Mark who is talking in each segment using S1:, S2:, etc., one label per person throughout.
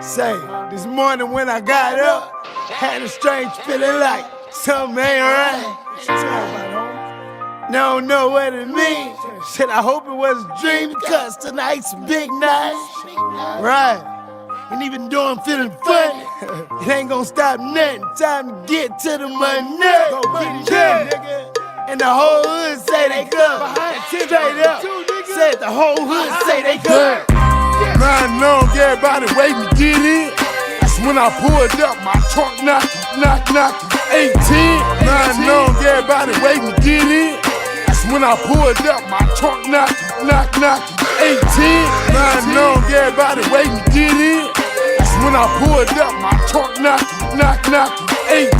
S1: Say, this morning when I got up, had a strange feeling like something ain't right. Don't know what it means. Shit, I hope it was a dream because tonight's a big night. Right. And even though I'm feeling funny, it ain't gonna stop nothing. Time to get to the money. Go get it, nigga. And the whole hood say they come. Straight up. Said the whole hood say they come.
S2: Man, long everybody waiting to get in. That's when I pulled up, my trunk knocking, knock, 18. Man, long everybody waiting to get in. That's when I pulled up, my trunk knocking, knock, 18. Man, long everybody waiting to get in. That's when I pulled up, my trunk knocking, knock, 18.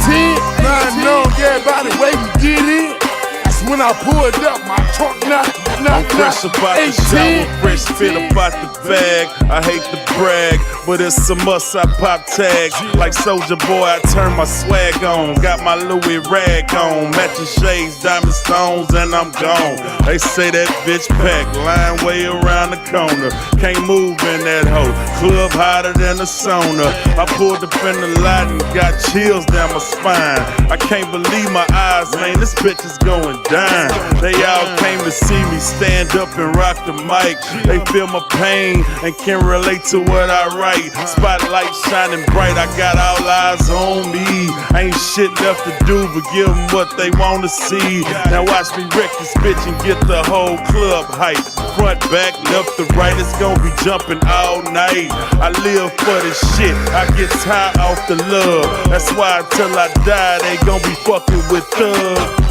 S2: Man, long everybody waiting to get in. That's when I pulled up, my trunk knocking.
S3: I'm fresh about the shower, fresh fit about the bag. I hate to brag, but it's a must. I pop tags like Soldier Boy. I turn my swag on, got my Louis rag on, matching shades, diamond stones, and I'm gone. They say that bitch packed, line way around the corner. Can't move in that hoe, club hotter than a sauna. I pulled up in the lot and got chills down my spine. I can't believe my eyes, man. This bitch is going down. They all came to see me stand up and rock the mic. They feel my pain and can relate to what I write. Spotlight shining bright, I got all eyes on me. Ain't shit left to do but give them what they wanna see. Now watch me wreck this bitch and get the whole club hype. Front, back, left to right, it's gonna be jumping all night. I live for this shit, I get high off the love. That's why till I die, they gon' be fucking with thugs.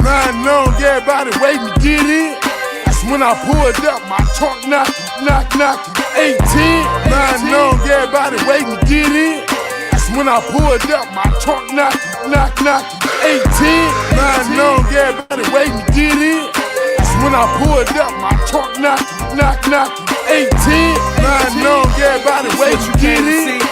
S2: Man, long everybody waiting to get in. That's when I pulled up, my trunk knocking, knock, 18. Man, long everybody waiting to get in. That's when I pulled up, my trunk knocking, knock, 18. Man, long everybody waiting to get in. That's when I pulled up, my trunk knocking, knock, 18. Man, long everybody waiting to get in.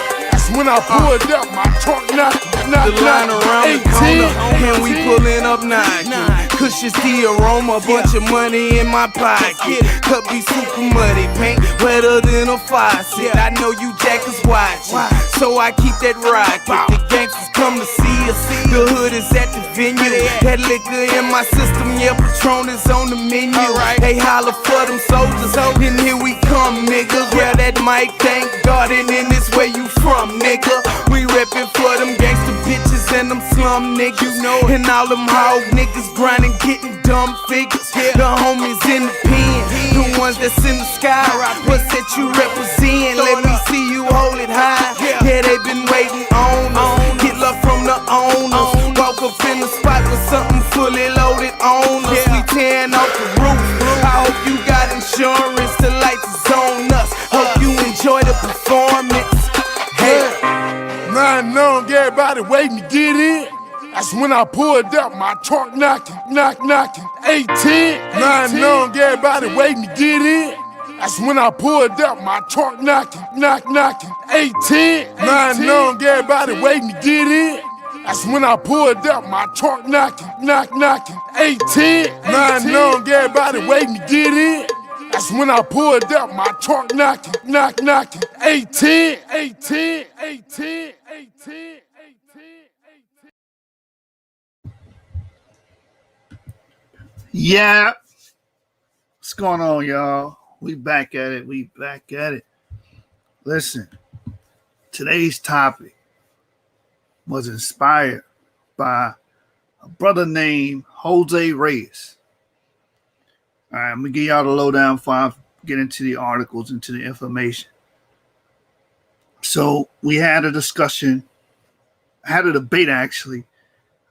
S2: When I pulled up, my trunk knocking,
S4: the line around the corner, and we pulling up knocking. Kush is the aroma, bunch of money in my pocket. Cup be super muddy, paint wetter than a faucet. I know you jackers watching, so I keep that rocket. The gangsters come to see us, the hood is at the venue. That liquor in my system, yeah, Patron is on the menu. They holler for them soldiers, and here we come, nigga. Grab that mic, thank God, and in this way you from, nigga. We reppin' for them gangsta bitches and them slum niggas, you know. And all them hog niggas grinding, getting dumb figures. The homies in the pen, the ones that's in the sky. What's that you represent? Let me see you hold it high. Yeah, they been waiting on us. Get love from the owners. Walk up in the spot with something fully loaded on us. We tearing off the roof. I hope you got insurance. The lights is on us. Hope you enjoy the performance.
S2: Man, long everybody waiting to get in. That's when I pulled up, my trunk knocking, knock, 18. Man, long everybody waiting to get in. That's when I pulled up, my trunk knocking, knock, 18. Man, long everybody waiting to get in. That's when I pulled up, my trunk knocking, knock, 18. Man, long everybody waiting to get in. That's when I pulled up, my trunk knocking, knock, 18.
S5: Yeah. What's going on, y'all? We back at it. Listen, today's topic was inspired by a brother named Jose Reyes. All right, I'm going to give y'all the lowdown before I get into the articles, into the information. So we had a discussion, had a debate actually,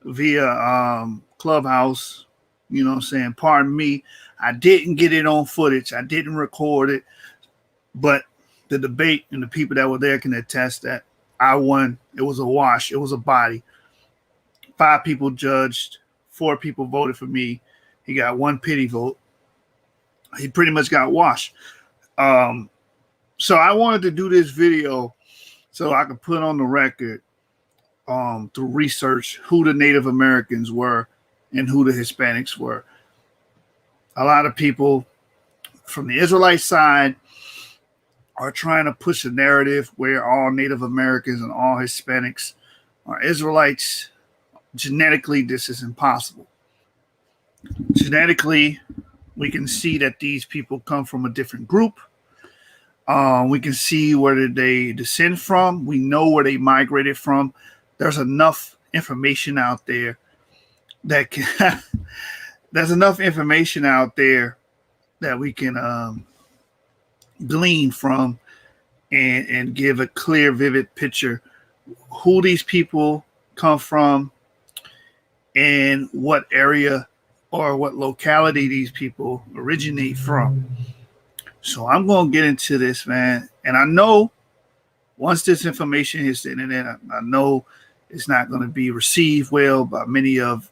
S5: via Clubhouse. You know what I'm saying? Pardon me. I didn't get it on footage. I didn't record it. But the debate and the people that were there can attest that I won. It was a wash. It was a body. 5 people judged. 4 people voted for me. He got 1 pity vote. He pretty much got washed. So I wanted to do this video so I could put on the record to research who the Native Americans were and who the Hispanics were. A lot of people from the Israelite side are trying to push a narrative where all Native Americans and all Hispanics are Israelites. Genetically, this is impossible. Genetically, we can see that these people come from a different group. We can see where they descend from. We know where they migrated from. There's enough information out there that can, there's enough information out there that we can glean from and give a clear, vivid picture who these people come from and what area or what locality these people originate from. So I'm going to get into this, man. And I know once this information hits the internet, I know it's not going to be received well by many of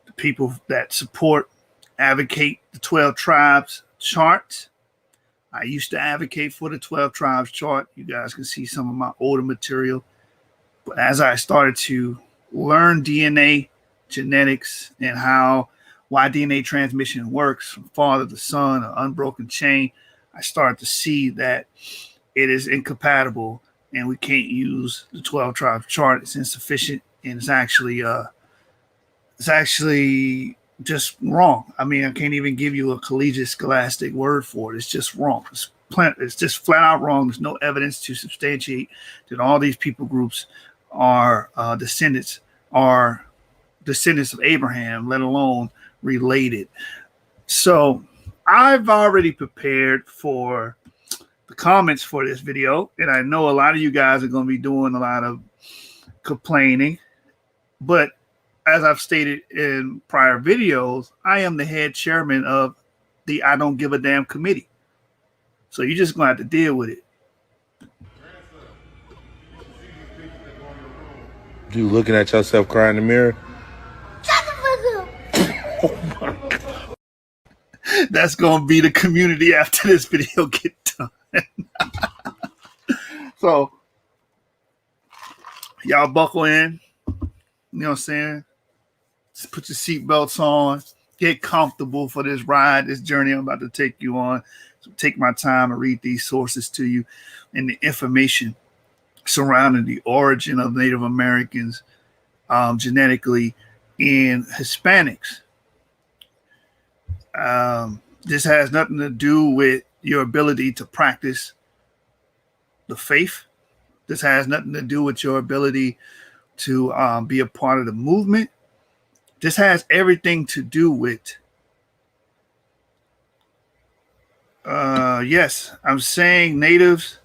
S5: the people that support, advocate the 12 tribes chart. I used to advocate for the 12 tribes chart. You guys can see some of my older material. But as I started to learn DNA, genetics, and why DNA transmission works from father to son, an unbroken chain, I started to see that it is incompatible and we can't use the 12 tribes chart. It's insufficient and it's actually just wrong. I mean, I can't even give you a collegiate scholastic word for it. It's just wrong. It's just flat out wrong. There's no evidence to substantiate that all these people groups are descendants of Abraham, let alone related. So I've already prepared for the comments for this video, and I know a lot of you guys are going to be doing a lot of complaining, but as I've stated in prior videos, I am the head chairman of the I Don't Give a Damn committee. So you're just going to have to deal with it.
S6: You looking at yourself crying in the mirror?
S5: Oh my God. That's going to be the community after this video get done. So y'all buckle in. You know what I'm saying? Just put your seatbelts on. Get comfortable for this ride, this journey I'm about to take you on. So take my time and read these sources to you and the information surrounding the origin of Native Americans genetically and Hispanics. This has nothing to do with your ability to practice the faith. This has nothing to do with your ability to be a part of the movement. This has everything to do with, yes, I'm saying natives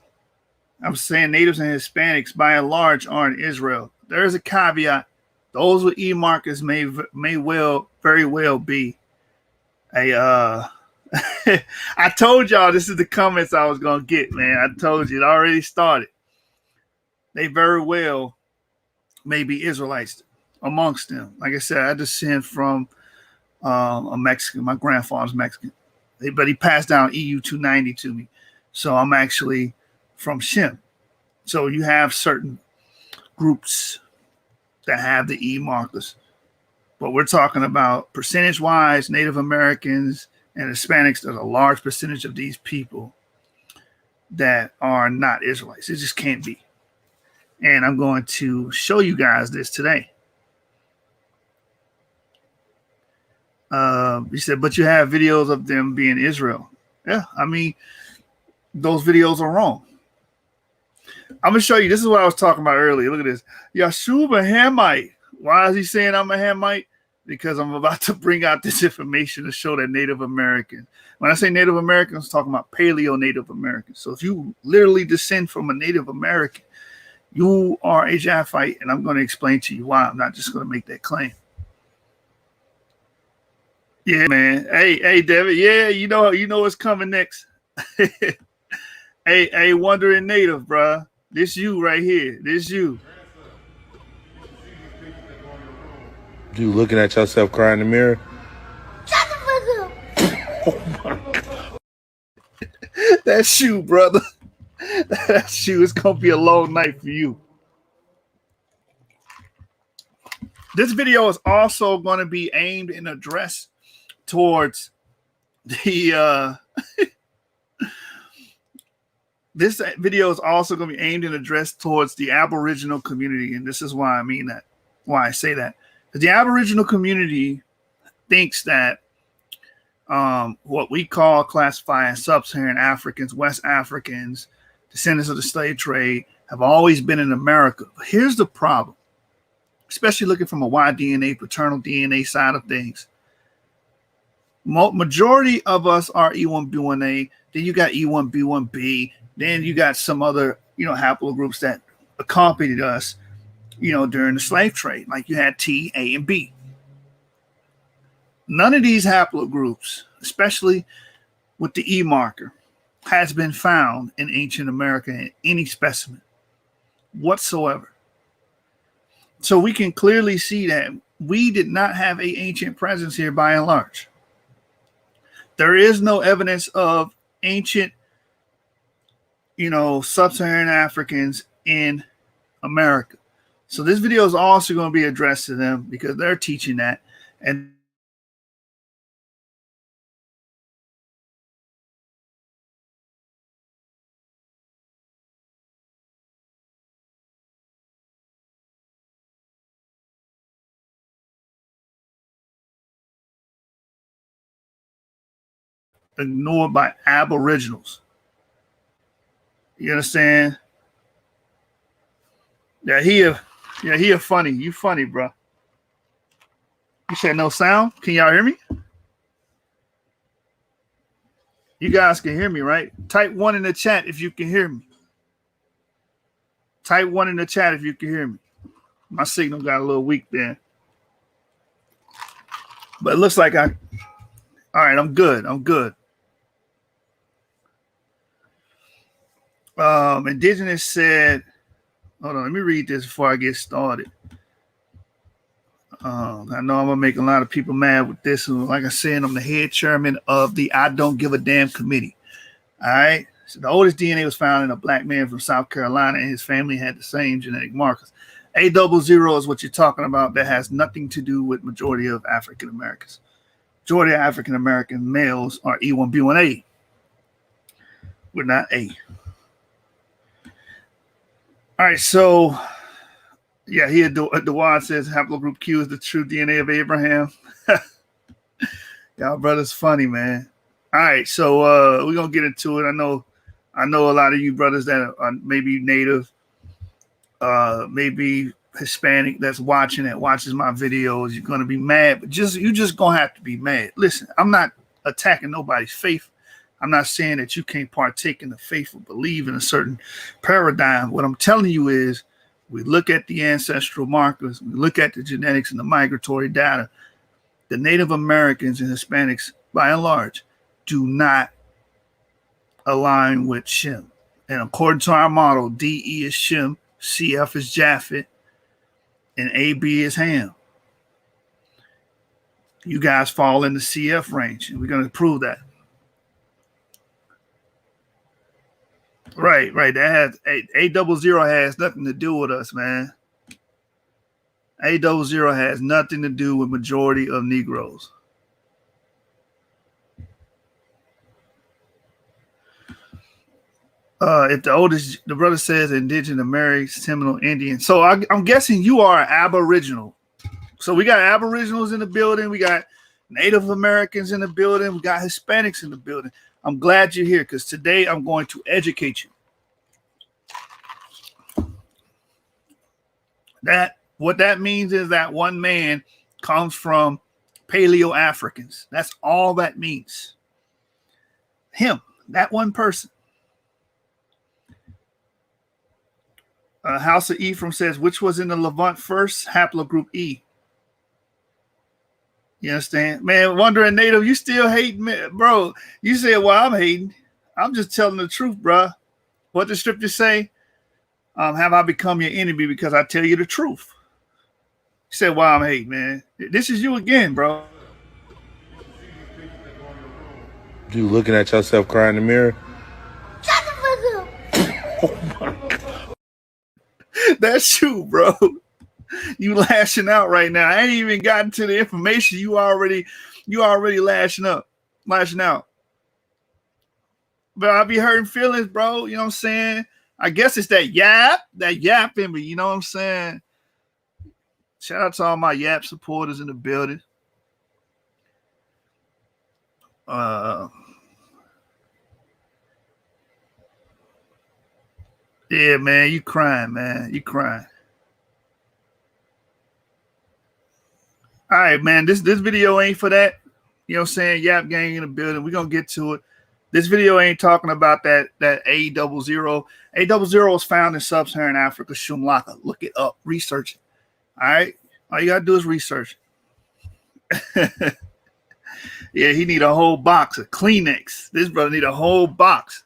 S5: and Hispanics by and large are in Israel. There is a caveat. Those with E markers may very well be a I told y'all this is the comments I was gonna get, man. I told you it already started. They very well may be Israelites amongst them. Like I said, I descend from a Mexican. My grandfather's Mexican, but he passed down EU 290 to me. So I'm actually from Shem. So you have certain groups that have the E markers. But we're talking about percentage-wise, Native Americans and Hispanics. There's a large percentage of these people that are not Israelites. It just can't be. And I'm going to show you guys this today. He said, but you have videos of them being Israel. Yeah, I mean, those videos are wrong. I'm going to show you. This is what I was talking about earlier. Look at this. Yeshua Hamite. Why is he saying I'm a Hamite? Because I'm about to bring out this information to show that Native American. When I say Native Americans, I'm talking about Paleo Native Americans. So if you literally descend from a Native American, you are a Japhite, and I'm going to explain to you why. I'm not just going to make that claim. Yeah, man. Hey, David. Yeah, you know what's coming next. Hey, wandering native, bruh. This you right here. This you.
S6: You looking at yourself crying in the mirror?
S5: Oh my God. That's you, brother. That's you. It's gonna be a long night for you. This video is also going to be aimed and addressed towards the This video is also going to be aimed and addressed towards the Aboriginal community, and this is why I mean that, why I say that. The Aboriginal community thinks that what we classify as sub-Saharan Africans, West Africans, descendants of the slave trade, have always been in America. But here's the problem, especially looking from a Y-DNA, paternal DNA side of things. Majority of us are E1B1A. Then you got E1B1B. Then you got some other, haplogroups that accompanied us, during the slave trade. Like you had T, A, and B. None of these haplogroups, especially with the E marker, has been found in ancient America in any specimen whatsoever. So we can clearly see that we did not have an ancient presence here by and large. There is no evidence of ancient, sub-Saharan Africans in America. So this video is also going to be addressed to them because they're teaching that. And ignored by Aboriginals. You understand? Yeah, he a funny. You funny, bro. You said no sound? Can y'all hear me? You guys can hear me, right? Type 1 in the chat if you can hear me. Type 1 in the chat if you can hear me. My signal got a little weak there. But it looks like all right, I'm good. Indigenous said, hold on, let me read this before I get started. I know I'm gonna make a lot of people mad with this. Like I said, I'm the head chairman of the I Don't Give a Damn committee. All right. So the oldest DNA was found in a black man from South Carolina, and his family had the same genetic markers. A00 is what you're talking about. That has nothing to do with majority of African Americans. Majority of African American males are E1B1A. We're not A. All right, so yeah, here Dewad says haplogroup Q is the true DNA of Abraham. Y'all brothers funny, man. All right, so we're gonna get into it. I know a lot of you brothers that are maybe native, maybe Hispanic that watches my videos. You're gonna be mad, but you just gonna have to be mad. Listen, I'm not attacking nobody's faith. I'm not saying that you can't partake in the faith or believe in a certain paradigm. What I'm telling you is we look at the ancestral markers, we look at the genetics and the migratory data. The Native Americans and Hispanics, by and large, do not align with Shem. And according to our model, DE is Shem, CF is Japhet, and AB is Ham. You guys fall in the CF range, and we're going to prove that. Right. That has A00 has nothing to do with us, man. A00 has nothing to do with majority of Negroes. If the brother says indigenous American, Seminole Indian. So I'm guessing you are an Aboriginal. So we got Aboriginals in the building. We got Native Americans in the building. We got Hispanics in the building. I'm glad you're here because today I'm going to educate you. What that means is that one man comes from Paleo-Africans. That's all that means. Him, that one person. House of Ephraim says, which was in the Levant first? Haplogroup E. You understand? Man, Wondering Native, you still hating me, bro. You said, well, I'm hating. I'm just telling the truth, bro. What the scripture say? Have I become your enemy because I tell you the truth? You said, well, I'm hating, man. This is you again, bro.
S6: You looking at yourself crying in the mirror?
S1: Shut the fuck up.
S6: Oh my God.
S5: That's you, bro. You lashing out right now. I ain't even gotten to the information. You already lashing out. but I be hurting feelings, bro. You know what I'm saying? I guess it's that yap in me. You know what I'm saying? Shout out to all my yap supporters in the building. Yeah, man, you crying, man. You crying. All right, man. This video ain't for that. You know what I'm saying? Yap gang in the building. We're gonna get to it. This video ain't talking about that A00. A00 was found in sub-Saharan Africa, Shumlaka. Look it up, research it. All right. All you gotta do is research it. Yeah, he need a whole box of Kleenex. This brother need a whole box.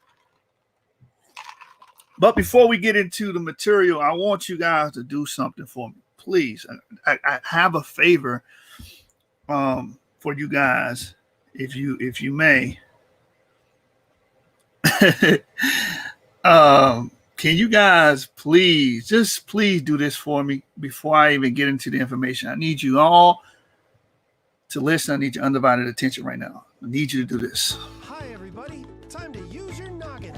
S5: But before we get into the material, I want you guys to do something for me, please. I have a favor for you guys, if you may. Can you guys please do this for me before I even get into the information? I need you all to listen. I need your undivided attention right now. I need you to do this.
S7: Hi everybody, time to use your noggin.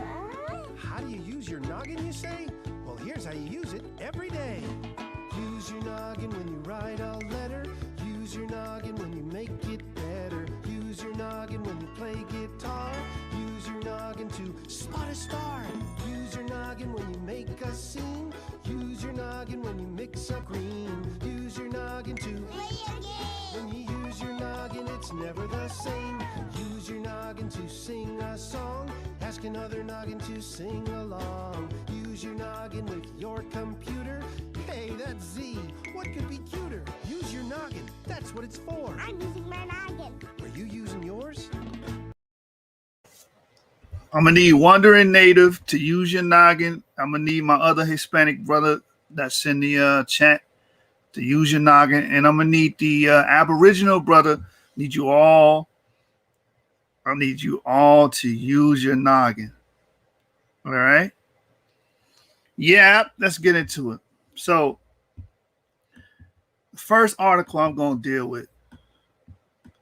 S7: How do you use your noggin, you say? Well, here's how you use it every day. Use your noggin when you write a letter. Use your noggin when you make it better. Use your noggin when you play guitar. Use your noggin to spot a star. Use your noggin when you make a scene. Use your noggin when you mix a green. Use your noggin to play a game. When you use your noggin, it's never the same. Use your noggin to sing a song. Ask another noggin to sing along. Use your noggin with your computer. Hey, that's Z. What could be cuter? Use your noggin. That's what it's for.
S8: I'm using my noggin.
S7: Are you using yours?
S5: I'm gonna need Wandering Native to use your noggin. I'm gonna need my other Hispanic brother that's in the chat to use your noggin, and I'm gonna need the Aboriginal brother. I need you all to use your noggin. All right. Yeah, let's get into it. So, the first article I'm gonna deal with,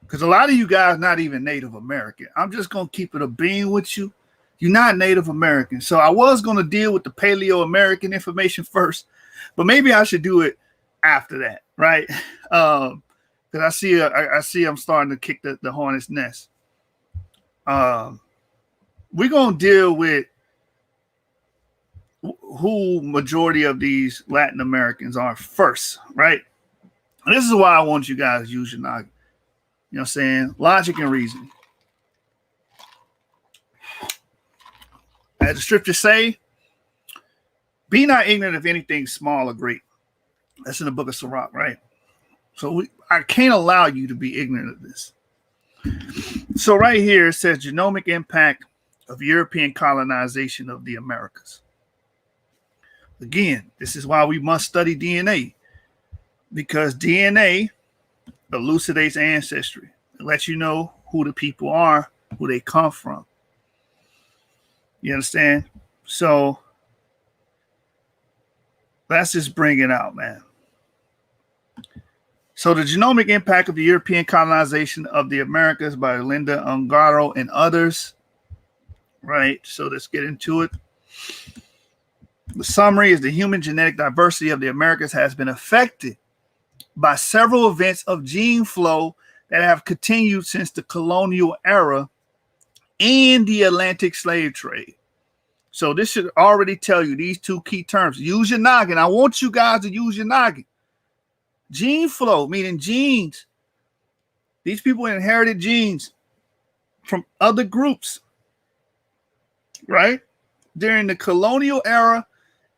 S5: because a lot of you guys not even Native American. I'm just gonna keep it a bean with you. You're not Native American. So I was going to deal with the Paleo American information first, but maybe I should do it after that, right? Because I see I'm starting to kick the hornet's nest. We're going to deal with who majority of these Latin Americans are first, right? And this is why I want you guys to use your noggin. You know what I'm saying? Logic and reasoning. As the scriptures say, be not ignorant of anything small or great. That's in the book of Sirach, right? So I can't allow you to be ignorant of this. So right here it says genomic impact of European colonization of the Americas. Again, this is why we must study DNA, because DNA elucidates ancestry. It lets you know who the people are, who they come from. You understand? So let's just bring it out, man. So the genomic impact of the European colonization of the Americas by Linda Ungaro and others. Right. So let's get into it. The summary is the human genetic diversity of the Americas has been affected by several events of gene flow that have continued since the colonial era and the Atlantic slave trade. So this should already tell you these two key terms. Use your noggin. I want you guys to use your noggin. Gene flow, meaning genes. These people inherited genes from other groups, right? During the colonial era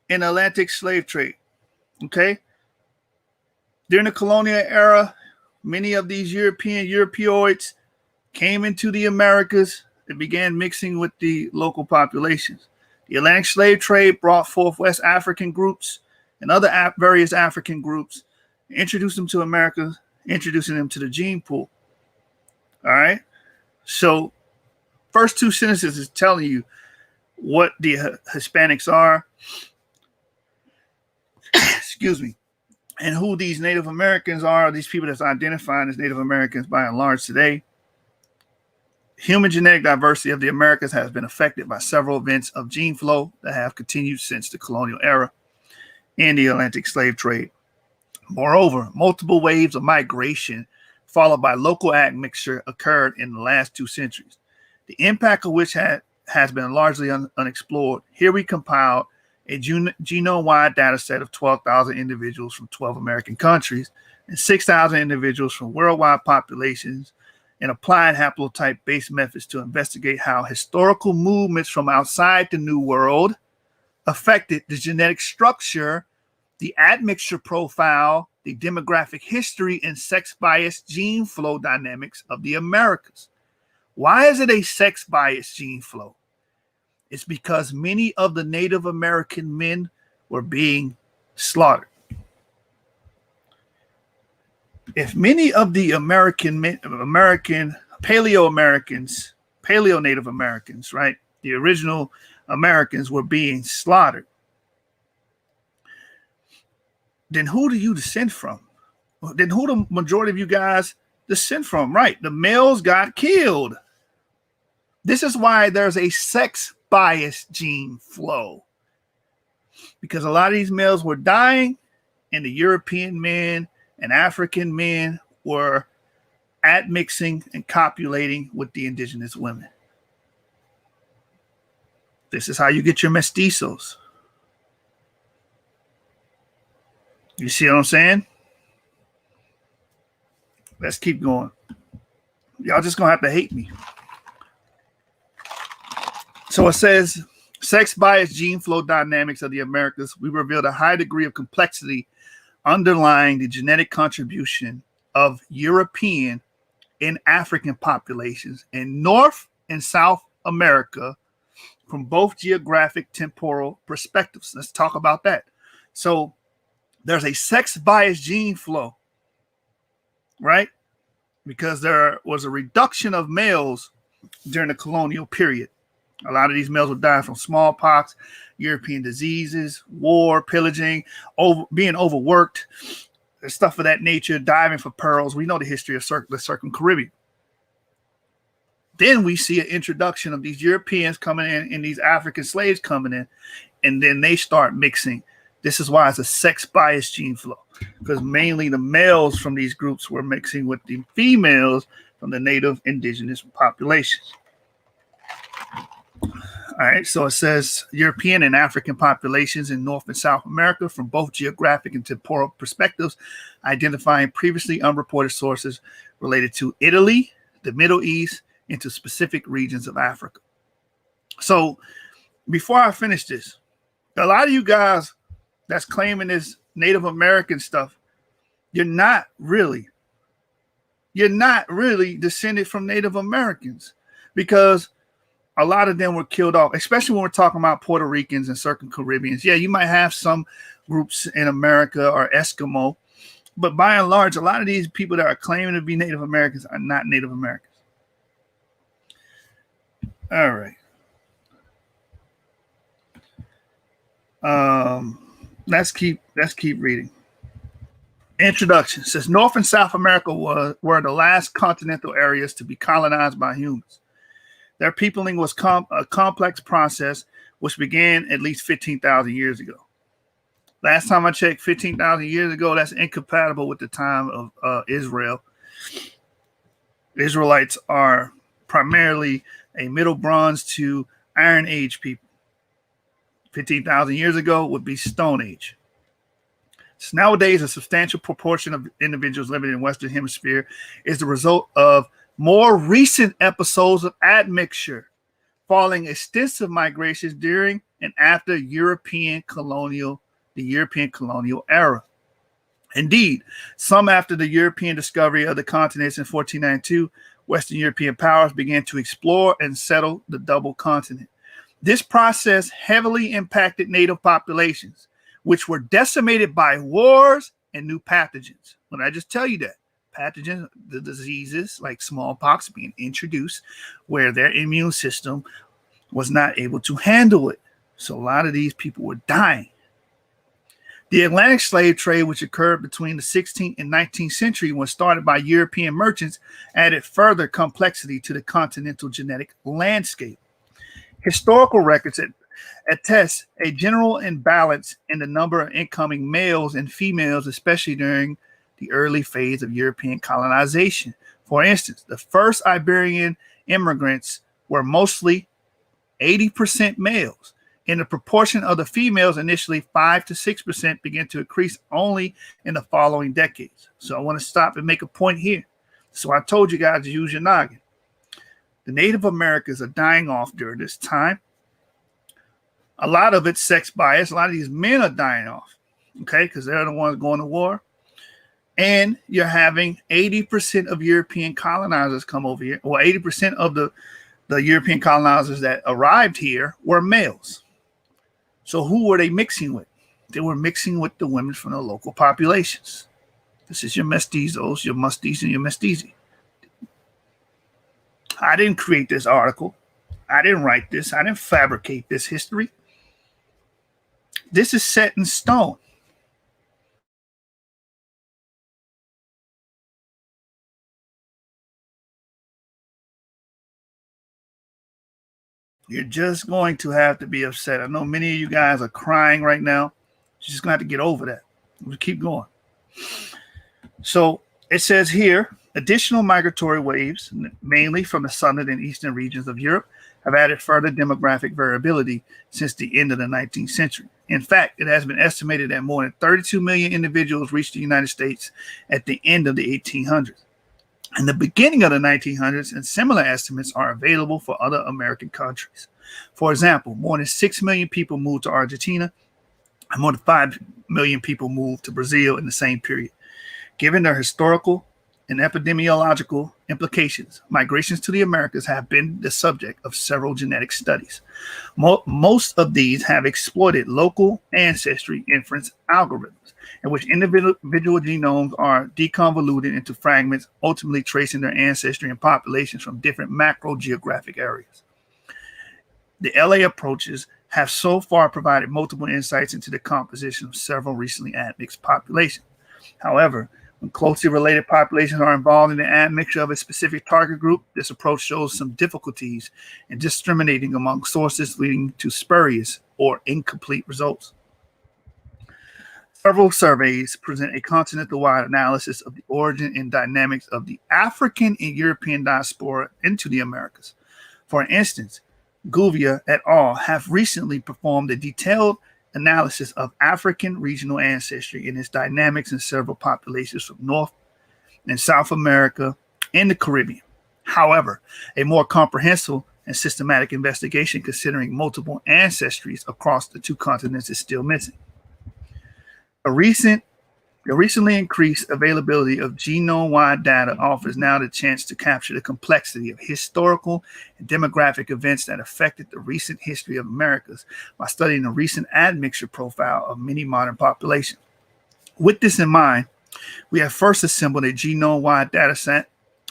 S5: and Atlantic slave trade, okay? During the colonial era, many of these Europeoids came into the Americas and began mixing with the local populations. The Atlantic slave trade brought forth West African groups and other various African groups, introduced them to America, introducing them to the gene pool. All right. So first two sentences is telling you what the Hispanics are, excuse me, and who these Native Americans are, these people that's identifying as Native Americans by and large today. Human genetic diversity of the Americas has been affected by several events of gene flow that have continued since the colonial era and the Atlantic slave trade. Moreover, multiple waves of migration followed by local admixture occurred in the last 2 centuries, the impact of which has been largely unexplored. Here we compiled a genome-wide data set of 12,000 individuals from 12 American countries and 6,000 individuals from worldwide populations and applied haplotype-based methods to investigate how historical movements from outside the New World affected the genetic structure, the admixture profile, the demographic history, and sex-biased gene flow dynamics of the Americas. Why is it a sex-biased gene flow? It's because many of the Native American men were being slaughtered. If many of the Paleo-Native Americans, right, the original Americans were being slaughtered, then who do you descend from? Then who the majority of you guys descend from? Right, the males got killed. This is why there's a sex-biased gene flow, because a lot of these males were dying, and the European men and African men were admixing and copulating with the indigenous women. This is how you get your mestizos. You see what I'm saying? Let's keep going. Y'all just gonna have to hate me. So it says, sex-biased gene flow dynamics of the Americas, we revealed a high degree of complexity underlying the genetic contribution of European and African populations in North and South America from both geographic temporal perspectives. Let's talk about that. So there's a sex-biased gene flow, right? Because there was a reduction of males during the colonial period. A lot of these males would die from smallpox, European diseases, war, pillaging, being overworked, stuff of that nature, diving for pearls. We know the history of the Circum-Caribbean. Then we see an introduction of these Europeans coming in and these African slaves coming in, and then they start mixing. This is why it's a sex-biased gene flow, because mainly the males from these groups were mixing with the females from the native indigenous populations. All right, so it says European and African populations in North and South America from both geographic and temporal perspectives, identifying previously unreported sources related to Italy, the Middle East, and to specific regions of Africa. So before I finish this, a lot of you guys that's claiming this Native American stuff, you're not really descended from Native Americans, because a lot of them were killed off, especially when we're talking about Puerto Ricans and Circum-Caribbeans. Yeah, you might have some groups in America or Eskimo, but by and large, a lot of these people that are claiming to be Native Americans are not Native Americans. All right. Let's keep reading. Introduction says North and South America were the last continental areas to be colonized by humans. Their peopling was a complex process which began at least 15,000 years ago. Last time I checked, 15,000 years ago, that's incompatible with the time of Israel. Israelites are primarily a Middle Bronze to Iron Age people. 15,000 years ago would be Stone Age. So nowadays, a substantial proportion of individuals living in the Western Hemisphere is the result of more recent episodes of admixture, following extensive migrations during and after the European colonial era. Indeed, some after the European discovery of the continents in 1492, Western European powers began to explore and settle the double continent. This process heavily impacted native populations, which were decimated by wars and new pathogens. When I just tell you that, pathogens, the diseases like smallpox being introduced where their immune system was not able to handle it. So a lot of these people were dying. The Atlantic slave trade, which occurred between the 16th and 19th century, was started by European merchants, added further complexity to the continental genetic landscape. Historical records attest a general imbalance in the number of incoming males and females, especially during the early phase of European colonization. For instance, the first Iberian immigrants were mostly 80% males. In the proportion of the females, initially 5 to 6% began to increase only in the following decades. So I want to stop and make a point here. So I told you guys to use your noggin. The Native Americans are dying off during this time. A lot of it's sex bias. A lot of these men are dying off, okay, because they're the ones going to war. And you're having 80% of European colonizers come over here. Well, 80% of the European colonizers that arrived here were males. So who were they mixing with? They were mixing with the women from the local populations. This is your mestizos, your musties, and your mestizi. I didn't create this article. I didn't write this. I didn't fabricate this history. This is set in stone. You're just going to have to be upset. I know many of you guys are crying right now. You're just going to have to get over that. We'll keep going. So it says here, additional migratory waves, mainly from the southern and eastern regions of Europe, have added further demographic variability since the end of the 19th century. In fact, it has been estimated that more than 32 million individuals reached the United States at the end of the 1800s. In the beginning of the 1900s, and similar estimates are available for other American countries. For example, more than 6 million people moved to Argentina, and more than 5 million people moved to Brazil in the same period. Given their historical and epidemiological implications, migrations to the Americas have been the subject of several genetic studies. Most of these have exploited local ancestry inference algorithms, in which individual genomes are deconvoluted into fragments, ultimately tracing their ancestry and populations from different macro geographic areas. The LA approaches have so far provided multiple insights into the composition of several recently admixed populations. However, when closely related populations are involved in the admixture of a specific target group, this approach shows some difficulties in discriminating among sources, leading to spurious or incomplete results. Several surveys present a continental-wide analysis of the origin and dynamics of the African and European diaspora into the Americas. For instance, Gouveia et al. Have recently performed a detailed analysis of African regional ancestry and its dynamics in several populations from North and South America and the Caribbean. However, a more comprehensive and systematic investigation considering multiple ancestries across the two continents is still missing. The recently increased availability of genome-wide data offers now the chance to capture the complexity of historical and demographic events that affected the recent history of Americas by studying the recent admixture profile of many modern populations. With this in mind, we have first assembled a genome-wide data set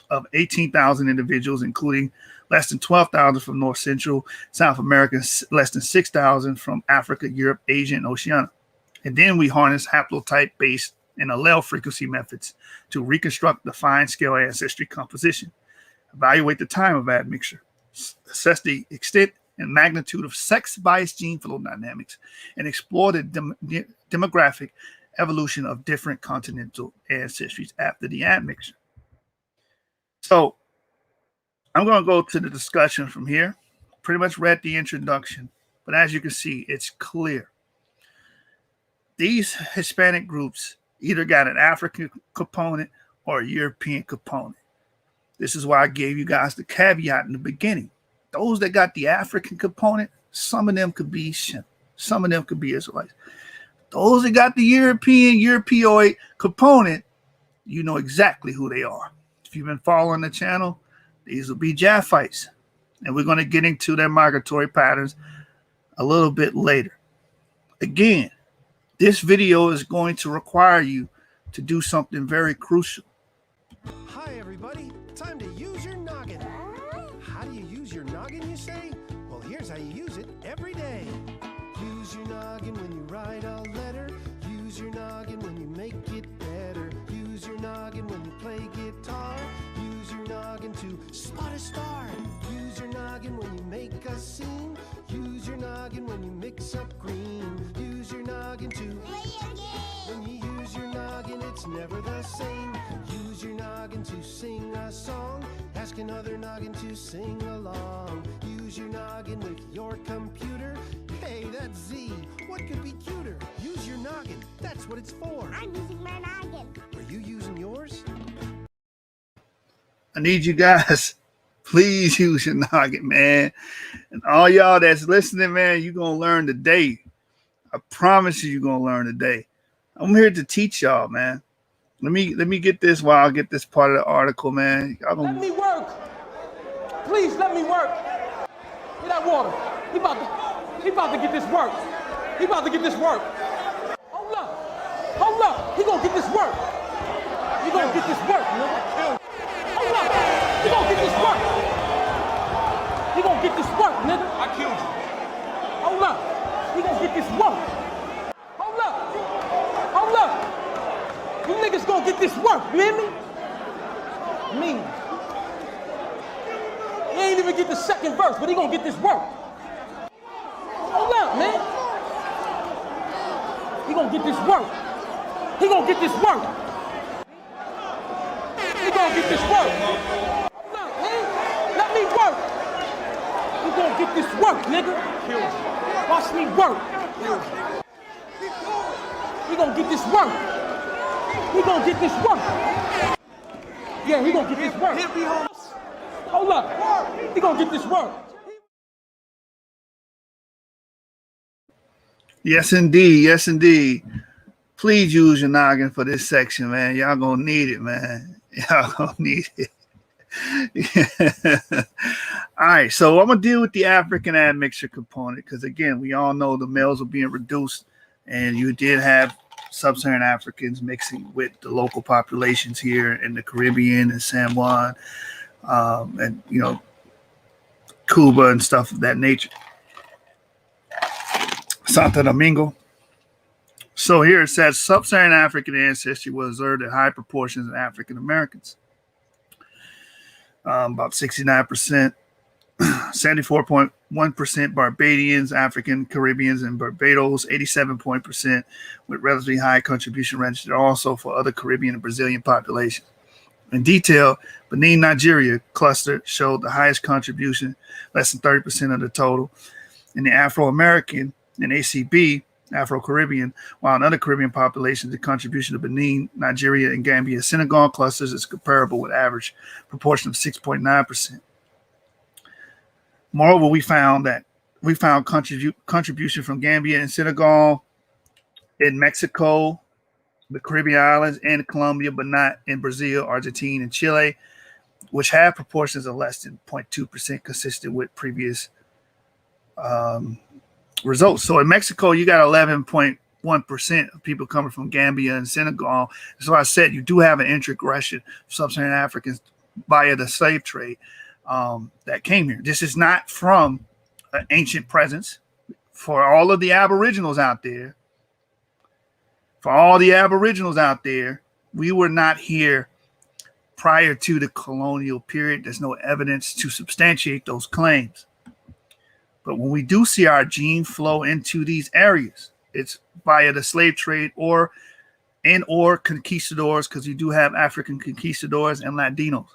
S5: of 18,000 individuals, including less than 12,000 from North Central South America, less than 6,000 from Africa, Europe, Asia, and Oceania. And then we harness haplotype-based and allele frequency methods to reconstruct the fine-scale ancestry composition, evaluate the time of admixture, assess the extent and magnitude of sex-biased gene flow dynamics, and explore the demographic evolution of different continental ancestries after the admixture. So I'm going to go to the discussion from here. Pretty much read the introduction, but as you can see, it's clear. These Hispanic groups either got an African component or a European component. This is why I gave you guys the caveat in the beginning. Those that got the African component, some of them could be Shem, some of them could be Israelites. Those that got the Europeoid component, you know exactly who they are. If you've been following the channel, these will be Japhites. And we're going to get into their migratory patterns a little bit later. Again, this video is going to require you to do something very crucial.
S7: Hi, everybody. Time to use your noggin. How do you use your noggin, you say? Well, here's how you use it every day. Use your noggin when you write a letter. Use Use your noggin when you make it better. Use your noggin when you play guitar. Use your noggin to spot a star. Use your noggin when you make a scene. Use your noggin when you mix up green. Use your noggin to play a game. When you use your noggin, it's never the same. Use your noggin to sing a song. Ask another noggin to sing along. Use your noggin with your computer. Hey, that's Z. What could be cuter? Use your noggin. That's what it's for.
S8: I'm using my noggin.
S7: Are you using yours?
S5: I need you guys, please use your noggin, man. And all y'all that's listening, man, you're going to learn today. I promise you're going to learn today. I'm here to teach y'all, man. Let me get this while I get this part of the article, man.
S9: Let me work. Please let me work. Get that water. He about to get this work. He about to get this work. Hold up. Hold up. He gonna get this work. He gonna get this work, nigga. Hold up. He gonna get this work. He gonna get this work, nigga. I killed you. Hold up. He gonna get this work. Hold up. Hold up. You niggas gonna get this work, you hear me? Me. He ain't even get the second verse, but he gonna get this work. Hold up, man. He gonna get this work. He gonna get this work. He gonna get this work. Hold up, man. Let me work. He gonna get this work, nigga. Watch me work. He gonna get this work. He gonna get this work. Yeah, he gonna get this work. Hold up. He gonna get this work.
S5: Yes, indeed. Yes, indeed. Please use your noggin for this section, man. Y'all gonna need it, man. Y'all gonna need it. All right, so I'm gonna deal with the African admixture component because, again, we all know the males are being reduced, and you did have sub-Saharan Africans mixing with the local populations here in the Caribbean and San Juan, and Cuba and stuff of that nature. Santo Domingo. So here it says sub-Saharan African ancestry was observed in high proportions in African Americans. About 69%, 74.1% Barbadians, African Caribbeans, and Barbados, 87% with relatively high contribution registered also for other Caribbean and Brazilian populations. In detail, Benin, Nigeria cluster showed the highest contribution, less than 30% of the total. In the Afro-American and ACB, Afro-Caribbean, while in other Caribbean populations, the contribution of Benin, Nigeria, and Gambia, Senegal clusters is comparable with average proportion of 6.9%. Moreover, we found contribution from Gambia and Senegal in Mexico, the Caribbean islands, and Colombia, but not in Brazil, Argentina, and Chile, which have proportions of less than 0.2% consistent with previous results. So in Mexico, you got 11.1% of people coming from Gambia and Senegal. So I said you do have an introgression of sub-Saharan Africans via the slave trade that came here. This is not from an ancient presence. For all of the Aboriginals out there, we were not here prior to the colonial period. There's no evidence to substantiate those claims. But when we do see our gene flow into these areas, it's via the slave trade or conquistadors, because you do have African conquistadors and Latinos.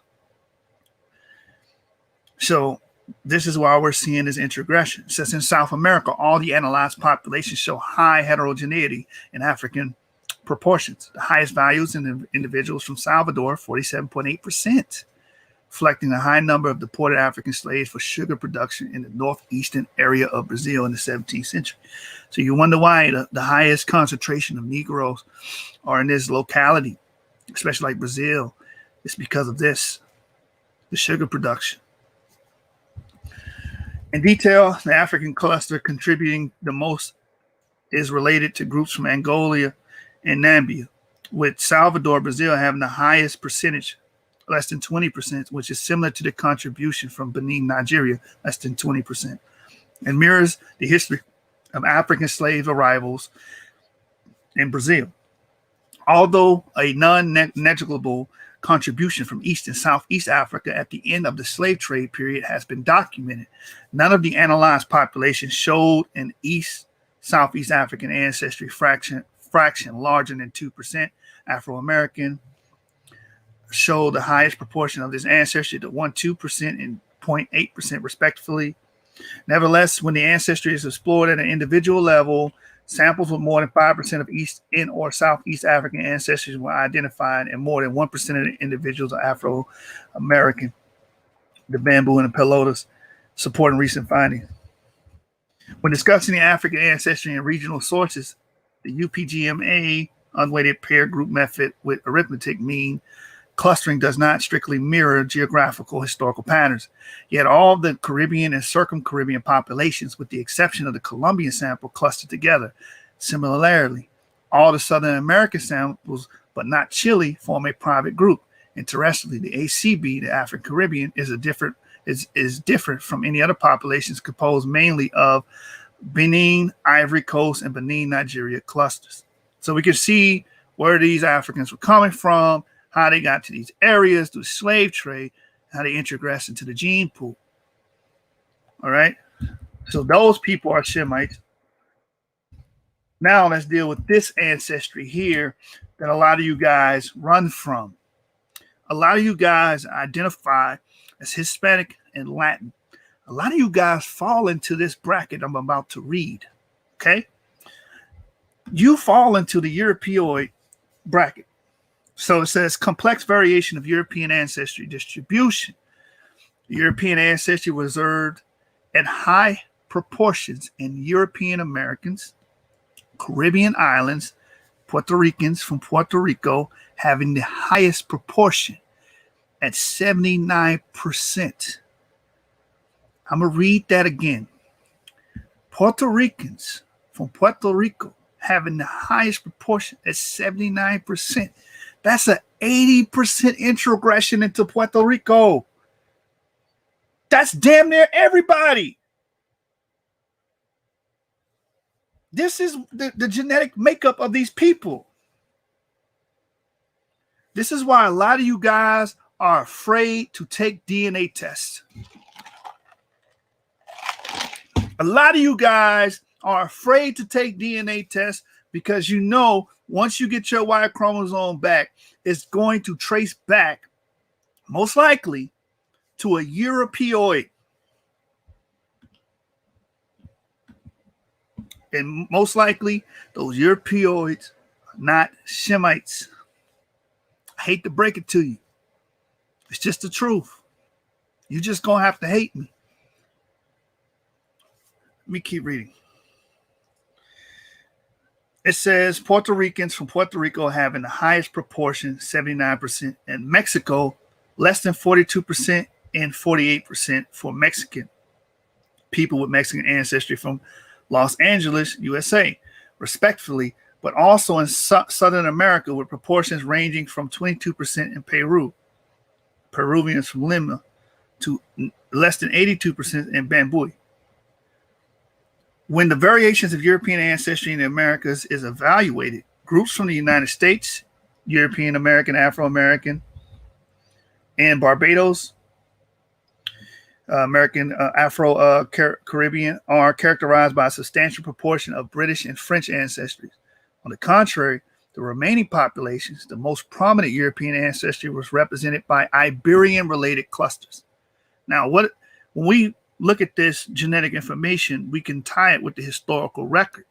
S5: So this is why we're seeing this introgression. It says in South America, all the analyzed populations show high heterogeneity in African proportions. The highest values in individuals from Salvador, 47.8%, reflecting a high number of deported African slaves for sugar production in the northeastern area of Brazil in the 17th century. So you wonder why the highest concentration of Negroes are in this locality, especially like Brazil. It's because of this, the sugar production. In detail, the African cluster contributing the most is related to groups from Angola and Namibia, with Salvador, Brazil having the highest percentage, less than 20%, which is similar to the contribution from Benin, Nigeria, less than 20%, and mirrors the history of African slave arrivals in Brazil. Although a non-negligible contribution from East and Southeast Africa at the end of the slave trade period has been documented, none of the analyzed populations showed an Southeast African ancestry fraction larger than 2%. Afro-American showed the highest proportion of this ancestry to 2% and 0.8% respectively. Nevertheless, when the ancestry is explored at an individual level, samples with more than 5% of East and or Southeast African ancestors were identified, and more than 1% of the individuals are Afro-American. The bamboo and the pelotas supporting recent findings. When discussing the African ancestry and regional sources, the UPGMA unweighted pair group method with arithmetic mean clustering does not strictly mirror geographical historical patterns. Yet all the Caribbean and circum-Caribbean populations, with the exception of the Colombian sample, clustered together. Similarly, all the Southern American samples, but not Chile, form a private group. Interestingly, the ACB, the African Caribbean, is different from any other populations composed mainly of Benin, Ivory Coast, and Benin, Nigeria clusters. So we can see where these Africans were coming from, how they got to these areas through slave trade, how they integrated into the gene pool. All right. So those people are Shemites. Now let's deal with this ancestry here that a lot of you guys run from. A lot of you guys identify as Hispanic and Latin. A lot of you guys fall into this bracket I'm about to read. Okay. You fall into the Europeoid bracket. So it says complex variation of European ancestry distribution. European ancestry was observed at high proportions in European Americans, Caribbean islands, Puerto Ricans from Puerto Rico having the highest proportion at 79%. I'm going to read that again. Puerto Ricans from Puerto Rico having the highest proportion at 79%. That's an 80% introgression into Puerto Rico. That's damn near everybody. This is the genetic makeup of these people. This is why a lot of you guys are afraid to take DNA tests. A lot of you guys are afraid to take DNA tests because you know once you get your Y chromosome back, it's going to trace back, most likely, to a Europeoid. And most likely, those Europeoids are not Shemites. I hate to break it to you. It's just the truth. You're just going to have to hate me. Let me keep reading. It says Puerto Ricans from Puerto Rico having the highest proportion, 79%, and Mexico less than 42% and 48% for Mexican people with Mexican ancestry from Los Angeles, USA, respectively, but also in Southern America with proportions ranging from 22% in Peru, Peruvians from Lima, to less than 82% in Bambui. When the variations of European ancestry in the Americas is evaluated, groups from the United States, European American, Afro-American, and Barbados, American Afro-Caribbean are characterized by a substantial proportion of British and French ancestries. On the contrary, the remaining populations, the most prominent European ancestry was represented by Iberian-related clusters. Now, when we look at this genetic information, we can tie it with the historical record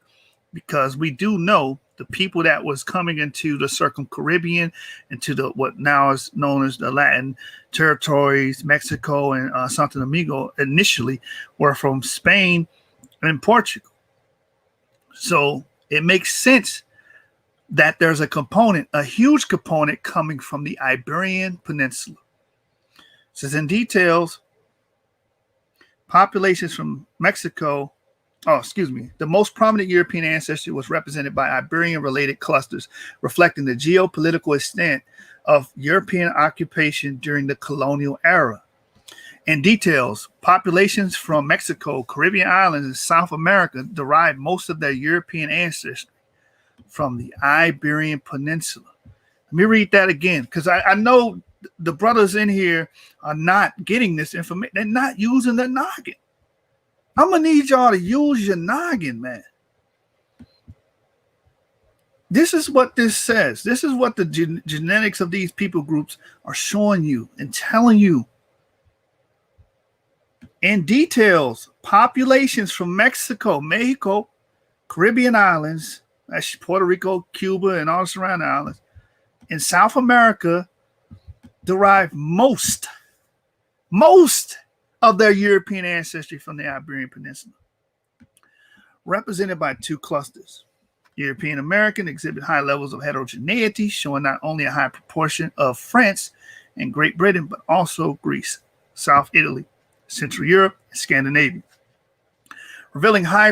S5: because we do know the people that was coming into the circum-Caribbean, into the what now is known as the Latin territories, Mexico and Santo Domingo, initially were from Spain and Portugal. So it makes sense that there's a component, a huge component coming from the Iberian Peninsula. It says in details, populations from Mexico, the most prominent European ancestry was represented by Iberian-related clusters, reflecting the geopolitical extent of European occupation during the colonial era. In details, populations from Mexico, Caribbean islands, and South America derived most of their European ancestry. from the Iberian Peninsula. Let me read that again, because I know the brothers in here are not getting this information. They're not using the noggin. I'm going to need y'all to use your noggin, man. This is what this says. This is what the genetics of these people groups are showing you and telling you. In details, populations from Mexico, Caribbean islands, that's Puerto Rico, Cuba, and all the surrounding islands, in South America derive most of their European ancestry from the Iberian Peninsula, represented by two clusters. European American exhibit high levels of heterogeneity, showing not only a high proportion of France and Great Britain, but also Greece, South Italy, Central Europe, and Scandinavia, revealing high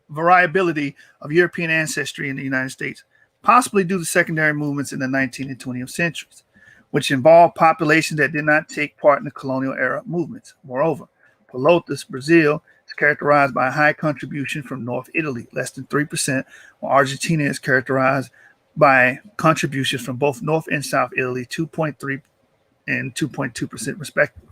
S5: variability of European ancestry in the United States, possibly due to secondary movements in the 19th and 20th centuries, which involved populations that did not take part in the colonial era movements. Moreover, Pelotas, Brazil, is characterized by a high contribution from North Italy, less than 3%, while Argentina is characterized by contributions from both North and South Italy, 2.3 and 2.2% respectively.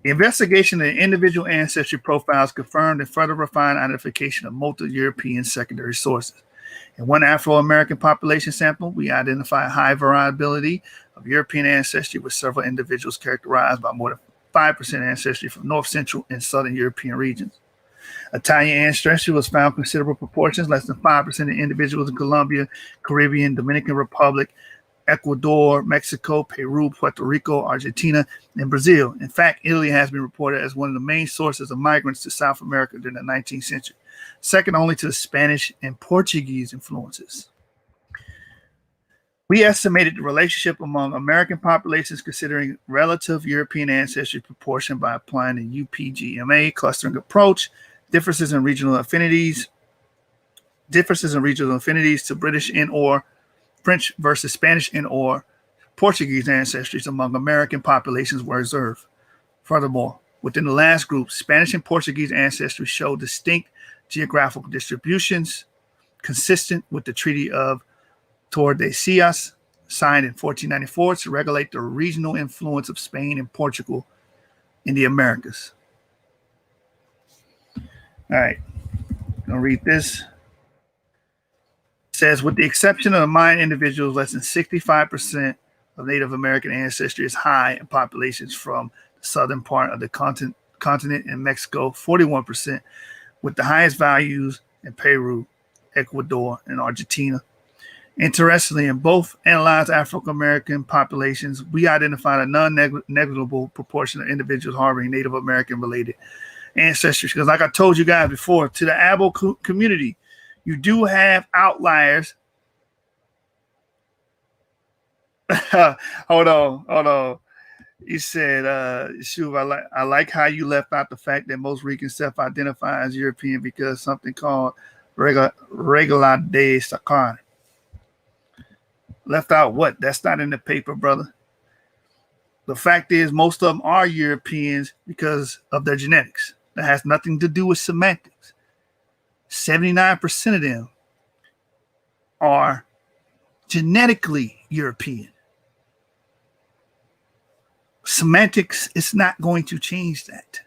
S5: The investigation of the individual ancestry profiles confirmed and further refined identification of multiple European secondary sources. In one Afro-American population sample, we identify a high variability of European ancestry with several individuals characterized by more than 5% ancestry from North, Central, and Southern European regions. Italian ancestry was found in considerable proportions, less than 5% of individuals in Colombia, Caribbean, Dominican Republic, Ecuador, Mexico, Peru, Puerto Rico, Argentina, and Brazil. In fact, Italy has been reported as one of the main sources of migrants to South America during the 19th century, second only to the Spanish and Portuguese influences. We estimated the relationship among American populations considering relative European ancestry proportion by applying the UPGMA clustering approach, differences in regional affinities to British and or French versus Spanish and or Portuguese ancestries among American populations were observed. Furthermore, within the last group, Spanish and Portuguese ancestry show distinct geographical distributions consistent with the Treaty of Tordesillas, signed in 1494 to regulate the regional influence of Spain and Portugal in the Americas. All right, I'm going to read this. It says, with the exception of the Mayan individuals, less than 65% of Native American ancestry is high in populations from the southern part of the continent in Mexico, 41%, with the highest values in Peru, Ecuador, and Argentina. Interestingly, in both analyzed African-American populations, we identified a non-negligible proportion of individuals harboring Native American-related ancestry. Because like I told you guys before, to the Abo community, you do have outliers. Hold on. You said, Shuv, I like how you left out the fact that most Ricans self-identify as European because something called regla de sacar. Left out what? That's not in the paper, brother. The fact is, most of them are Europeans because of their genetics. That has nothing to do with semantics. 79% of them are genetically European. Semantics is not going to change that.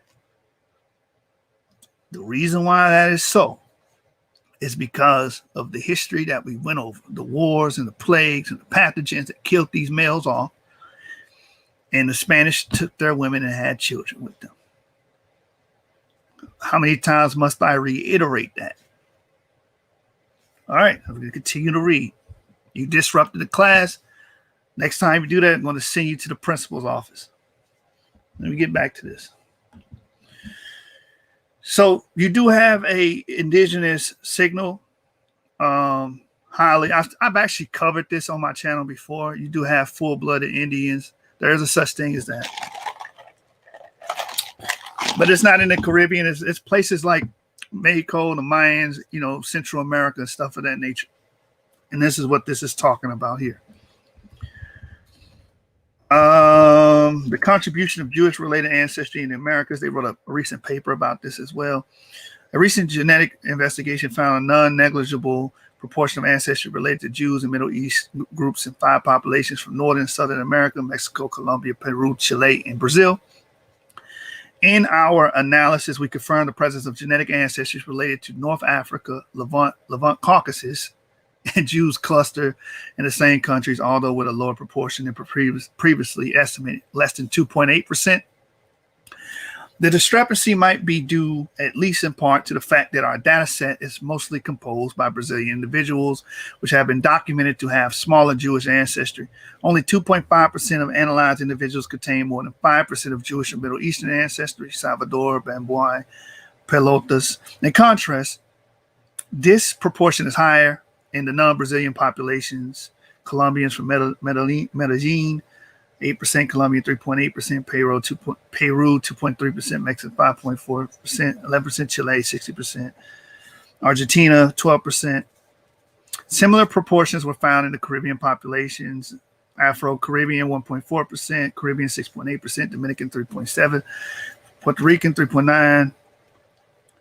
S5: The reason why that is so is because of the history that we went over, the wars and the plagues and the pathogens that killed these males off, and the Spanish took their women and had children with them. How many times must I reiterate that? All right, I'm going to continue to read. You disrupted the class. Next time you do that, I'm going to send you to the principal's office. Let me get back to this. So you do have a indigenous signal. I've actually covered this on my channel before. You do have full-blooded Indians. There is a such thing as that. But it's not in the Caribbean. It's places like Mexico, the Mayans, Central America, and stuff of that nature. And this is what this is talking about here. The contribution of Jewish-related ancestry in the Americas. They wrote a recent paper about this as well. A recent genetic investigation found a non-negligible proportion of ancestry related to Jews and Middle East groups in 5 populations from Northern and Southern America, Mexico, Colombia, Peru, Chile, and Brazil. In our analysis, we confirmed the presence of genetic ancestries related to North Africa, Levant Caucasus, and Jews cluster in the same countries, although with a lower proportion than previously estimated, less than 2.8%. The discrepancy might be due, at least in part, to the fact that our data set is mostly composed by Brazilian individuals, which have been documented to have smaller Jewish ancestry. Only 2.5% of analyzed individuals contain more than 5% of Jewish and Middle Eastern ancestry, Salvador, Bamboy, Pelotas. In contrast, this proportion is higher in the non-Brazilian populations, Colombians from Medellin, 8%, Colombia 3.8%, Peru 2.3%, Mexico 5.4%, 11% Chile, 60%, Argentina 12%. Similar proportions were found in the Caribbean populations, Afro-Caribbean 1.4%, Caribbean 6.8%, Dominican 3.7%, Puerto Rican 3.9%.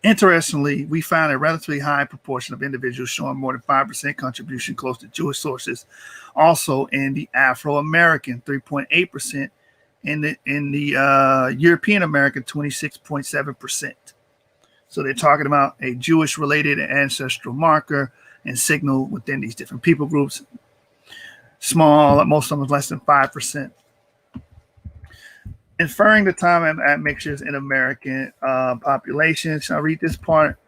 S5: Interestingly, we found a relatively high proportion of individuals showing more than 5% contribution close to Jewish sources, also in the Afro-American 3.8%, in the European American 26.7%. So they're talking about a Jewish-related ancestral marker and signal within these different people groups. Small, most of them less than 5%. Inferring the time admixtures in American population. Shall I read this part?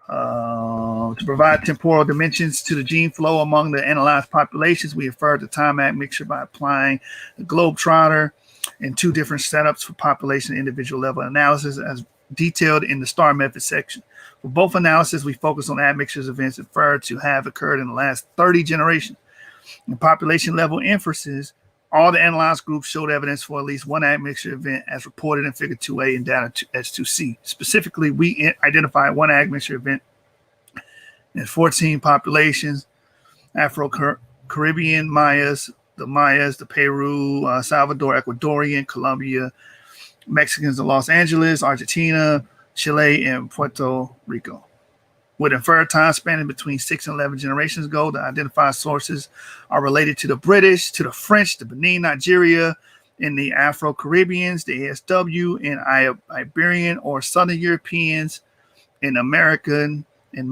S5: To provide temporal dimensions to the gene flow among the analyzed populations, we inferred the time admixture by applying the globetrotter in 2 different setups for population and individual level analysis, as detailed in the STAR method section. For both analysis, we focus on admixtures events inferred to have occurred in the last 30 generations. In population level inferences, all the analyzed groups showed evidence for at least one admixture event as reported in Figure 2A and Data S2C. Specifically, we identified one admixture event in 14 populations: Afro-Caribbean Mayas, the Peru, Salvador, Ecuadorian, Colombia, Mexicans in Los Angeles, Argentina, Chile, and Puerto Rico. With inferred time spanning between 6 and 11 generations ago, the identified sources are related to the British, to the French, the Benin, Nigeria, and the Afro-Caribbeans, the ASW, and Iberian or Southern Europeans, and American and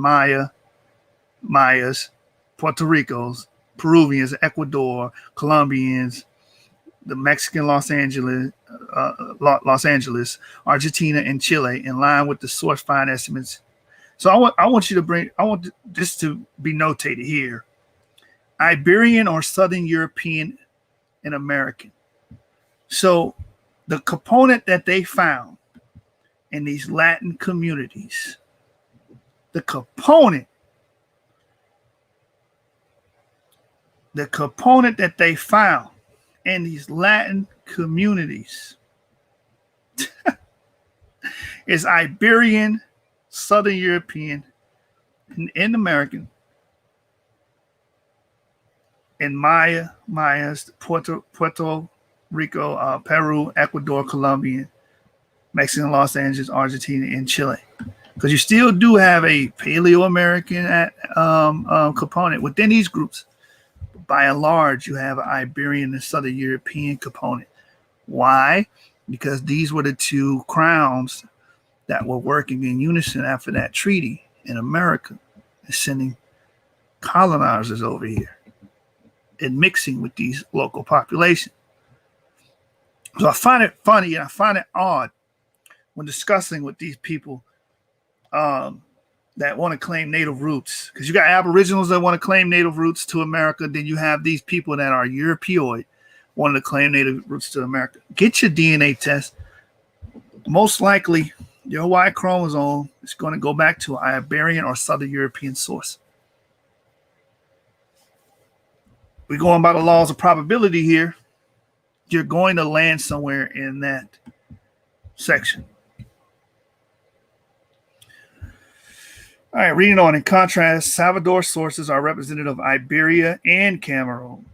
S5: Mayas, Puerto Ricos, Peruvians, Ecuador, Colombians, the Mexican Los Angeles, Argentina, and Chile, in line with the source find estimates. So I want this to be notated here: Iberian or Southern European and American. So the component that they found in these Latin communities, the component that they found in these Latin communities is Iberian, Southern European, and American, and Mayas, Puerto Rico, Peru, Ecuador, Colombian, Mexican, Los Angeles, Argentina, and Chile. Because you still do have a Paleo-American component within these groups. But by and large, you have an Iberian and Southern European component. Why? Because these were the 2 crowns that were working in unison after that treaty in America and sending colonizers over here and mixing with these local populations. So I find it funny and I find it odd when discussing with these people that want to claim native roots, because you got Aboriginals that want to claim native roots to America. Then you have these people that are Europeoid wanting to claim native roots to America. Get your DNA test. Most likely, your Y chromosome is going to go back to an Iberian or Southern European source. We're going by the laws of probability here. You're going to land somewhere in that section. All right, reading on. In contrast, Salvador sources are representative of Iberia and Cameroon.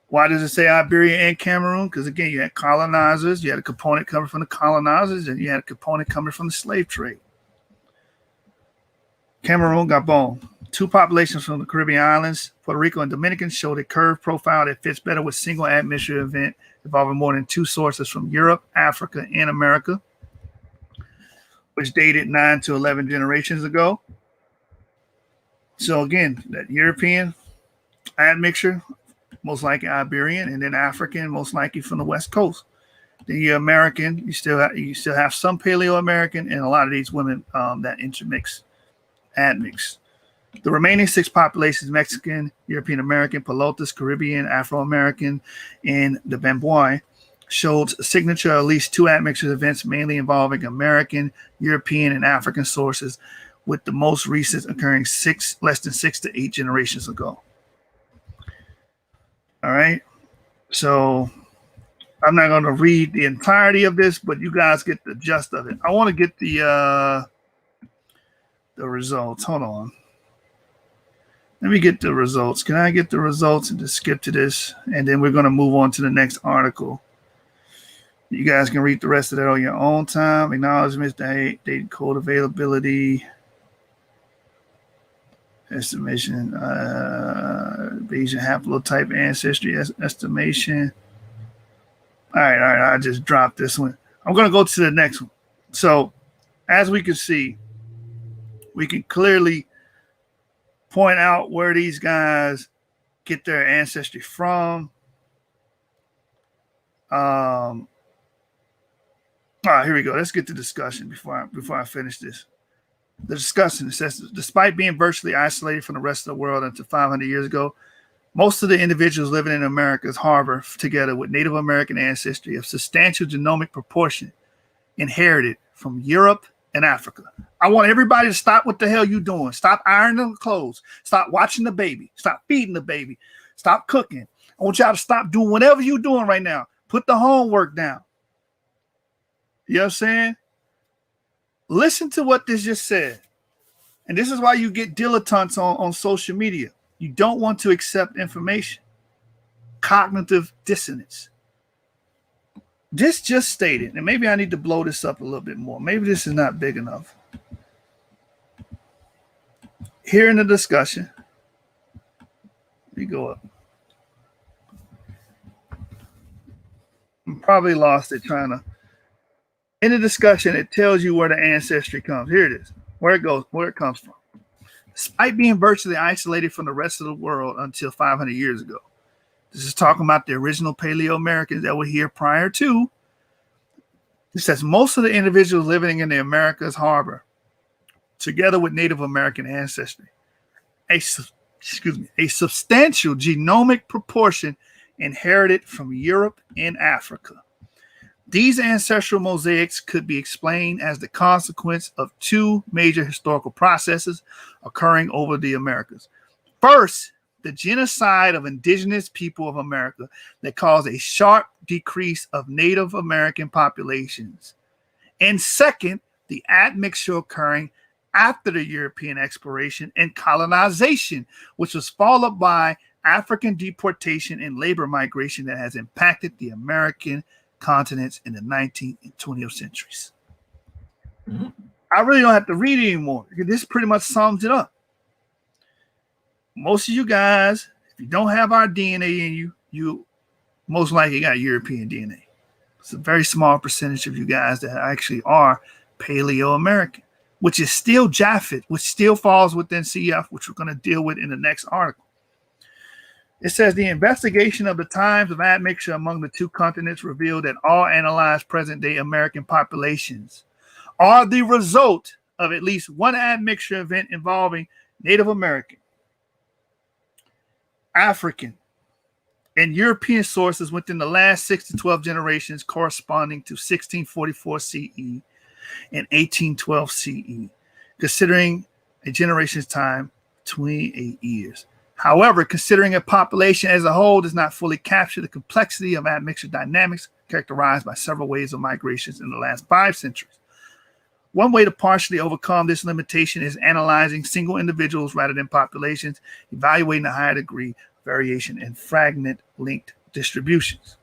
S5: Why does it say Iberia and Cameroon? Because, again, you had colonizers. You had a component coming from the colonizers, and you had a component coming from the slave trade. Cameroon, Gabon. Two populations from the Caribbean islands, Puerto Rico and Dominican, showed a curved profile that fits better with single admixture event involving more than two sources from Europe, Africa, and America, which dated 9 to 11 generations ago. So again, that European admixture, most likely Iberian, and then African, most likely from the West Coast. Then you're American, you still have some Paleo American, and a lot of these women that intermix, admix. The remaining 6 populations, Mexican, European American, Pelotas, Caribbean, Afro American, and the Bamboi, showed signature at least 2 admixture events, mainly involving American, European, and African sources, with the most recent occurring less than 6 to 8 generations ago. All right. So I'm not going to read the entirety of this, but you guys get the gist of it. I want to get the results. Hold on. Let me get the results. Can I get the results and just skip to this? And then we're going to move on to the next article. You guys can read the rest of that on your own time. Acknowledgements, date code availability, estimation, Bayesian haplotype ancestry estimation. All right. I just dropped this one. I'm going to go to the next one. So, as we can see, we can clearly point out where these guys get their ancestry from. All right, here we go. Let's get to discussion before I finish this. The discussion, it says, despite being virtually isolated from the rest of the world until 500 years ago, most of the individuals living in America's harbor, together with Native American ancestry, of substantial genomic proportion inherited from Europe and Africa. I want everybody to stop what the hell you doing. Stop ironing the clothes. Stop watching the baby. Stop feeding the baby. Stop cooking. I want y'all to stop doing whatever you're doing right now. Put the homework down. You know what I'm saying? Listen to what this just said. And this is why you get dilettantes on social media. You don't want to accept information. Cognitive dissonance. This just stated, and maybe I need to blow this up a little bit more. Maybe this is not big enough. Here in the discussion, let me go up. I'm probably lost it trying to. In the discussion, it tells you where the ancestry comes. Here it is, where it goes, where it comes from. Despite being virtually isolated from the rest of the world until 500 years ago. This is talking about the original Paleo Americans that were here prior to. It says most of the individuals living in the Americas harbor, together with Native American ancestry, a substantial genomic proportion inherited from Europe and Africa. These ancestral mosaics could be explained as the consequence of 2 major historical processes occurring over the Americas. First, the genocide of indigenous people of America that caused a sharp decrease of Native American populations. And second, the admixture occurring after the European exploration and colonization, which was followed by African deportation and labor migration that has impacted the American continents in the 19th and 20th centuries. Mm-hmm. I really don't have to read anymore. This pretty much sums it up. Most of you guys, if you don't have our DNA in you, you most likely got European DNA. It's a very small percentage of you guys that actually are Paleo American, which is still Japhet, which still falls within CF, which we're going to deal with in the next article. It says the investigation of the times of admixture among the 2 continents revealed that all analyzed present-day American populations are the result of at least one admixture event involving Native American, African, and European sources within the last 6 to 12 generations, corresponding to 1644 CE and 1812 CE, considering a generation's time, 28 years. However, considering a population as a whole does not fully capture the complexity of admixture dynamics characterized by several waves of migrations in the last 5 centuries. One way to partially overcome this limitation is analyzing single individuals rather than populations, evaluating a higher degree of variation in fragment-linked distributions.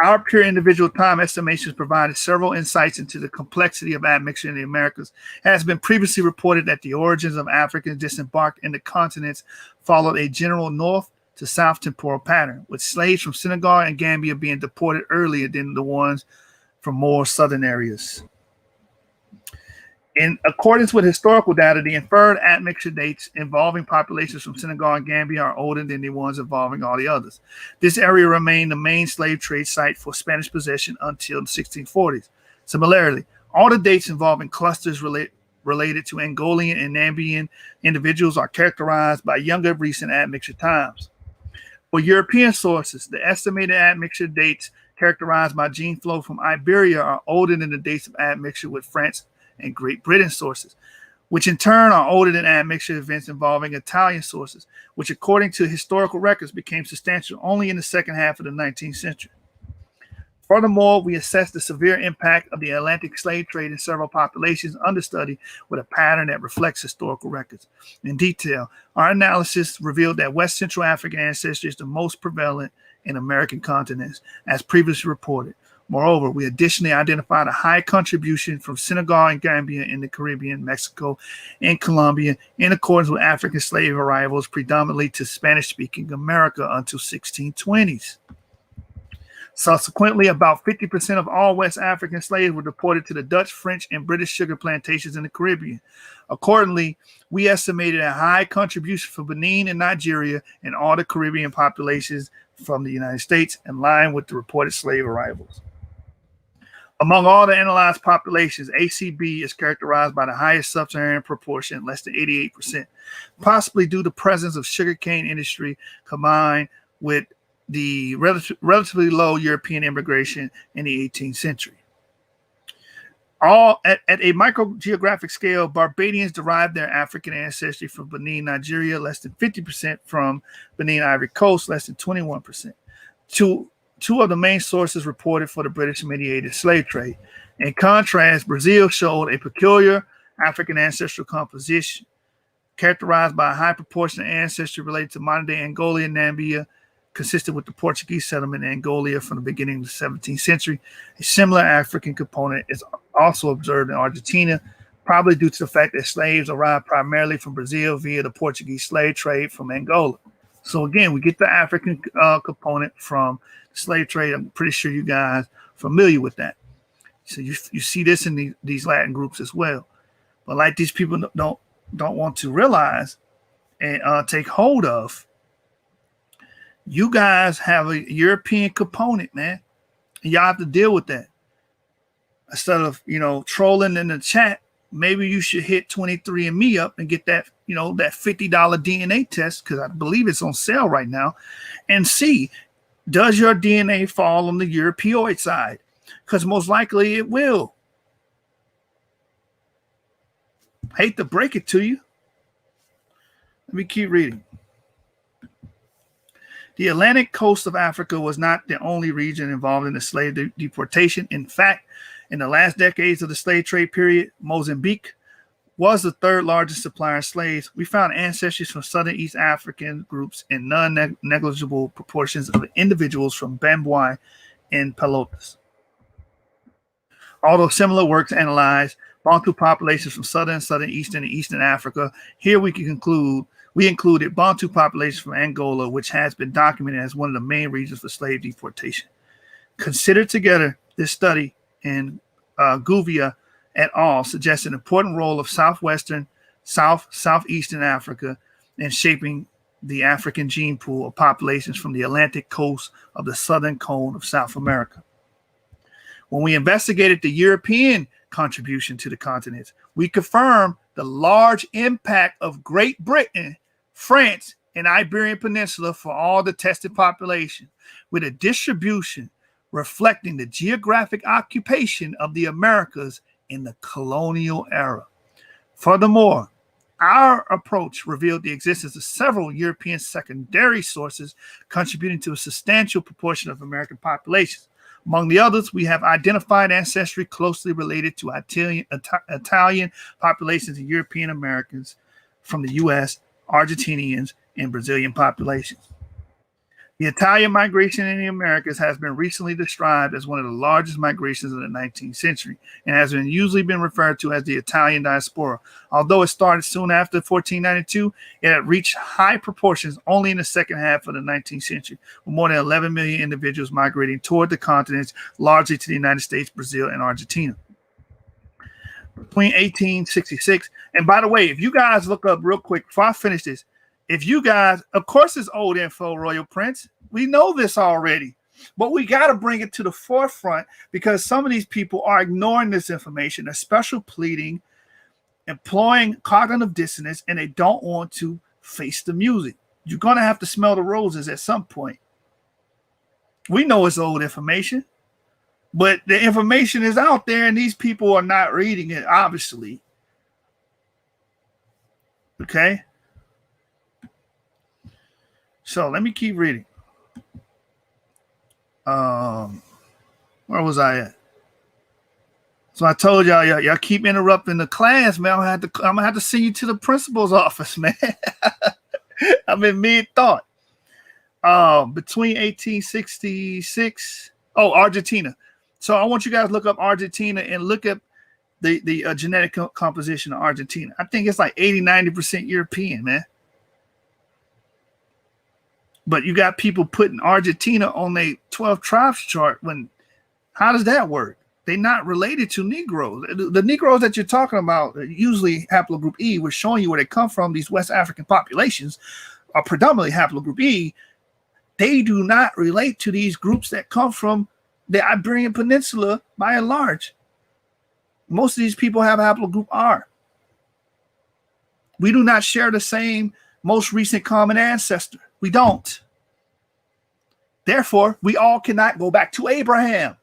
S5: Our pure individual time estimations provided several insights into the complexity of admixture in the Americas. It has been previously reported that the origins of Africans disembarked in the continents followed a general north to south temporal pattern, with slaves from Senegal and Gambia being deported earlier than the ones from more southern areas. In accordance with historical data, the inferred admixture dates involving populations from Senegal and Gambia are older than the ones involving all the others. This area remained the main slave trade site for Spanish possession until the 1640s. Similarly, all the dates involving clusters related to Angolan and Nambian individuals are characterized by younger recent admixture times. For European sources, the estimated admixture dates characterized by gene flow from Iberia are older than the dates of admixture with France and Great Britain sources, which in turn are older than admixture events involving Italian sources, which according to historical records became substantial only in the second half of the 19th century. Furthermore, we assess the severe impact of the Atlantic slave trade in several populations under study with a pattern that reflects historical records. In detail, our analysis revealed that West Central African ancestry is the most prevalent in American continents, as previously reported. Moreover, we additionally identified a high contribution from Senegal and Gambia in the Caribbean, Mexico, and Colombia in accordance with African slave arrivals predominantly to Spanish-speaking America until 1620s. Subsequently, about 50% of all West African slaves were deported to the Dutch, French, and British sugar plantations in the Caribbean. Accordingly, we estimated a high contribution for Benin and Nigeria and all the Caribbean populations from the United States in line with the reported slave arrivals. Among all the analyzed populations, ACB is characterized by the highest sub-Saharan proportion, less than 88%, possibly due to the presence of sugarcane industry combined with the relatively low European immigration in the 18th century. All at a microgeographic scale, Barbadians derived their African ancestry from Benin, Nigeria, less than 50%, from Benin, Ivory Coast, less than 21%. Two of the main sources reported for the British-mediated slave trade. In contrast, Brazil showed a peculiar African ancestral composition, characterized by a high proportion of ancestry related to modern-day Angola and Namibia, consistent with the Portuguese settlement in Angola from the beginning of the 17th century. A similar African component is also observed in Argentina, probably due to the fact that slaves arrived primarily from Brazil via the Portuguese slave trade from Angola. So again, we get the African component from the slave trade. I'm pretty sure you guys are familiar with that. So you see this in these Latin groups as well. But like these people don't want to realize and take hold of, you guys have a European component, man. And y'all have to deal with that. Instead of, trolling in the chat, maybe you should hit 23andMe up and get that, that $50 DNA test, because I believe it's on sale right now, and see, does your DNA fall on the Europeoid side? Because most likely it will. Hate to break it to you. Let me keep reading. The Atlantic coast of Africa was not the only region involved in the slave deportation. In fact, in the last decades of the slave trade period, Mozambique was the third largest supplier of slaves. We found ancestries from Southern East African groups in non-negligible proportions of individuals from Bamboi and Pelotas. Although similar works analyzed Bantu populations from Southern, Eastern, and Eastern Africa, here we included Bantu populations from Angola, which has been documented as one of the main regions for slave deportation. Considered together, this study in Gouveia et al. Suggests an important role of southwestern, southeastern Africa in shaping the African gene pool of populations from the Atlantic coast of the southern cone of South America. When we investigated the European contribution to the continent, we confirmed the large impact of Great Britain, France, and Iberian Peninsula for all the tested population, with a distribution reflecting the geographic occupation of the Americas in the colonial era. Furthermore, our approach revealed the existence of several European secondary sources contributing to a substantial proportion of American populations. Among the others, we have identified ancestry closely related to Italian populations and European Americans from the U.S., Argentinians, and Brazilian populations. The Italian migration in the Americas has been recently described as one of the largest migrations of the 19th century and has been usually been referred to as the Italian diaspora. Although it started soon after 1492, it had reached high proportions only in the second half of the 19th century, with more than 11 million individuals migrating toward the continents, largely to the United States, Brazil, and Argentina. Between 1866, and by the way, if you guys look up real quick before I finish this, if you guys, of course, it's old info, Royal Prince. We know this already, but we got to bring it to the forefront because some of these people are ignoring this information, especially pleading, employing cognitive dissonance, and they don't want to face the music. You're going to have to smell the roses at some point. We know it's old information, but the information is out there, and these people are not reading it, obviously. Okay? So let me keep reading. Where was I at? So I told y'all keep interrupting the class, man. I'm gonna have to send you to the principal's office, man. I'm in mid-thought. Between 1866, Argentina. So I want you guys to look up Argentina and look up the genetic composition of Argentina. I think it's like 80-90% European, man. But you got people putting Argentina on a 12 tribes chart how does that work? They're not related to Negroes. The Negroes that you're talking about, usually haplogroup E, we're showing you where they come from. These West African populations are predominantly haplogroup E. They do not relate to these groups that come from the Iberian Peninsula by and large. Most of these people have haplogroup R. We do not share the same most recent common ancestor. We don't. Therefore, we all cannot go back to Abraham.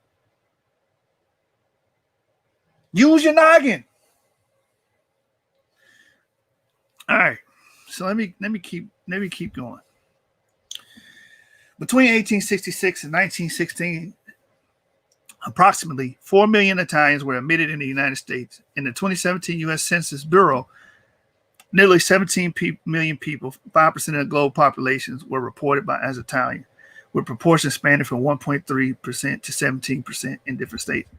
S5: Use your noggin. All right. So let me keep going. Between 1866 and 1916, approximately 4 million Italians were admitted in the United States. In the 2017 U.S. Census Bureau, nearly 17 million people, 5% of the global populations, were reported as Italian, with proportions spanning from 1.3% to 17% in different states.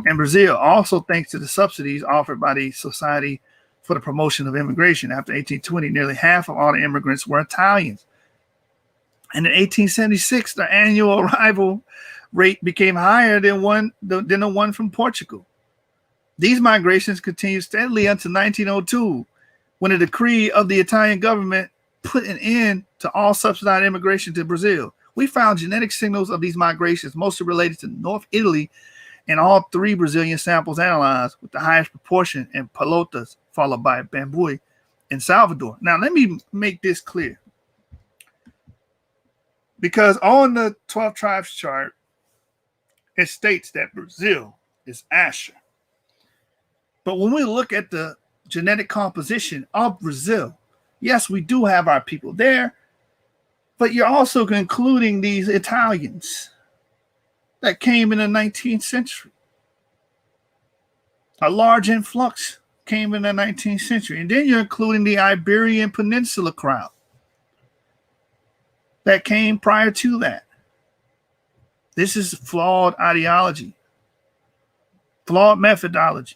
S5: And Brazil, also thanks to the subsidies offered by the Society for the Promotion of Immigration after 1820, nearly half of all the immigrants were Italians. And in 1876, the annual arrival rate became higher than the one from Portugal. These migrations continued steadily until 1902, when a decree of the Italian government put an end to all subsidized immigration to Brazil. We found genetic signals of these migrations mostly related to North Italy, and all 3 Brazilian samples analyzed, with the highest proportion in Pelotas, followed by Bambuí in Salvador. Now, let me make this clear. Because on the 12 tribes chart, it states that Brazil is Asher. But when we look at the genetic composition of Brazil, yes, we do have our people there, but you're also including these Italians that came in the 19th century. A large influx came in the 19th century. And then you're including the Iberian Peninsula crowd that came prior to that. This is flawed ideology, flawed methodology,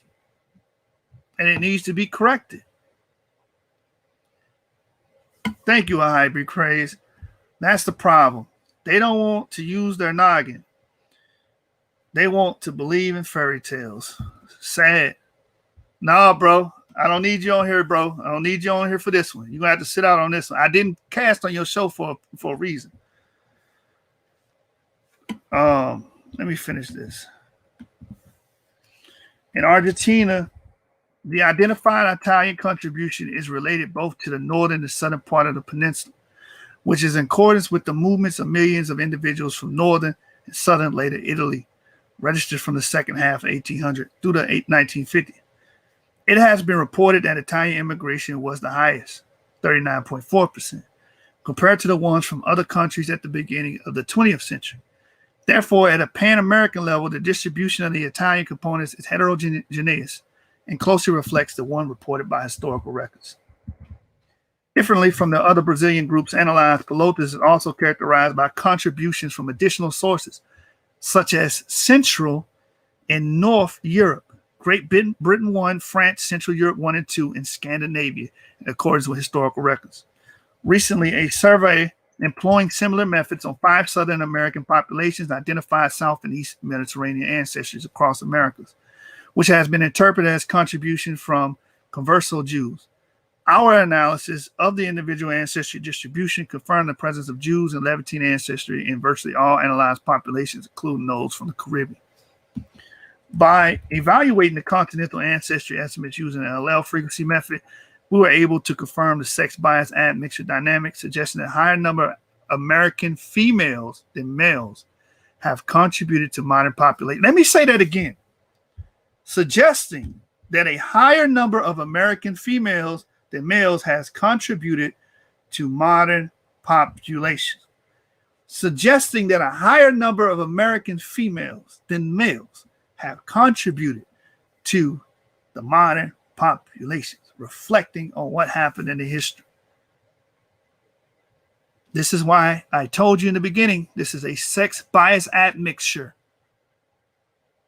S5: and it needs to be corrected. Thank you, hybrid craze. That's the problem. They don't want to use their noggin. They want to believe in fairy tales. Sad. Nah, bro. I don't need you on here, bro. I don't need you on here for this one. You're going to have to sit out on this one. I didn't cast on your show for a reason. Let me finish this. In Argentina, the identified Italian contribution is related both to the northern and southern part of the peninsula, which is in accordance with the movements of millions of individuals from northern and southern later Italy, registered from the second half of 1800 through the 1950. It has been reported that Italian immigration was the highest, 39.4%, compared to the ones from other countries at the beginning of the 20th century. Therefore, at a Pan-American level, the distribution of the Italian components is heterogeneous and closely reflects the one reported by historical records. Differently from the other Brazilian groups analyzed, Pelotas is also characterized by contributions from additional sources, such as Central and North Europe, Great Britain 1, France, Central Europe 1 and 2, and Scandinavia, in accordance with historical records. Recently, a survey employing similar methods on 5 Southern American populations identified South and East Mediterranean ancestries across Americas, which has been interpreted as contribution from converso Jews. Our analysis of the individual ancestry distribution confirmed the presence of Jews and Levantine ancestry in virtually all analyzed populations, including those from the Caribbean. By evaluating the continental ancestry estimates using the allele frequency method, we were able to confirm the sex bias admixture dynamic, suggesting that a higher number of American females than males have contributed to modern population. Let me say that again. Suggesting that a higher number of American females than males has contributed to modern populations. Suggesting that a higher number of American females than males have contributed to the modern populations, reflecting on what happened in the history. This is why I told you in the beginning, this is a sex bias admixture,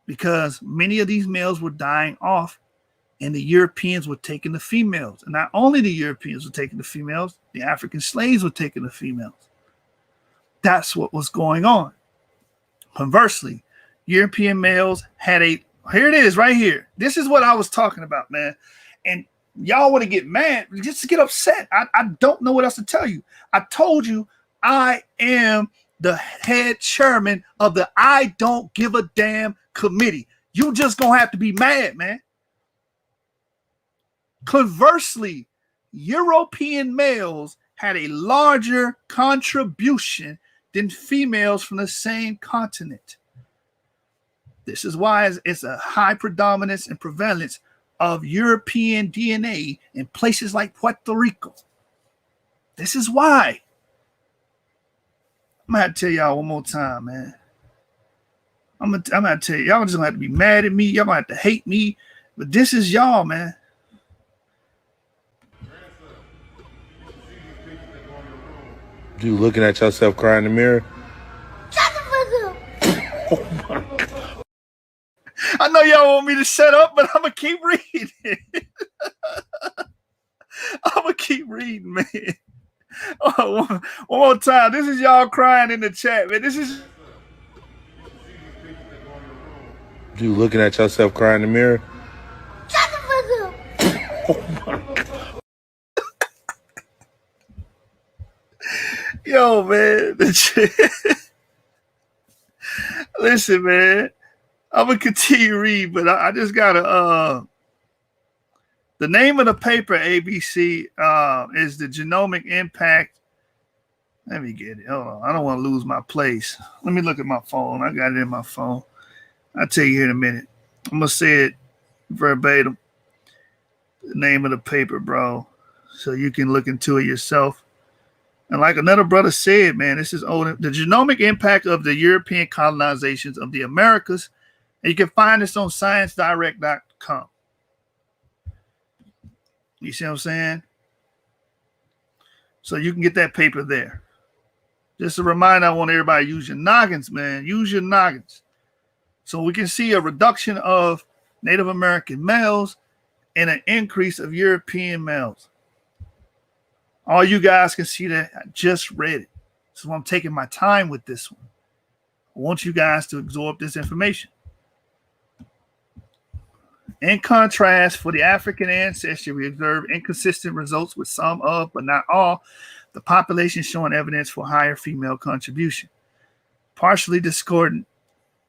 S5: because many of these males were dying off and the Europeans were taking the females. And not only the Europeans were taking the females, the African slaves were taking the females. That's what was going on. Conversely, European males had here it is right here. This is what I was talking about, man. And y'all want to get mad, just to get upset. I don't know what else to tell you. I told you I am the head chairman of the I Don't Give a Damn committee. You just gonna have to be mad, man. Conversely, European males had a larger contribution than females from the same continent. This is why it's a high predominance and prevalence of European DNA in places like Puerto Rico. This is why. I'm going to tell y'all one more time, man. I'm going to tell you, y'all just going to have to be mad at me. Y'all going to have to hate me. But this is y'all, man.
S6: You looking at yourself crying in the mirror?
S5: Shut the fuck up. Oh my God. I know y'all want me to shut up, but I'm going to keep reading. I'm going to keep reading, man. Oh, one more time. This is y'all crying in the chat, man. This is...
S6: You looking at yourself crying in the mirror?
S5: Shut the fuck up. Oh my God. Yo, man. Listen, man. I'm going to continue reading, but I just got to... The name of the paper, ABC, is the Genomic Impact. Let me get it. Hold on. I don't want to lose my place. Let me look at my phone. I got it in my phone. I'll tell you here in a minute. I'm going to say it verbatim. The name of the paper, bro, so you can look into it yourself. And like another brother said, man, this is old. The Genomic Impact of the European Colonizations of the Americas. And you can find this on ScienceDirect.com. You see what I'm saying? So you can get that paper there. Just a reminder, I want everybody to use your noggins, man. Use your noggins. So we can see a reduction of Native American males and an increase of European males. All you guys can see that. I just read it. So I'm taking my time with this one. I want you guys to absorb this information. In contrast, for the African ancestry, we observe inconsistent results with some of, but not all, the population showing evidence for higher female contribution, partially discordant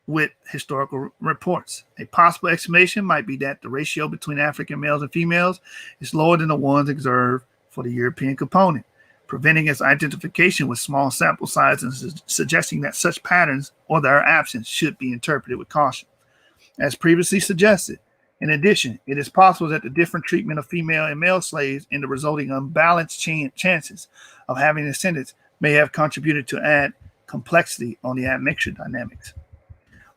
S5: with historical reports. A possible explanation might be that the ratio between African males and females is lower than the ones observed for the European component, preventing its identification with small sample sizes and suggesting that such patterns or their absence should be interpreted with caution. As previously suggested, in addition, it is possible that the different treatment of female and male slaves and the resulting unbalanced chances of having descendants may have contributed to add complexity on the admixture dynamics.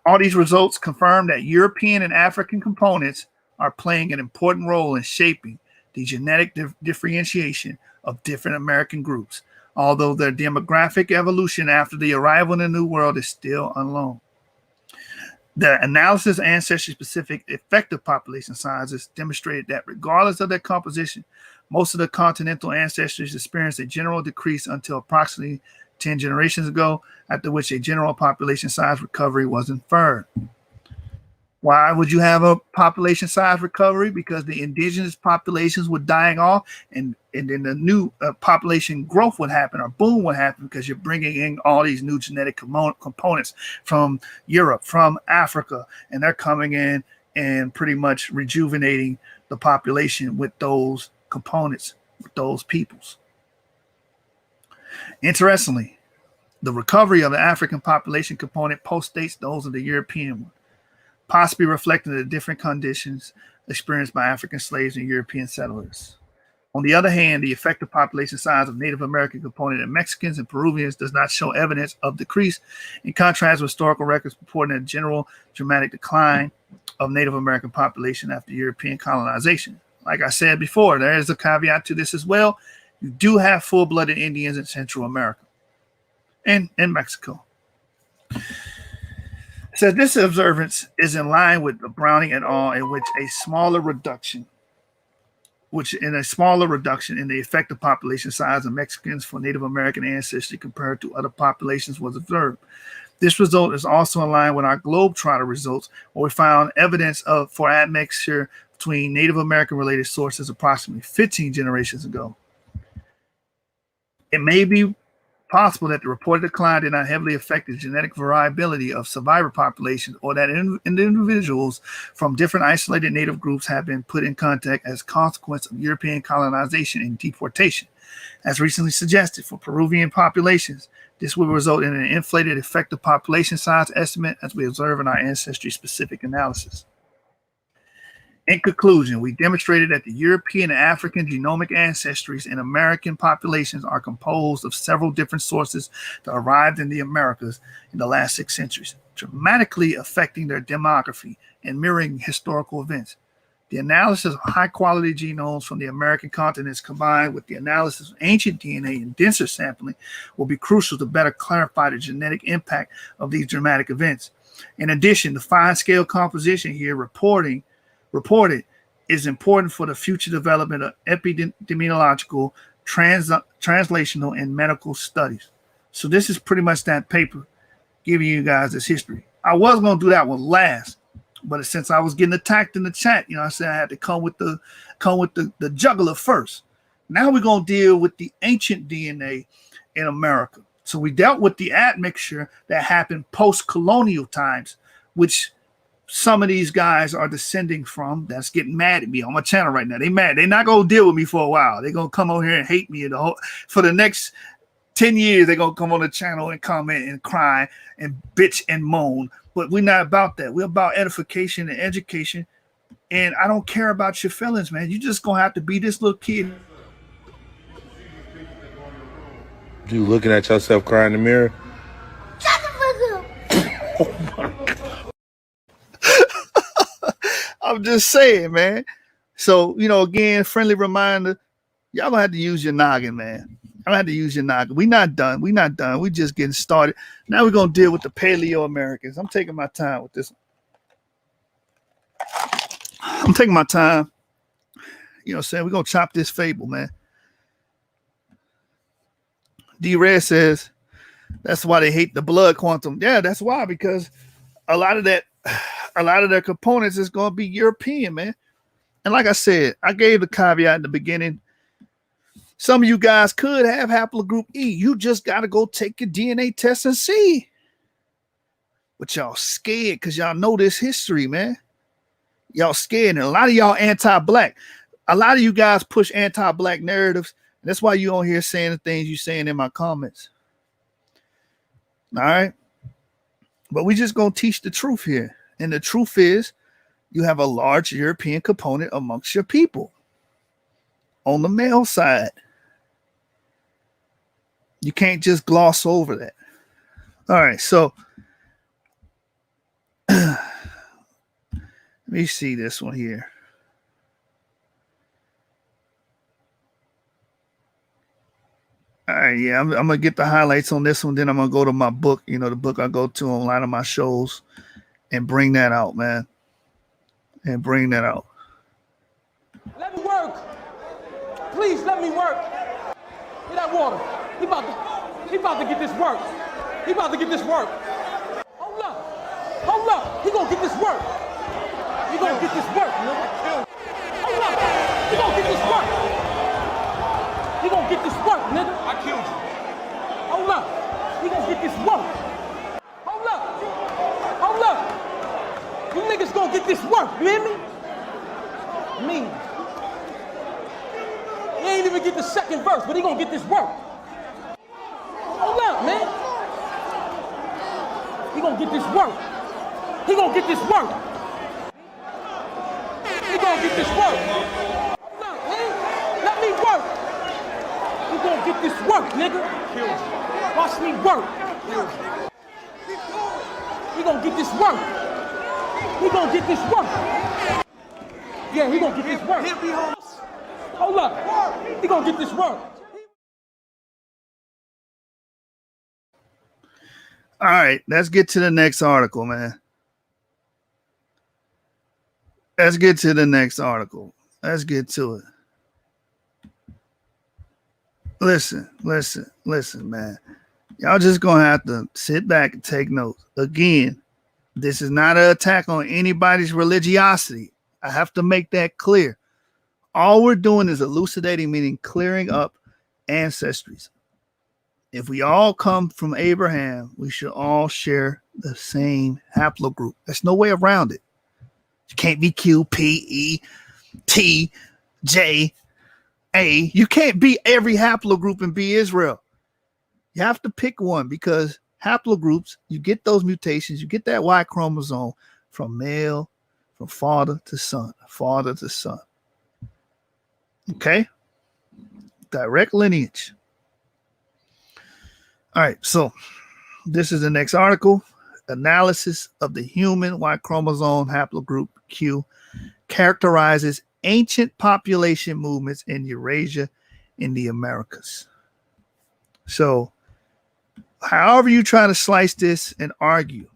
S5: All these results confirm that European and African components are playing an important role in shaping the genetic differentiation of different American groups, although their demographic evolution after the arrival in the New World is still unknown. The analysis of ancestry-specific effective population sizes demonstrated that regardless of their composition, most of the continental ancestries experienced a general decrease until approximately 10 generations ago, after which a general population size recovery was inferred. Why would you have a population size recovery? Because the indigenous populations were dying off, and then the new population growth would happen, or boom would happen, because you're bringing in all these new genetic components from Europe, from Africa, and they're coming in and pretty much rejuvenating the population with those components, with those peoples. Interestingly, the recovery of the African population component postdates those of the European one, possibly reflecting the different conditions experienced by African slaves and European settlers. On the other hand, the effective population size of Native American component in Mexicans and Peruvians does not show evidence of decrease, in contrast with historical records purporting a general dramatic decline of Native American population after European colonization. Like I said before, there is a caveat to this as well. You do have full-blooded Indians in Central America and in Mexico. So this observance is in line with the Browning et al., in which a smaller reduction in the effective population size of Mexicans for Native American ancestry compared to other populations was observed. This result is also in line with our Globetrotter results, where we found evidence for admixture between Native American related sources approximately 15 generations ago. It may be possible that the reported decline did not heavily affect the genetic variability of survivor populations, or that individuals from different isolated native groups have been put in contact as a consequence of European colonization and deportation. As recently suggested for Peruvian populations, this will result in an inflated effective population size estimate, as we observe in our ancestry-specific analysis. In conclusion, we demonstrated that the European and African genomic ancestries in American populations are composed of several different sources that arrived in the Americas in the last 6 centuries, dramatically affecting their demography and mirroring historical events. The analysis of high-quality genomes from the American continents combined with the analysis of ancient DNA and denser sampling will be crucial to better clarify the genetic impact of these dramatic events. In addition, the fine-scale composition here reported is important for the future development of epidemiological, translational, and medical studies. So this is pretty much that paper giving you guys this history. I was going to do that one last, but since I was getting attacked in the chat, I said I had to come with the jugular first. Now we're going to deal with the ancient DNA in America. So we dealt with the admixture that happened post-colonial times, which some of these guys are descending from, that's getting mad at me on my channel right now. They mad. They're not going to deal with me for a while. They're going to come on here and hate me for the next 10 years. They're going to come on the channel and comment and cry and bitch and moan. But we're not about that. We're about edification and education. And I don't care about your feelings, man. You're just going to have to be this little kid.
S6: You looking at yourself crying in the mirror?
S1: Shut the fuck up. Oh my God. I'm just saying, man. So, again, friendly reminder, y'all gonna have to use your noggin, man. I'm gonna have to use your noggin. We're not done. We just getting started. Now we're gonna deal with the Paleo Americans. I'm taking my time with this. I'm taking my time. We're gonna chop this fable, man. D-Red says that's why they hate the blood quantum. Yeah, that's why, because a lot of their components is going to be European, man. And like I said, I gave the caveat in the beginning. Some of you guys could have haplogroup E. You just got to go take your DNA test and see. But y'all scared because y'all know this history, man. Y'all scared. And a lot of y'all anti-black. A lot of you guys push anti-black narratives. And that's why you on here saying the things you're saying in my comments. All right? But we just going to teach the truth here. And the truth is, you have a large European component amongst your people on the male side. You can't just gloss over that. All right, so let me see this one here.
S5: All right, yeah, I'm gonna get the highlights on this one. Then I'm gonna go to my book. You know, the book I go to on a lot of my shows, and bring that out, man. And bring that out.
S9: Let me work. Please let me work. Get that water. He about to get this work. He about to get this work. Hold up. Hold up. He gonna get this work. He gonna get this work, nigga. Hold up. He gonna get this work. He gonna get this work, nigga. I killed you. Hold up. He gonna get this work. Hold up. Hold up. You niggas gonna get this work, you hear me? Me. He ain't even get the second verse, but he gonna get this work. Hold up, man. He gonna get this work. He gonna get this work. He gonna get this work. Hold up, man. Let me work. He gonna get this work, nigga. Watch me work. He gonna get this work. He gonna get this work. Yeah, he gonna get this work. Hold up. He gonna get this work.
S5: All right, let's get to the next article, man. Let's get to the next article. Let's get to it. Listen, man. Y'all just gonna have to sit back and take notes. Again, this is not an attack on anybody's religiosity. I have to make that clear. All we're doing is elucidating, meaning clearing up ancestries. If we all come from Abraham, we should all share the same haplogroup. There's no way around it. You can't be Q, P, E, T, J, A. You can't be every haplogroup and be Israel. You have to pick one because haplogroups, you get those mutations, you get that Y chromosome from male, from father to son, father to son. Okay? Direct lineage. All right, so this is the next article. Analysis of the human Y chromosome haplogroup Q characterizes ancient population movements in Eurasia in the Americas. So, however you try to slice this and argue,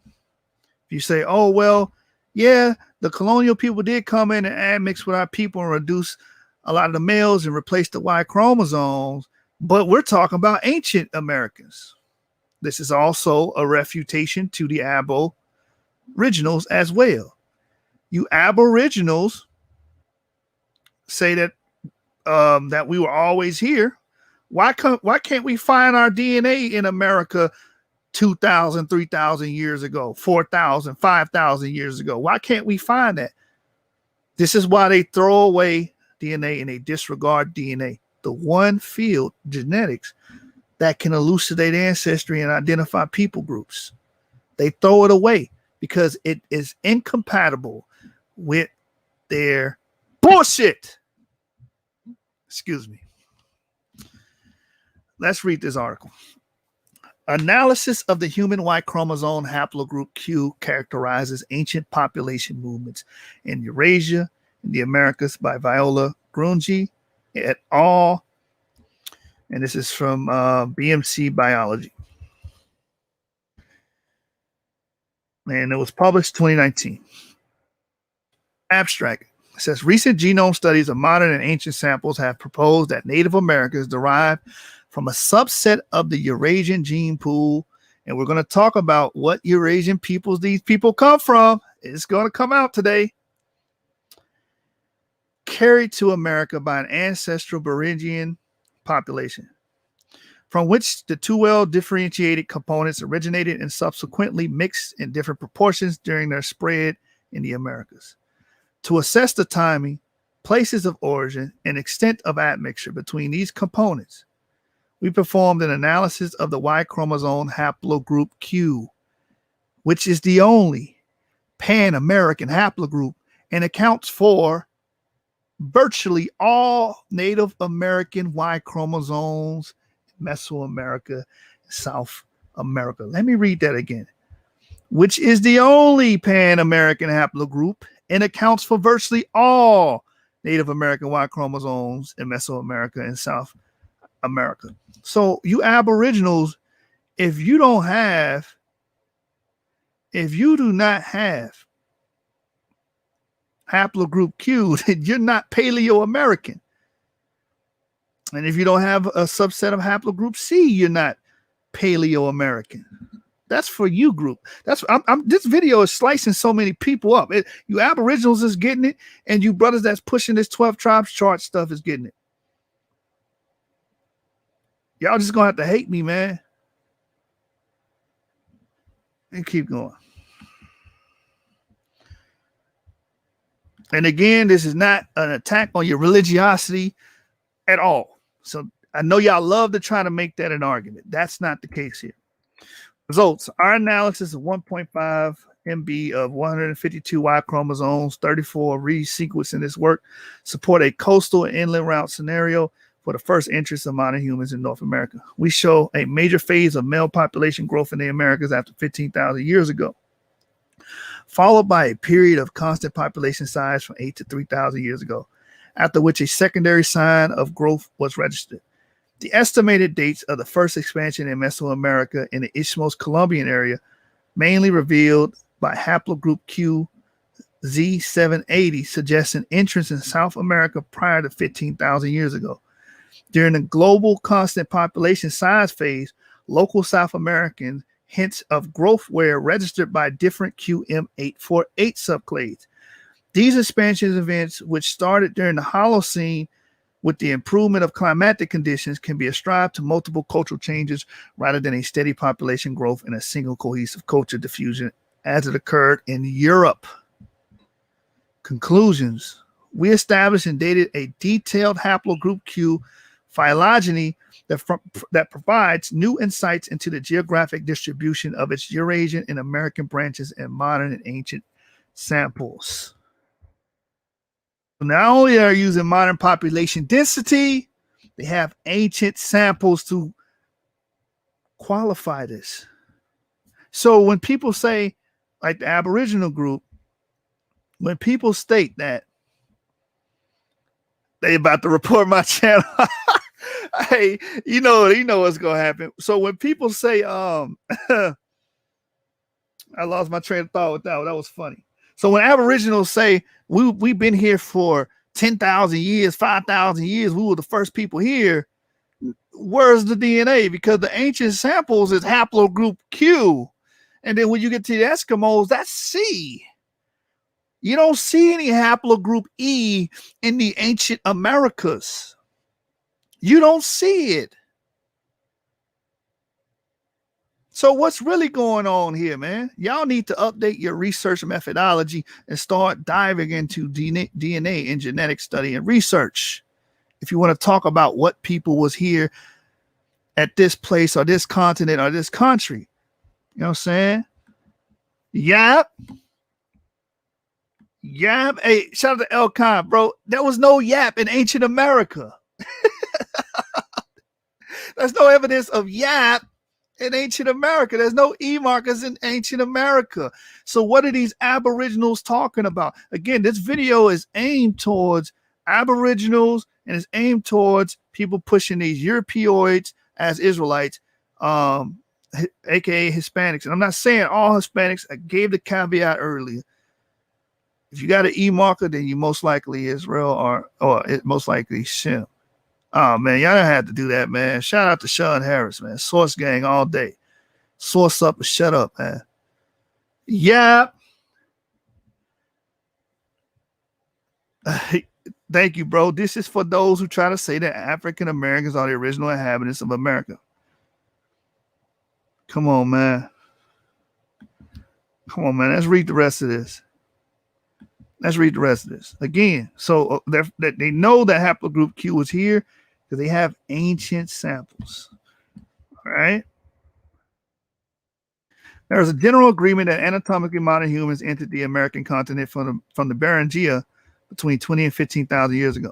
S5: if you say, oh, well, yeah, the colonial people did come in and admix with our people and reduce a lot of the males and replace the Y chromosomes, but we're talking about ancient Americans. This is also a refutation to the aboriginals as well. You aboriginals say that that we were always here. Why can't we find our DNA in America 2,000, 3,000 years ago, 4,000, 5,000 years ago? Why can't we find that? This is why they throw away DNA and they disregard DNA. The one field, genetics, that can elucidate ancestry and identify people groups. They throw it away because it is incompatible with their bullshit. Excuse me. Let's read this article. Analysis of the human Y chromosome haplogroup Q characterizes ancient population movements in Eurasia and the Americas by Viola Grunji et al. And this is from BMC Biology. And it was published 2019. Abstract. It says recent genome studies of modern and ancient samples have proposed that Native Americans derived from a subset of the Eurasian gene pool. And we're going to talk about what Eurasian peoples these people come from. It's going to come out today. Carried to America by an ancestral Beringian population, from which the two well-differentiated components originated and subsequently mixed in different proportions during their spread in the Americas. To assess the timing, places of origin, and extent of admixture between these components, we performed an analysis of the Y chromosome haplogroup Q, which is the only Pan-American haplogroup and accounts for virtually all Native American Y chromosomes in Mesoamerica, South America. Let me read that again. Which is the only Pan-American haplogroup and accounts for virtually all Native American Y chromosomes in Mesoamerica and South America. So you Aboriginals, if you do not have haplogroup Q, then you're not Paleo-American. And if you don't have a subset of haplogroup C, you're not Paleo-American. That's for you group. This video is slicing so many people up. You Aboriginals is getting it, and you brothers that's pushing this 12 tribes chart stuff is getting it. Y'all just gonna have to hate me, man. And keep going. And again, this is not an attack on your religiosity at all. So I know y'all love to try to make that an argument. That's not the case here. Results. Our analysis of 1.5 MB of 152 Y chromosomes, 34 resequenced in this work, support a coastal and inland route scenario for the first entrance of modern humans in North America. We show a major phase of male population growth in the Americas after 15,000 years ago, followed by a period of constant population size from 8 to 3,000 years ago, after which a secondary sign of growth was registered. The estimated dates of the first expansion in Mesoamerica in the Isthmus Colombian area, mainly revealed by haplogroup Q Z780, suggests an entrance in South America prior to 15,000 years ago. During the global constant population size phase, local South American hints of growth were registered by different QM848 subclades. These expansion events, which started during the Holocene with the improvement of climatic conditions, can be ascribed to multiple cultural changes rather than a steady population growth in a single cohesive culture diffusion as it occurred in Europe. Conclusions. We established and dated a detailed haplogroup Q phylogeny that provides new insights into the geographic distribution of its Eurasian and American branches in modern and ancient samples. Not only are you using modern population density, they have ancient samples to qualify this. So when people say, like the Aboriginal group, when people state that they about to report my channel, hey, you know what's gonna happen. So when people say, I lost my train of thought with that. That was funny. So when Aboriginals say we've been here for 10,000 years, 5,000 years, we were the first people here, where's the DNA? Because the ancient samples is haplogroup Q. And then when you get to the Eskimos, that's C. You don't see any haplogroup E in the ancient Americas. You don't see it. So what's really going on here, man? Y'all need to update your research methodology and start diving into DNA and genetic study and research. If you want to talk about what people was here at this place or this continent or this country, you know what I'm saying? Yep. Hey, shout out to El Khan, bro. There was no yap in ancient America. There's no evidence of yap in ancient America. There's no E markers in ancient America. So what are these Aboriginals talking about? Again, this video is aimed towards Aboriginals and is aimed towards people pushing these Europeoids as Israelites, aka Hispanics. And I'm not saying all Hispanics. I gave the caveat earlier. If you got an E marker, then you most likely Israel or it most likely Shem. Oh man, y'all don't have to do that, man. Shout out to Sean Harris, man. Source gang all day. Source up and shut up, man. Yeah. Thank you, bro. This is for those who try to say that African Americans are the original inhabitants of America. Come on, man. Come on, man. Let's read the rest of this. Again. So they know that haplogroup Q is here because they have ancient samples. All right. There is a general agreement that anatomically modern humans entered the American continent from the Beringia between 20 and 15,000 years ago.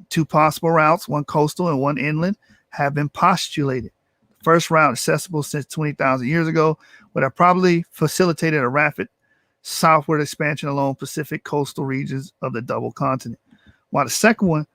S5: Two possible routes, one coastal and one inland, have been postulated. The first route, accessible since 20,000 years ago, would have probably facilitated a rapid southward expansion along Pacific coastal regions of the double continent. While the second one,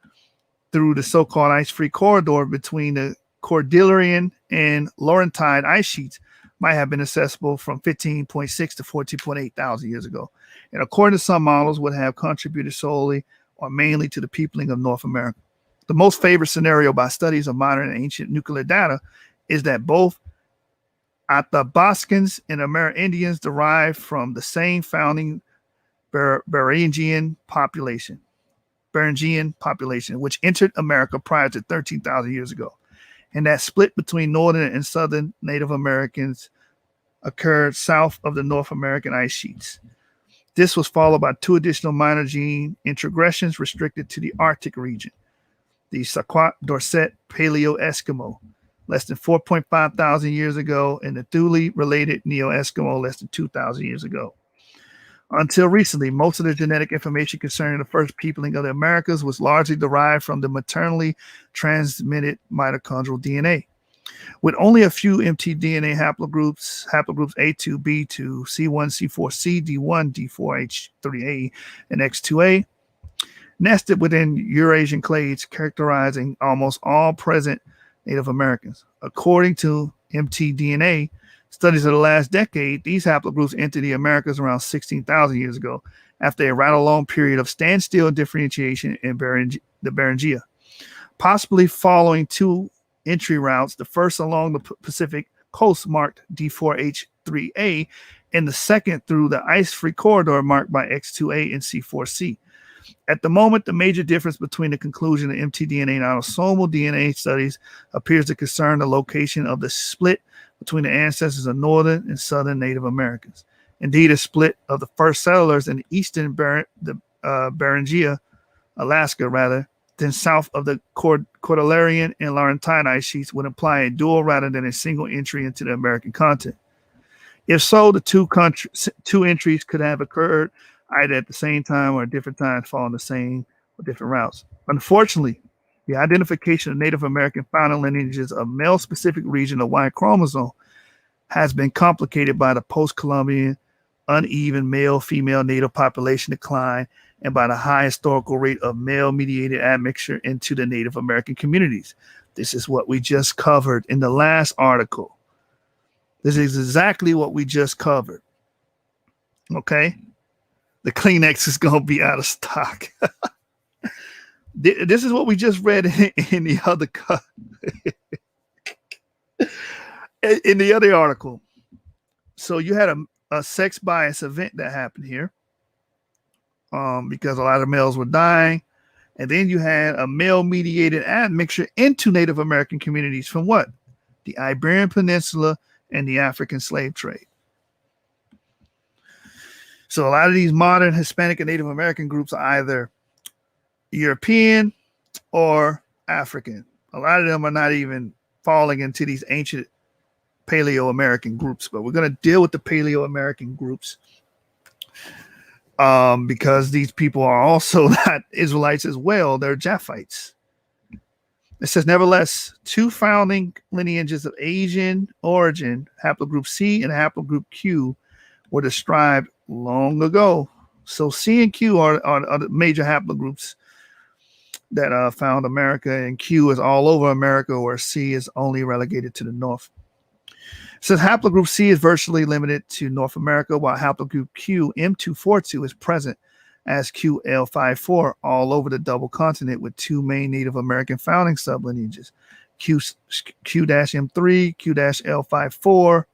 S5: through the so-called ice-free corridor between the Cordilleran and Laurentide ice sheets might have been accessible from 15.6 to 14.8 thousand years ago, and according to some models, would have contributed solely or mainly to the peopling of North America. The most favored scenario by studies of modern and ancient nuclear data is that both Athabascans and Amerindians derived from the same founding Beringian population, which entered America prior to 13,000 years ago. And that split between northern and southern Native Americans occurred south of the North American ice sheets. This was followed by two additional minor gene introgressions restricted to the Arctic region. The Saquat Dorset Paleo-Eskimo, less than 4.5 thousand years ago, and the Thule-related Neo-Eskimo, less than 2,000 years ago. Until recently, most of the genetic information concerning the first peopling of the Americas was largely derived from the maternally transmitted mitochondrial DNA. With only a few mtDNA haplogroups A2, B2, C1, C4, CD1, D4H3A, and X2A, nested within Eurasian clades characterizing almost all present Native Americans. According to mtDNA, studies of the last decade, these haplogroups entered the Americas around 16,000 years ago, after a rather long period of standstill differentiation in the Beringia, possibly following two entry routes, the first along the Pacific coast marked D4H3A, and the second through the ice-free corridor marked by X2A and C4C. At the moment, the major difference between the conclusion of mtDNA and autosomal DNA studies appears to concern the location of the split between the ancestors of northern and southern Native Americans. Indeed, a split of the first settlers in the eastern Beringia, Alaska rather, than south of the Cordilleran and Laurentide ice sheets would imply a dual rather than a single entry into the American continent. If so, the two entries could have occurred either at the same time or at different times, following the same or different routes. Unfortunately, the identification of Native American founding lineages of male-specific region of Y chromosome has been complicated by the post-Columbian uneven male-female Native population decline and by the high historical rate of male-mediated admixture into the Native American communities. This is what we just covered in the last article. This is exactly what we just covered. Okay? The Kleenex is going to be out of stock. This is what we just read in the other in the other article. So you had a sex bias event that happened here, because a lot of males were dying, and then you had a male-mediated admixture into Native American communities from what? The Iberian Peninsula and the African slave trade. So a lot of these modern Hispanic and Native American groups are either European or African. A lot of them are not even falling into these ancient Paleo-American groups, but we're going to deal with the Paleo-American groups because these people are also not Israelites as well. They're Japhites. It says, nevertheless, two founding lineages of Asian origin, haplogroup C and haplogroup Q, were described long ago. So C and Q are the major haplogroups that found America, and Q is all over America, where C is only relegated to the north. It says haplogroup C is virtually limited to North America, while haplogroup Q M242 is present as QL54 all over the double continent, with two main Native American founding sublineages, Q-M3, Q-L54,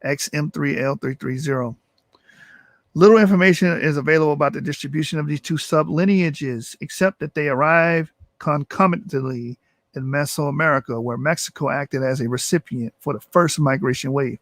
S5: XM3L330. Little information is available about the distribution of these two sublineages, except that they arrive concomitantly in Mesoamerica, where Mexico acted as a recipient for the first migration wave,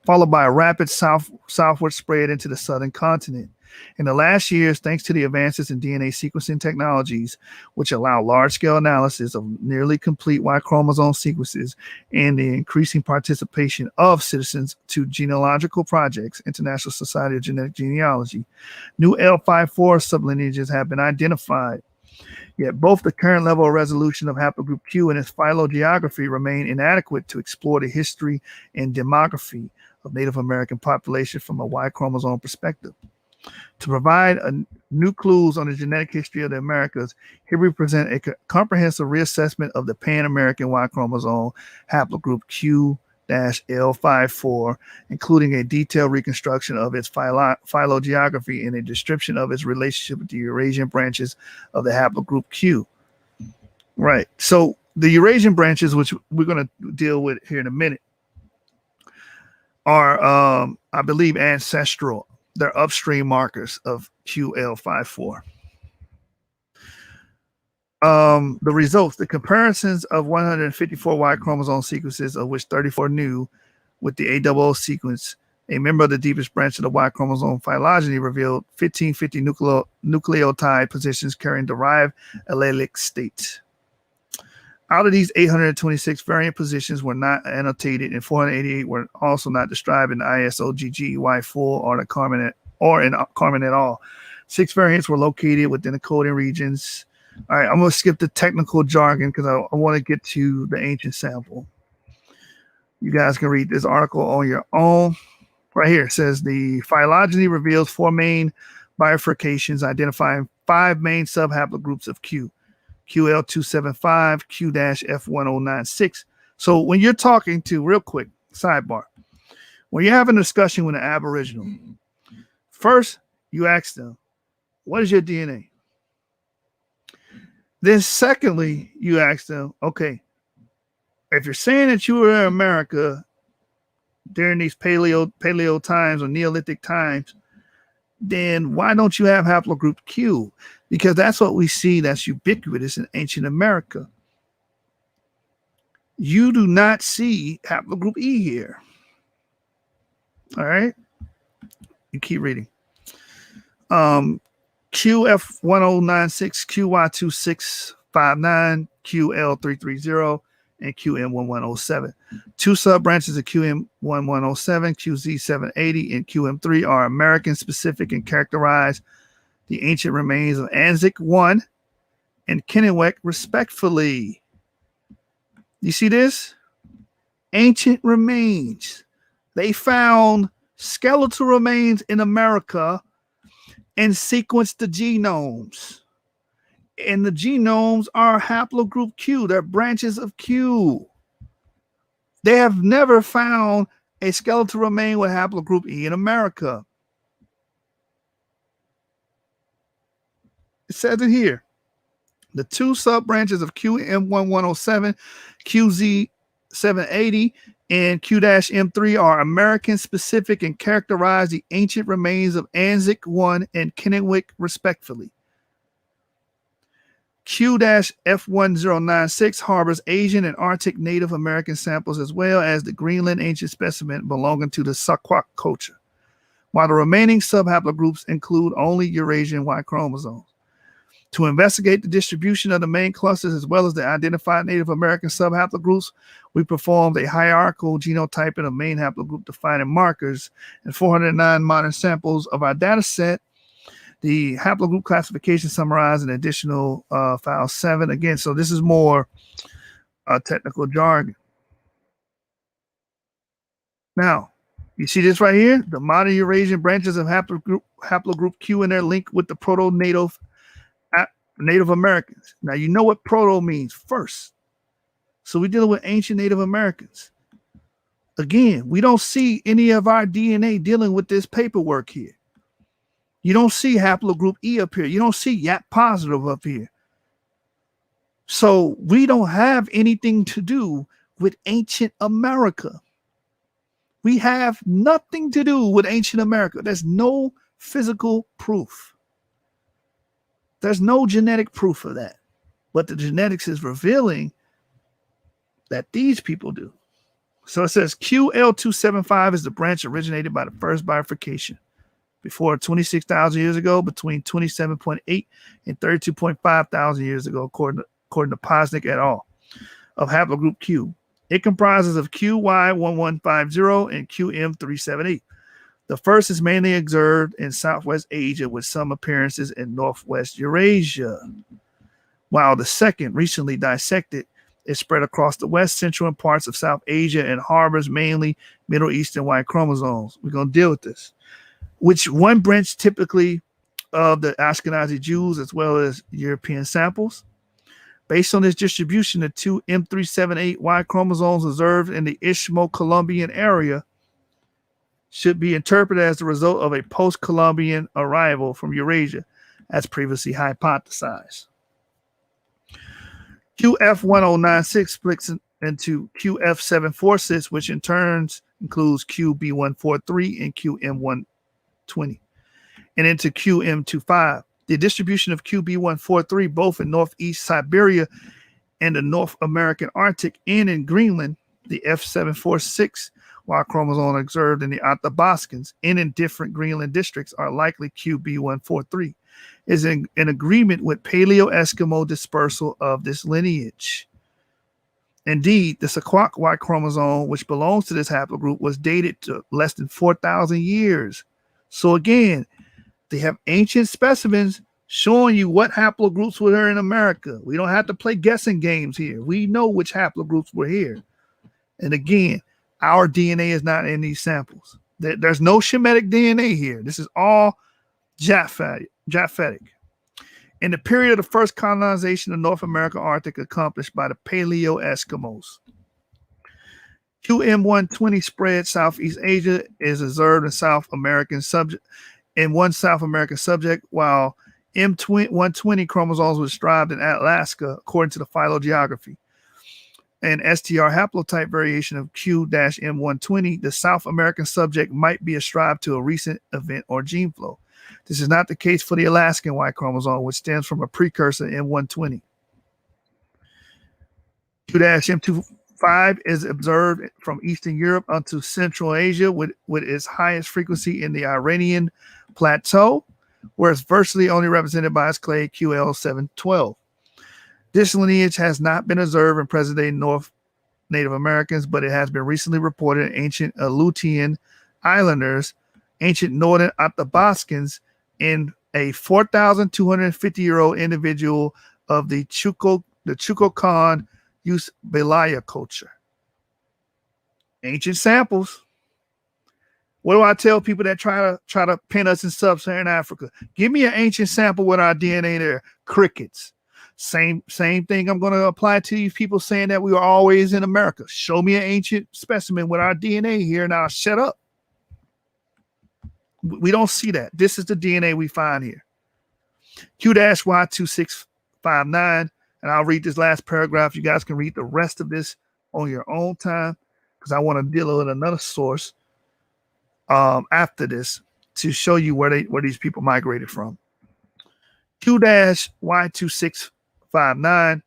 S5: followed by a rapid southward spread into the southern continent. In the last years, thanks to the advances in DNA sequencing technologies, which allow large-scale analysis of nearly complete Y chromosome sequences, and the increasing participation of citizens to genealogical projects, International Society of Genetic Genealogy, new L54 sublineages have been identified. Yet both the current level of resolution of haplogroup Q and its phylogeography remain inadequate to explore the history and demography of Native American population from a Y chromosome perspective. To provide new clues on the genetic history of the Americas, here we present a comprehensive reassessment of the Pan-American Y chromosome haplogroup Q-L54, including a detailed reconstruction of its phylogeography and a description of its relationship with the Eurasian branches of the haplogroup Q. Right. So the Eurasian branches, which we're going to deal with here in a minute, are, I believe, ancestral. They're upstream markers of QL54. The results, the comparisons of 154 Y chromosome sequences, of which 34 new, with the AOO sequence, a member of the deepest branch of the Y chromosome phylogeny, revealed 1550 nucleotide positions carrying derived allelic states. Out of these, 826 variant positions were not annotated, and 488 were also not described in the ISOGGY full or in Carmen at all. 6 variants were located within the coding regions. All right, I'm going to skip the technical jargon because I want to get to the ancient sample. You guys can read this article on your own. Right here, it says the phylogeny reveals 4 main bifurcations, identifying 5 main subhaplogroups of Q. QL275, Q-F1096. So when you're talking to, real quick, sidebar, when you're having a discussion with an Aboriginal, first you ask them, what is your DNA? Then secondly, you ask them, okay, if you're saying that you were in America during these paleo times or Neolithic times, then why don't you have haplogroup Q? Because that's what we see that's ubiquitous in ancient America. You do not see haplogroup E here. All right. You keep reading. QF1096, QY2659, QL330, and QM1107. 2 sub-branches of QM1107, QZ780, and QM3 are American-specific and characterize the ancient remains of Anzac 1 and Kennewick, respectively. You see this? Ancient remains. They found skeletal remains in America and sequenced the genomes. And the genomes are haplogroup Q. They're branches of Q. They have never found a skeletal remain with haplogroup E in America. It says it here. The 2 sub-branches of QM1107, QZ780, and Q-M3 are American-specific and characterize the ancient remains of Anzac 1 and Kennewick, respectively. Q-F1096 harbors Asian and Arctic Native American samples as well as the Greenland ancient specimen belonging to the Saquak culture, while the remaining subhaplogroups include only Eurasian Y chromosomes. To investigate the distribution of the main clusters as well as the identified Native American subhaplogroups, we performed a hierarchical genotyping of main haplogroup defining markers and 409 modern samples of our data set. The haplogroup classification summarized in additional file 7. Again, so this is more technical jargon. Now, you see this right here? The modern Eurasian branches of haplogroup Q and their link with the proto-native Native Americans. Now, you know what proto means first. So we're dealing with ancient Native Americans. Again, we don't see any of our DNA dealing with this paperwork here. You don't see haplogroup E up here. You don't see YAP positive up here. So we don't have anything to do with ancient America. We have nothing to do with ancient America. There's no physical proof. There's no genetic proof of that. But the genetics is revealing that these people do. So it says QL275 is the branch originated by the first bifurcation before 26,000 years ago, between 27.8 and 32.5 thousand years ago, according to Posnick et al. Of haplogroup Q. It comprises of QY1150 and QM378. The first is mainly observed in Southwest Asia with some appearances in Northwest Eurasia, while the second, recently dissected, is spread across the West, Central, and parts of South Asia and harbors mainly Middle Eastern Y chromosomes. We're going to deal with this. which one branch typically of the Ashkenazi Jews as well as European samples. Based on this distribution, the two M378Y chromosomes observed in the Ishmo-Columbian area should be interpreted as the result of a post-Columbian arrival from Eurasia, as previously hypothesized. QF1096 splits into QF746, which in turn includes QB143 and QM120, and into QM25. The distribution of QB143 both in northeast Siberia and the North American Arctic and in Greenland, the F746 Y chromosome observed in the Athabascans and in different Greenland districts are likely QB143, is in agreement with Paleo-Eskimo dispersal of this lineage. Indeed, the Sequoia Y chromosome, which belongs to this haplogroup, was dated to less than 4,000 years. So again, they have ancient specimens showing you what haplogroups were here in America. We don't have to play guessing games here. We know which haplogroups were here. And again, our DNA is not in these samples. There's no Shemitic DNA here. This is all Japhetic. In the period of the first colonization of North America Arctic accomplished by the Paleo-Eskimos. QM120 spread Southeast Asia is observed in South American subject in one South American subject, while M120 chromosomes were described in Alaska according to the phylogeography. An STR haplotype variation of Q-M120, the South American subject might be ascribed to a recent event or gene flow. This is not the case for the Alaskan Y chromosome, which stems from a precursor M120. Q-M25 is observed from Eastern Europe unto Central Asia with its highest frequency in the Iranian Plateau, where it's virtually only represented by its clade QL712. This lineage has not been observed in present-day North Native Americans, but it has been recently reported in ancient Aleutian Islanders, ancient Northern Athabascans, in a 4,250-year-old individual of the Chukokan Usbelaya culture. Ancient samples. What do I tell people that try to pin us in sub-Saharan Africa? Give me an ancient sample with our DNA there. Crickets. Same thing I'm going to apply to these people saying that we were always in America. Show me an ancient specimen with our DNA here and I'll shut up. We don't see that. This is the DNA we find here. Q-Y2659, and I'll read this last paragraph. You guys can read the rest of this on your own time because I want to deal with another source after this to show you where these people migrated from. Q-Y2659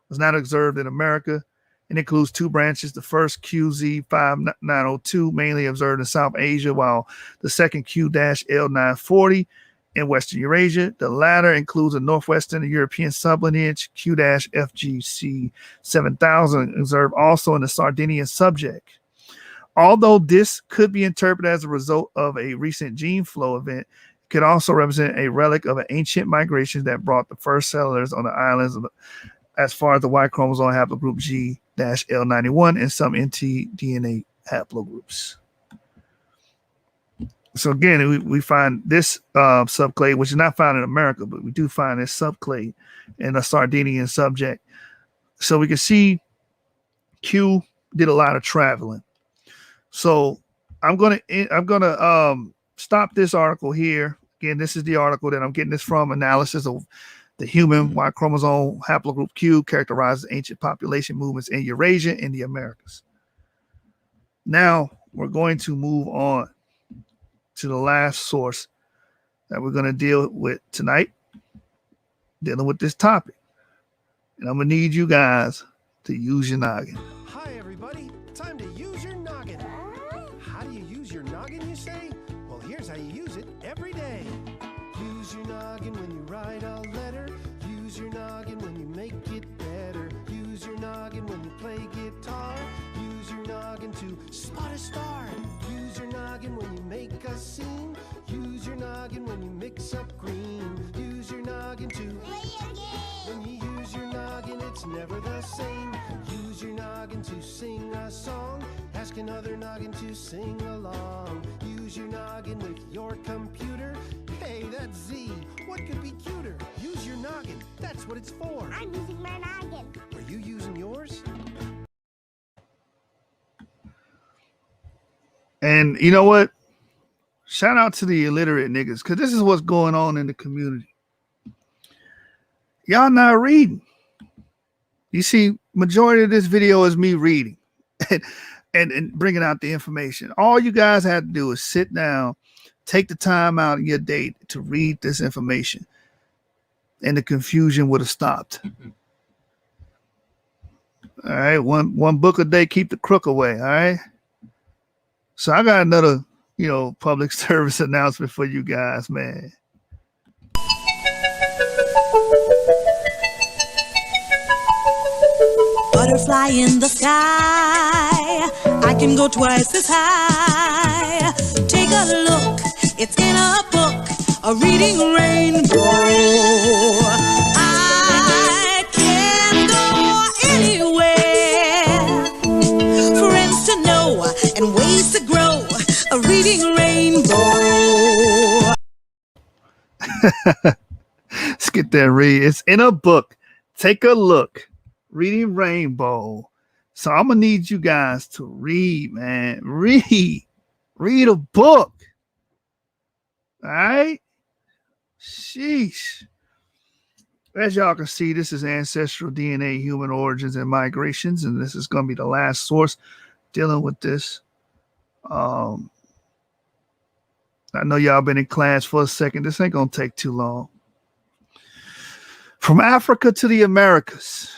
S5: was not observed in America and includes two branches. The first QZ5902 mainly observed in South Asia, while the second Q-L940 in Western Eurasia. The latter includes a northwestern European sublineage, Q-FGC7000, observed also in the Sardinian subject. Although this could be interpreted as a result of a recent gene flow event, it could also represent a relic of an ancient migration that brought the first settlers on the islands as far as the Y chromosome haplogroup G-L91 and some ntDNA haplogroups. So again, we find this subclade, which is not found in America, but we do find this subclade in a Sardinian subject. So we can see Q did a lot of traveling. So I'm gonna stop this article here. Again, this is the article that I'm getting this from. Analysis of the human Y chromosome haplogroup Q characterizes ancient population movements in Eurasia and the Americas. Now we're going to move on to the last source that we're going to deal with tonight, dealing with this topic. And I'm going to need you guys to use your noggin.
S7: Hi, everybody. Time to use your noggin. How do you use your noggin, you say? Well, here's how you use it every day. Use your noggin when you write a letter. Use your noggin when you make it better. Use your noggin when you play guitar. Use your noggin to spot a star. Use your noggin when you make a scene. Use your noggin when you mix up green. Use your noggin to play a game. When you use your noggin, it's never the same. Use your noggin to sing a song. Ask another noggin to sing along. Use Use your noggin with your computer. Hey, that's Z. What could be cuter? Use your noggin. That's what it's for.
S8: I'm using my noggin.
S7: Are you using yours?
S5: And you know what? Shout out to the illiterate niggas, because this is what's going on in the community. Y'all not reading. You see, majority of this video is me reading and bringing out the information. All you guys have to do is sit down, take the time out of your day to read this information, and the confusion would have stopped. All right, one book a day, keep the crook away. All right. So I got another, public service announcement for you guys, man.
S10: Butterfly in the sky, I can go twice as high. Take a look, it's in a book, a reading rainbow. I can go anywhere, friends to know and ways to grow, a reading rainbow.
S5: Let's get that read. It's in a book. Take a look. Reading Rainbow. So I'm gonna need you guys to read, man. Read a book. All right. Sheesh. As y'all can see, this is Ancestral DNA, Human Origins and Migrations, and this is gonna be the last source dealing with this. I know y'all been in class for a second. This ain't gonna take too long. From Africa to the Americas.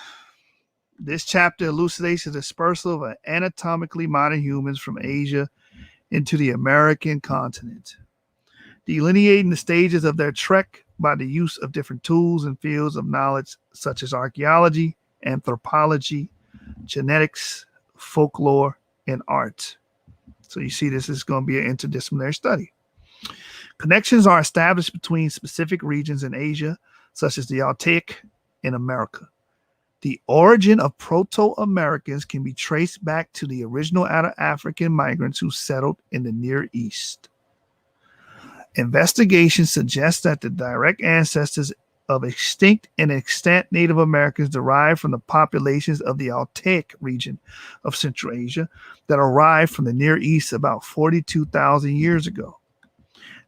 S5: This chapter elucidates the dispersal of anatomically modern humans from Asia into the American continent, delineating the stages of their trek by the use of different tools and fields of knowledge such as archaeology, anthropology, genetics, folklore, and art. So you see, this is going to be an interdisciplinary study. Connections are established between specific regions in Asia, such as the Altaic in America. The origin of Proto-Americans can be traced back to the original African migrants who settled in the Near East. Investigations suggest that the direct ancestors of extinct and extant Native Americans derived from the populations of the Altaic region of Central Asia that arrived from the Near East about 42,000 years ago.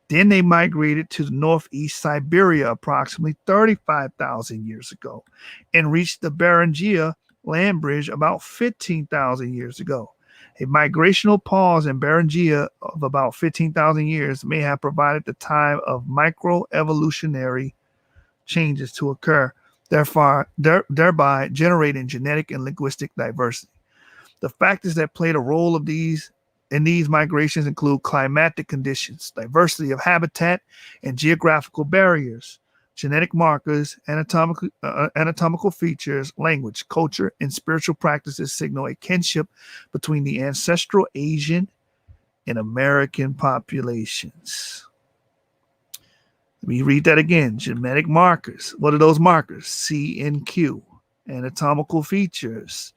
S5: Then they migrated to the northeast Siberia approximately 35,000 years ago and reached the Beringia land bridge about 15,000 years ago. A migrational pause in Beringia of about 15,000 years may have provided the time of microevolutionary changes to occur, thereby generating genetic and linguistic diversity. The factors that played a role of these migrations include climatic conditions, diversity of habitat and geographical barriers, genetic markers, anatomical features, language, culture, and spiritual practices signal a kinship between the ancestral Asian and American populations. Let me read that again. Genetic markers. What are those markers? C and Q. Anatomical features,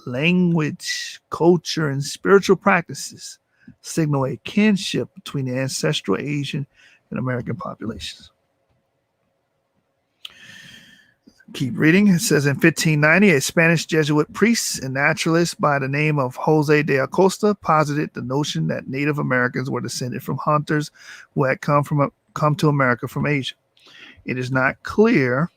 S5: language, culture, and spiritual practices signal a kinship between the ancestral Asian and American populations. Keep reading. It says in 1590, a Spanish Jesuit priest and naturalist by the name of Jose de Acosta posited the notion that Native Americans were descended from hunters who had come to America from Asia. It is not clear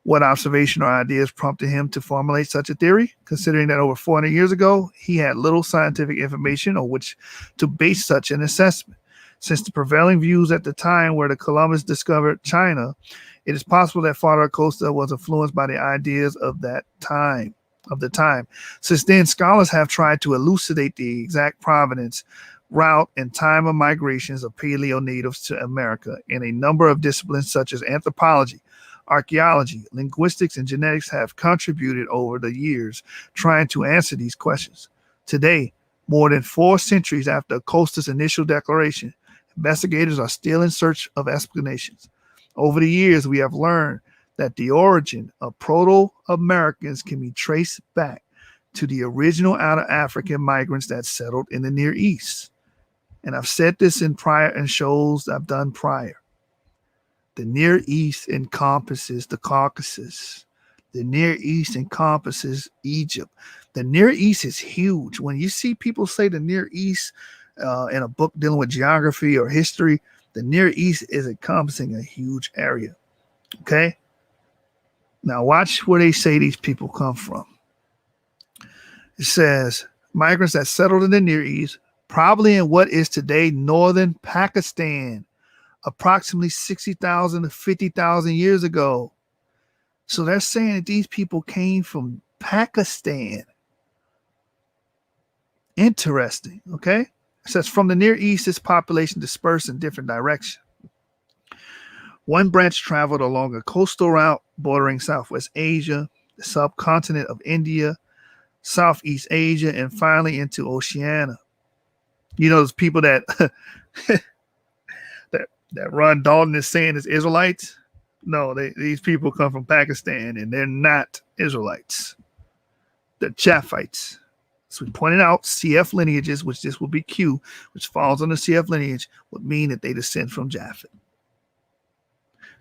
S5: what observation or ideas prompted him to formulate such a theory, considering that over 400 years ago, he had little scientific information on which to base such an assessment. Since the prevailing views at the time where the Columbus discovered China, it is possible that Father Acosta was influenced by the ideas of the time. Since then, scholars have tried to elucidate the exact provenance, route, and time of migrations of paleo-natives to America in a number of disciplines such as anthropology, archaeology, linguistics, and genetics have contributed over the years trying to answer these questions. Today, more than 4 centuries after Acosta's initial declaration, investigators are still in search of explanations. Over the years, we have learned that the origin of Proto-Americans can be traced back to the original outer African migrants that settled in the Near East. And I've said this in shows I've done prior. The Near East encompasses the Caucasus. The Near East encompasses Egypt. The Near East is huge. When you see people say the Near East in a book dealing with geography or history, the Near East is encompassing a huge area. Okay? Now watch where they say these people come from. It says, migrants that settled in the Near East, probably in what is today northern Pakistan, approximately 60,000 to 50,000 years ago. So they're saying that these people came from Pakistan. Interesting, okay? It says from the Near East, this population dispersed in different directions. One branch traveled along a coastal route bordering Southwest Asia, the subcontinent of India, Southeast Asia, and finally into Oceania. You know, those people that that Ron Dalton is saying is Israelites. No, these people come from Pakistan, and they're not Israelites. They're Japhites. So we pointed out CF lineages, which this will be Q, which falls on the CF lineage, would mean that they descend from Japhet.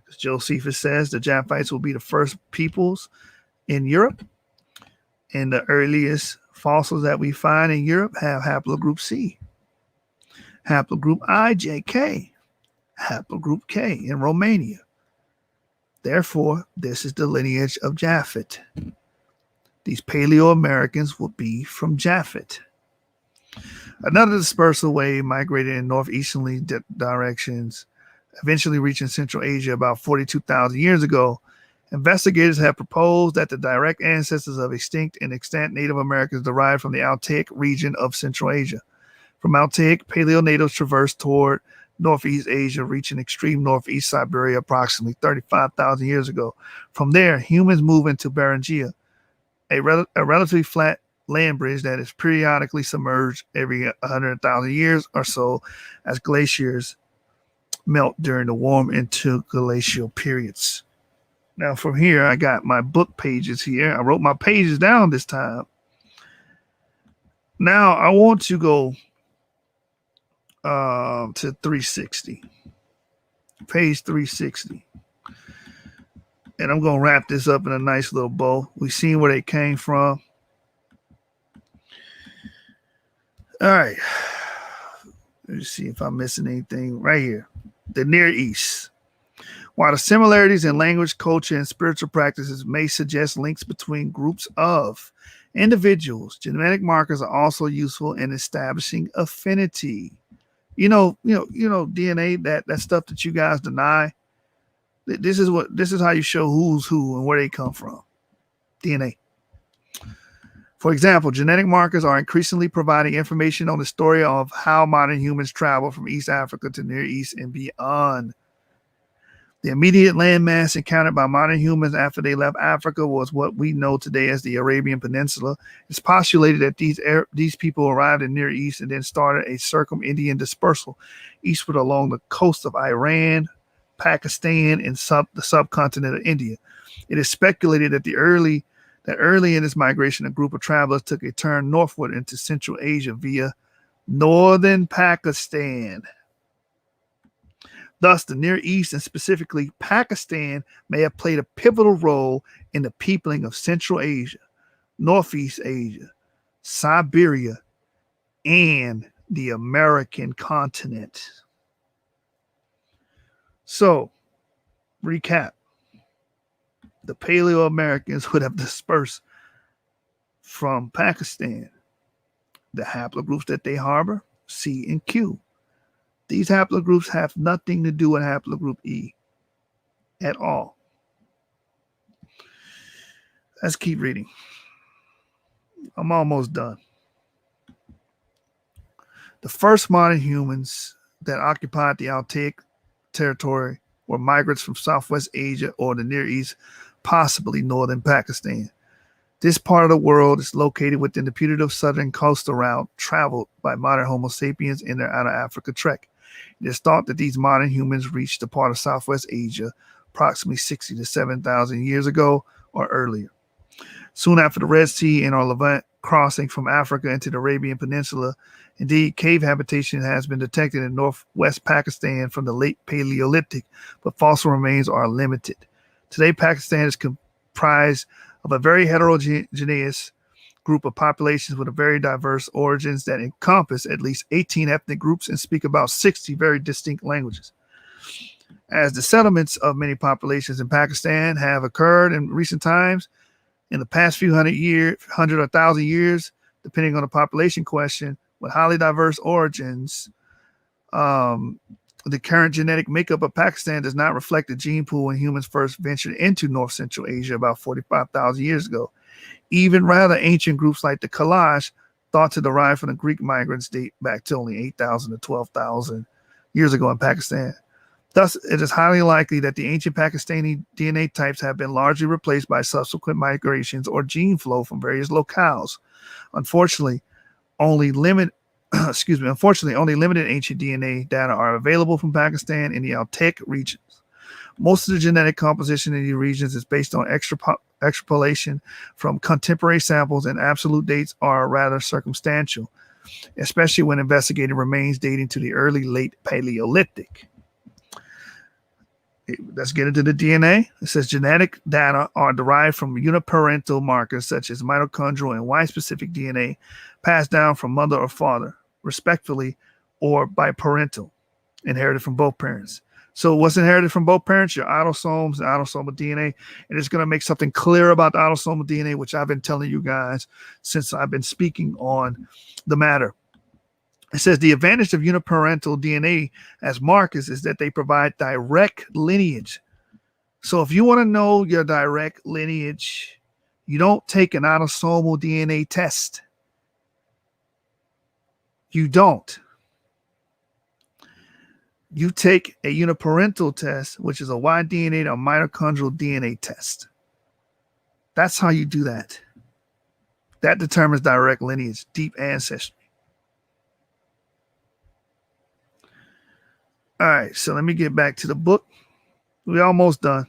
S5: As Josephus says, the Japhites will be the first peoples in Europe, and the earliest fossils that we find in Europe have haplogroup C, haplogroup IJK, haplogroup K in Romania. Therefore, this is the lineage of Japhet. These Paleo-Americans will be from Japhet. Another dispersal wave migrated in northeasterly directions, eventually reaching Central Asia about 42,000 years ago. Investigators have proposed that the direct ancestors of extinct and extant Native Americans derived from the Altaic region of Central Asia. From Altaic, Paleo-natives traversed toward Northeast Asia, reaching extreme Northeast Siberia approximately 35,000 years ago. From there, humans move into Beringia, a relatively flat land bridge that is periodically submerged every 100,000 years or so as glaciers melt during the warm interglacial periods. Now, from here, I got my book pages here. I wrote my pages down this time. Now, I want to go to 360, page 360. And I'm going to wrap this up in a nice little bow. We've seen where they came from. All right. Let's see if I'm missing anything right here. The Near East. While the similarities in language, culture, and spiritual practices may suggest links between groups of individuals, genetic markers are also useful in establishing affinity. You know, DNA, that stuff that you guys deny. This is how you show who's who and where they come from. DNA. For example, genetic markers are increasingly providing information on the story of how modern humans travel from East Africa to Near East and beyond. The immediate landmass encountered by modern humans after they left Africa was what we know today as the Arabian Peninsula. It's postulated that these people arrived in Near East and then started a circum-Indian dispersal eastward along the coast of Iran, Pakistan, and the subcontinent of India. It is speculated that early in this migration, a group of travelers took a turn northward into Central Asia via northern Pakistan. Thus, the Near East, and specifically Pakistan, may have played a pivotal role in the peopling of Central Asia, Northeast Asia, Siberia, and the American continent. So, recap. The Paleo-Americans would have dispersed from Pakistan. The haplogroups that they harbor, C and Q. These haplogroups have nothing to do with haplogroup E at all. Let's keep reading. I'm almost done. The first modern humans that occupied the Altaic territory were migrants from Southwest Asia or the Near East, possibly northern Pakistan. This part of the world is located within the putative southern coastal route traveled by modern Homo sapiens in their out-of-Africa trek. It is thought that these modern humans reached a part of Southwest Asia approximately 60 to 7,000 years ago or earlier. soon after the Red Sea and or Levant crossing from Africa into the Arabian Peninsula. Indeed, cave habitation has been detected in northwest Pakistan from the late Paleolithic, but fossil remains are limited. Today, Pakistan is comprised of a very heterogeneous group of populations with a very diverse origins that encompass at least 18 ethnic groups and speak about 60 very distinct languages. As the settlements of many populations in Pakistan have occurred in recent times, in the past few hundred or thousand years, depending on the population question, with highly diverse origins, the current genetic makeup of Pakistan does not reflect the gene pool when humans first ventured into North Central Asia about 45,000 years ago. Even rather ancient groups like the Kalash, thought to derive from the Greek migrants, date back to only 8,000 to 12,000 years ago in Pakistan. Thus, it is highly likely that the ancient Pakistani DNA types have been largely replaced by subsequent migrations or gene flow from various locales. Unfortunately, only limited ancient DNA data are available from Pakistan in the Altai regions. Most of the genetic composition in these regions is based on extrapolation from contemporary samples, and absolute dates are rather circumstantial, especially when investigating remains dating to the early late Paleolithic. Let's get into the DNA. It says genetic data are derived from uniparental markers such as mitochondrial and Y-specific DNA passed down from mother or father, respectively, or biparental, inherited from both parents. So what's inherited from both parents? Your autosomes and autosomal DNA. And it's going to make something clear about the autosomal DNA, which I've been telling you guys since I've been speaking on the matter. It says the advantage of uniparental DNA as markers is that they provide direct lineage. So if you want to know your direct lineage, you don't take an autosomal DNA test. You don't. You take a uniparental test, which is a Y-DNA or mitochondrial DNA test. That's how you do that. That determines direct lineage, deep ancestry. All right, so let me get back to the book. We're almost done.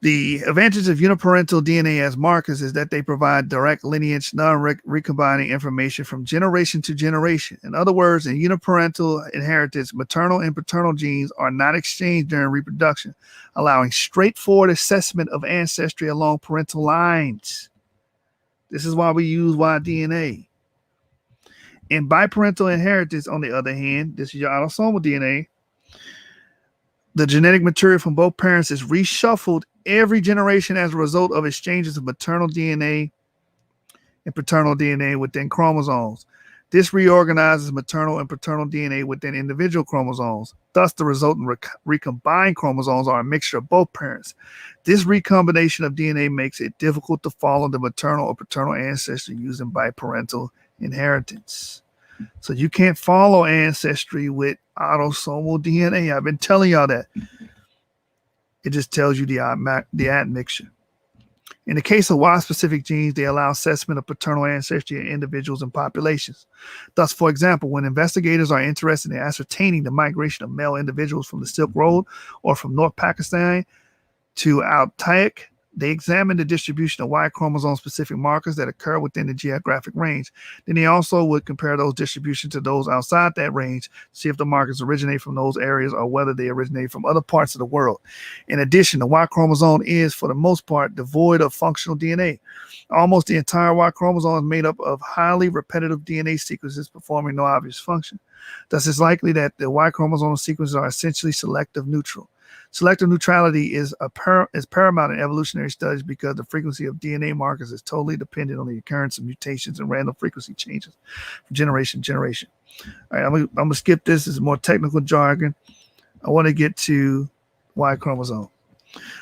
S5: The advantage of uniparental DNA as markers is that they provide direct lineage, non-recombining information from generation to generation. In other words, in uniparental inheritance, maternal and paternal genes are not exchanged during reproduction, allowing straightforward assessment of ancestry along parental lines. This is why we use Y-DNA. In biparental inheritance, on the other hand, this is your autosomal DNA. The genetic material from both parents is reshuffled every generation as a result of exchanges of maternal DNA and paternal DNA within chromosomes. This reorganizes maternal and paternal DNA within individual chromosomes. Thus, the resultant recombined chromosomes are a mixture of both parents. This recombination of DNA makes it difficult to follow the maternal or paternal ancestry using biparental inheritance. So you can't follow ancestry with autosomal DNA. I've been telling y'all that. It just tells you the admixture. In the case of Y-specific genes, they allow assessment of paternal ancestry in individuals and populations. Thus, for example, when investigators are interested in ascertaining the migration of male individuals from the Silk Road or from North Pakistan to Altai, they examine the distribution of Y chromosome-specific markers that occur within the geographic range. Then they also would compare those distributions to those outside that range, see if the markers originate from those areas or whether they originate from other parts of the world. In addition, the Y chromosome is, for the most part, devoid of functional DNA. Almost the entire Y chromosome is made up of highly repetitive DNA sequences performing no obvious function. Thus, it's likely that the Y chromosome sequences are essentially selective neutral. Selective neutrality is paramount in evolutionary studies because the frequency of DNA markers is totally dependent on the occurrence of mutations and random frequency changes from generation to generation. All right, I'm going to skip this. This is more technical jargon. I want to get to Y chromosome.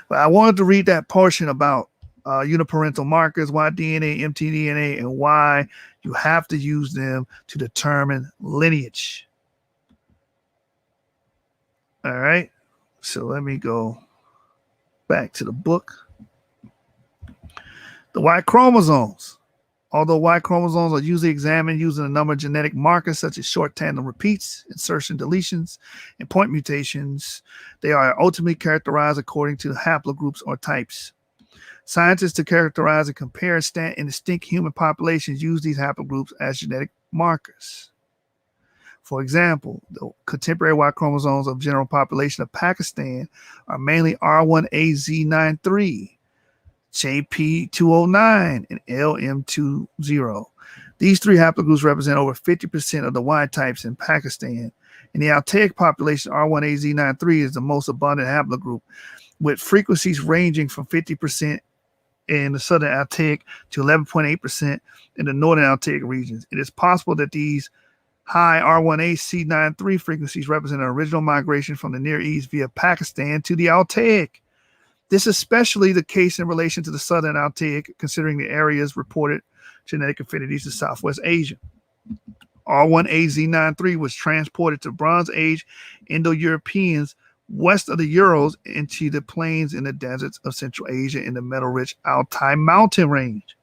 S5: But I wanted to read that portion about uniparental markers, Y-DNA, mtDNA, and why you have to use them to determine lineage. All right. So let me go back to the book. The Y chromosomes. Although Y chromosomes are usually examined using a number of genetic markers such as short tandem repeats, insertion deletions, and point mutations, they are ultimately characterized according to haplogroups or types. Scientists to characterize and compare and distinct human populations use these haplogroups as genetic markers. For example, the contemporary Y chromosomes of general population of Pakistan are mainly R1AZ93, JP209, and LM20. These three haplogroups represent over 50% of the Y types in Pakistan. In the Altaic population, R1AZ93 is the most abundant haplogroup, with frequencies ranging from 50% in the southern Altaic to 11.8% in the northern Altaic regions. It is possible that these high R1AC93 frequencies represent an original migration from the Near East via Pakistan to the Altaic. This is especially the case in relation to the southern Altaic, considering the area's reported genetic affinities to Southwest Asia. R1AZ93 was transported to Bronze Age Indo-Europeans west of the Urals into the plains in the deserts of Central Asia in the metal-rich Altai mountain range.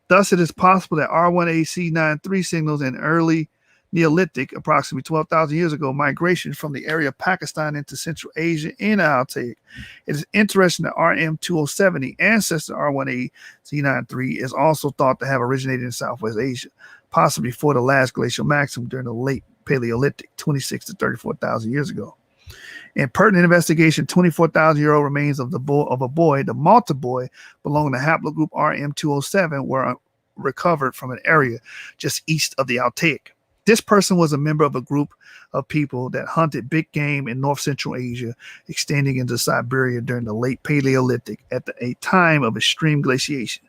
S5: Thus, it is possible that R1AC93 signals an early Neolithic, approximately 12,000 years ago, migration from the area of Pakistan into Central Asia in Altaic. It is interesting that RM207, the ancestor R1AC93, is also thought to have originated in Southwest Asia, possibly before the last glacial maximum during the late Paleolithic, 26 to 34,000 years ago. In pertinent investigation, 24,000-year-old remains of a boy, the Malta boy, belonging to haplogroup RM207, were recovered from an area just east of the Altaic. This person was a member of a group of people that hunted big game in North Central Asia, extending into Siberia during the late Paleolithic at a time of extreme glaciation.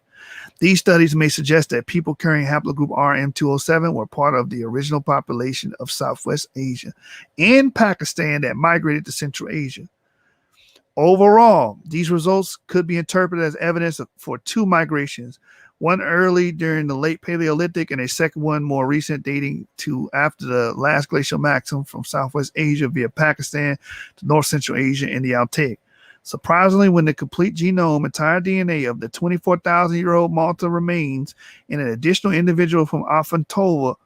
S5: These studies may suggest that people carrying haplogroup RM207 were part of the original population of Southwest Asia and Pakistan that migrated to Central Asia. Overall, these results could be interpreted as evidence for two migrations, one early during the late Paleolithic and a second one more recent, dating to after the last glacial maximum from Southwest Asia via Pakistan to North Central Asia in the Altaic. Surprisingly, when the complete genome, entire DNA of the 24,000-year-old Malta remains and an additional individual from Afantova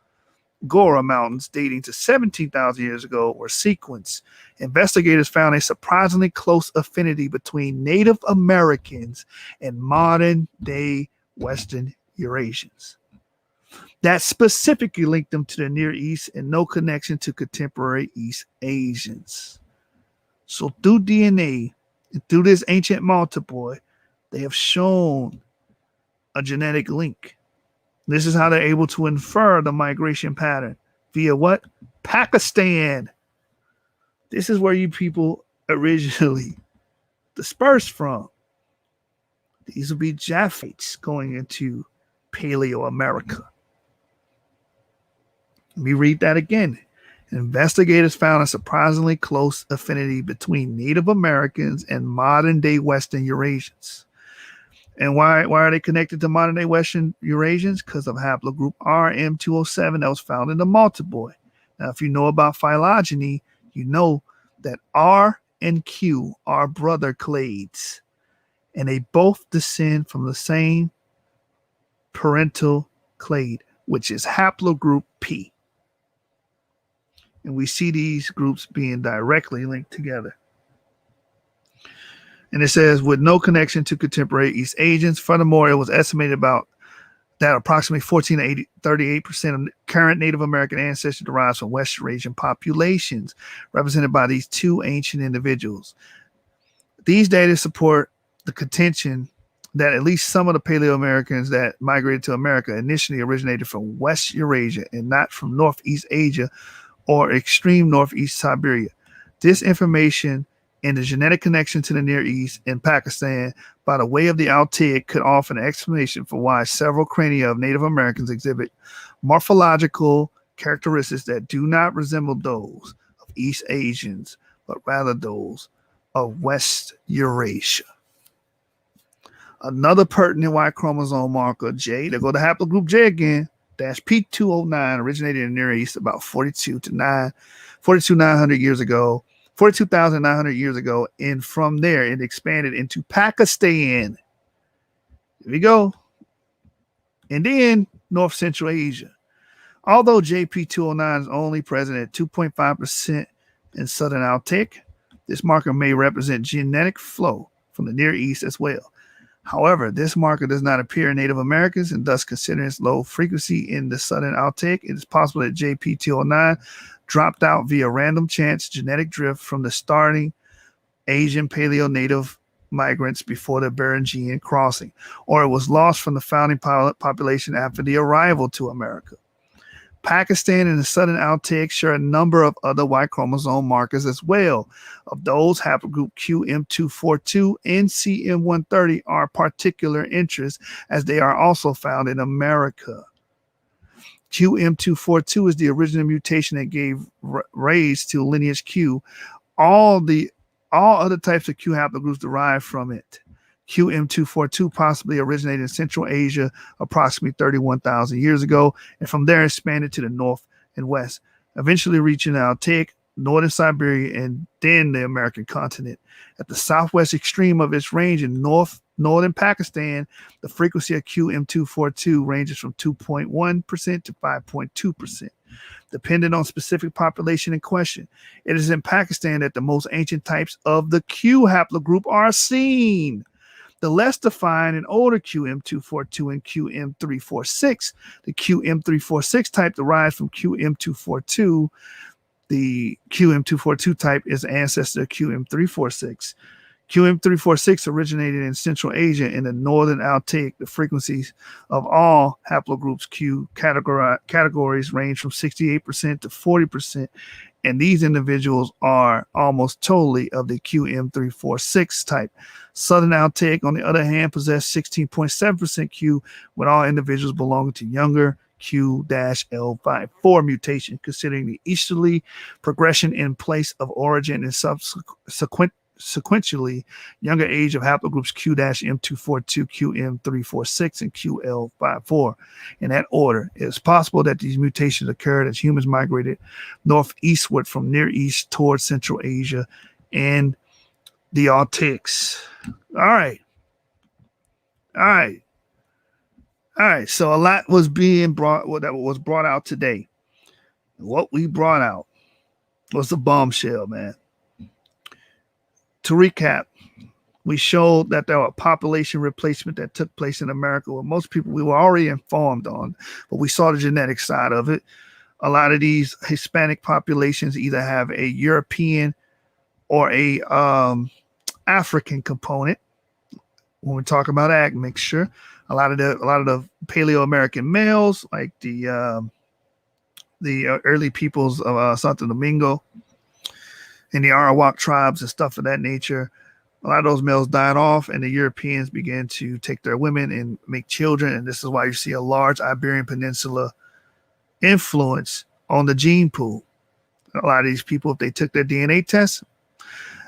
S5: Gora Mountains dating to 17,000 years ago were sequenced, investigators found a surprisingly close affinity between Native Americans and modern-day Western Eurasians that specifically linked them to the Near East and no connection to contemporary East Asians. So through DNA and through this ancient Malta boy, they have shown a genetic link. This is how they're able to infer the migration pattern via what? Pakistan. This is where you people originally dispersed from. These will be Japhites going into Paleo America. Let me read that again. Investigators found a surprisingly close affinity between Native Americans and modern-day Western Eurasians. And why are they connected to modern-day Western Eurasians? Because of haplogroup RM207 that was found in the Malta boy. Now, if you know about phylogeny, you know that R and Q are brother clades, and they both descend from the same parental clade, which is haplogroup P. And we see these groups being directly linked together. And it says, with no connection to contemporary East Asians. Furthermore, it was estimated that approximately 14 to 38% of current Native American ancestry derives from West Eurasian populations, represented by these two ancient individuals. These data support the contention that at least some of the Paleo-Americans that migrated to America initially originated from West Eurasia and not from Northeast Asia or extreme Northeast Siberia. This information and the genetic connection to the Near East and Pakistan by the way of the Altaic could offer an explanation for why several crania of Native Americans exhibit morphological characteristics that do not resemble those of East Asians, but rather those of West Eurasia. Another pertinent Y chromosome marker, J, they go to haplogroup J again, dash P209, originated in the Near East about 42,900 years ago, 42,900 years ago, and from there it expanded into Pakistan. Here we go. And then North Central Asia. Although JP209 is only present at 2.5% in Southern Altaic, this marker may represent genetic flow from the Near East as well. However, this marker does not appear in Native Americans and thus considering its low frequency in the Southern Altic, it is possible that JP209 dropped out via random chance genetic drift from the starting Asian Paleo-Native migrants before the Beringian crossing, or it was lost from the founding population after the arrival to America. Pakistan and the Southern Altic share a number of other Y chromosome markers as well. Of those, haplogroup QM242 and CM130 are particular interest as they are also found in America. QM242 is the original mutation that gave rise to lineage Q. All other types of Q haplogroups derive from it. QM242 possibly originated in Central Asia approximately 31,000 years ago, and from there expanded to the north and west, eventually reaching the Altic, northern Siberia, and then the American continent. At the southwest extreme of its range in northern Pakistan, the frequency of QM242 ranges from 2.1% to 5.2%. Depending on specific population in question. It is in Pakistan that the most ancient types of the Q haplogroup are seen. The less defined and older QM242 and QM346. The QM346 type derives from QM242. The QM242 type is ancestor of QM346. QM346 originated in Central Asia in the northern Altic. The frequencies of all haplogroups Q categories range from 68% to 40%, and these individuals are almost totally of the QM346 type. Southern Altic, on the other hand, possess 16.7% Q, with all individuals belonging to younger Q-L54 mutation, considering the easterly progression in place of origin and sequentially younger age of haplogroups Q-M242, QM346, and QL54. In that order, it is possible that these mutations occurred as humans migrated northeastward from Near East towards Central Asia and the Altics. All right. So a lot was being brought out today. What we brought out was the bombshell, man. To recap, we showed that there was population replacement that took place in America. Well, most people we were already informed on, but we saw the genetic side of it. A lot of these Hispanic populations either have a European or a African component. When we talk about admixture, a lot of the Paleo-American males, like the early peoples of Santo Domingo and the Arawak tribes and stuff of that nature, a lot of those males died off, and the Europeans began to take their women and make children. And this is why you see a large Iberian Peninsula influence on the gene pool. A lot of these people, if they took their DNA test,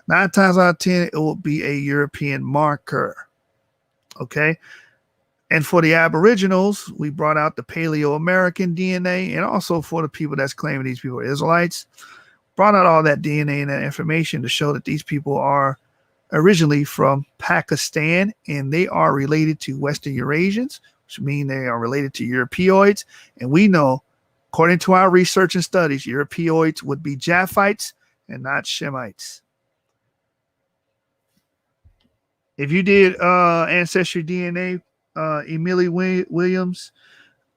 S5: 9 times out of 10, it will be a European marker. Okay. And for the Aboriginals, we brought out the Paleo-American DNA, and also for the people that's claiming these people are Israelites, brought out all that DNA and that information to show that these people are originally from Pakistan, and they are related to Western Eurasians, which means they are related to Europeoids. And we know, according to our research and studies, Europeoids would be Japhites and not Shemites. If you did Ancestry DNA, Emily Williams,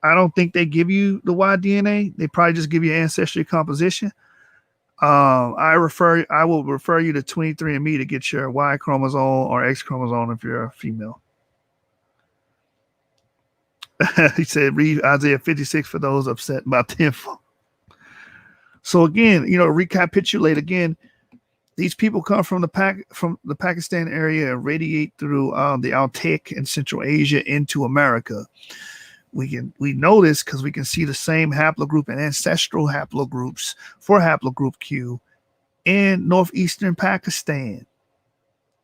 S5: I don't think they give you the Y DNA. They probably just give you ancestry composition. I will refer you to 23andMe to get your Y chromosome or X chromosome if you're a female. He said, read Isaiah 56 for those upset about the info. So again, recapitulate again. These people come from the Pakistan area and radiate through the Altic and Central Asia into America. We know this because we can see the same haplogroup and ancestral haplogroups for haplogroup Q in northeastern Pakistan.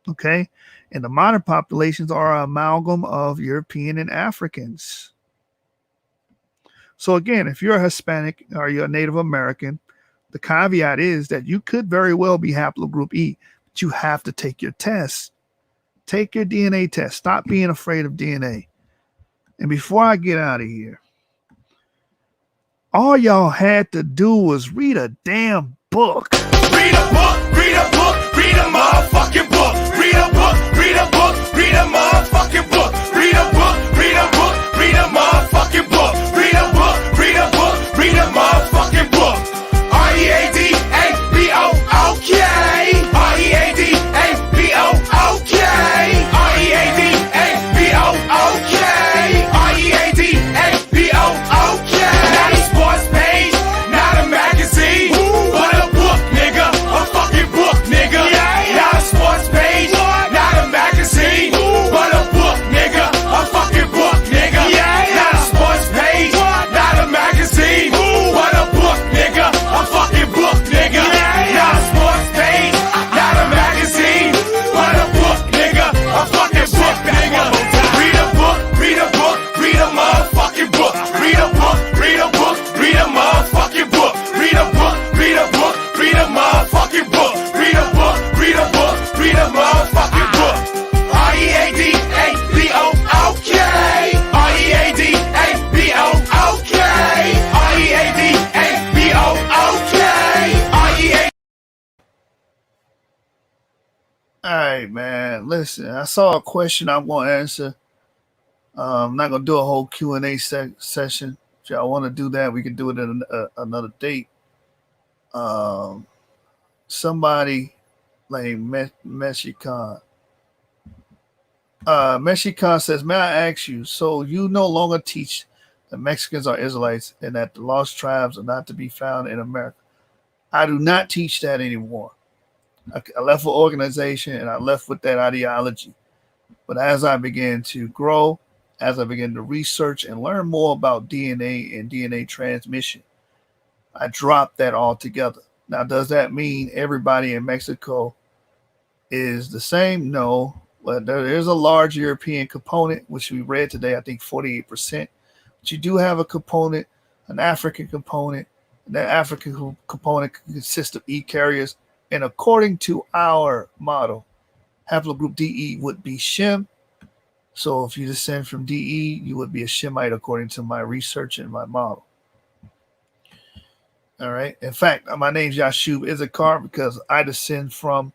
S5: Okay, and the modern populations are an amalgam of European and Africans. So again, if you're a Hispanic or you're a Native American, the caveat is that you could very well be haplogroup E, but you have to take your test. Take your DNA test. Stop being afraid of DNA. And before I get out of here, all y'all had to do was read a damn book.
S8: Read a book, read a book, read a motherfucking book. Read a book, read a book, read a motherfucking book. motherfucking book. Read a book, read a book, read a motherfucking book. Read a book, read a book, read a motherfucking book. R-E-A-D-A-B-O-O-K. R-E-A-D-A-B-O-O-K. R-E-A-D-A-B-O-O-K. R-E-A-D-A-B-O-O-K. Not a sports page, not a magazine, but a book, nigga. A fucking book, nigga. Not a sports page, not a magazine, but a book, nigga. A fucking book, nigga. Not a sports page, not a magazine, but a book, nigga. A fucking book, nigga. Not a sports page, not a magazine, but a book, nigga. A fucking book, nigga. Read a book, read a book, read a motherfucking book. Read a book, read a book, read a motherfucking book. Read a book, read a book, read a motherfucking book. Read a book, read a book, read a motherfucking book. R-E-A-D-A-B-O-O-K. R-E-A-D-A-B-O-O-K. R-E-A-D-A-B-O-O-K. R-E-A.
S5: All right, man. Listen, I saw a question I'm going to answer. I'm not going to do a whole Q&A session. If y'all want to do that, we can do it at another date. Somebody named Meshi Khan. Meshi Khan says, may I ask you, so you no longer teach that Mexicans are Israelites and that the lost tribes are not to be found in America? I do not teach that anymore. I left for organization and I left with that ideology. But as I began to grow, as I began to research and learn more about DNA and DNA transmission, I dropped that altogether. Now, does that mean everybody in Mexico is the same? No. But there is a large European component, which we read today, I think 48%. But you do have a component, an African component. And that African component consists of E carriers. And according to our model, haplogroup DE would be Shem. So if you descend from DE, you would be a Shemite according to my research and my model. All right. In fact, my name's Yashub Issachar because I descend from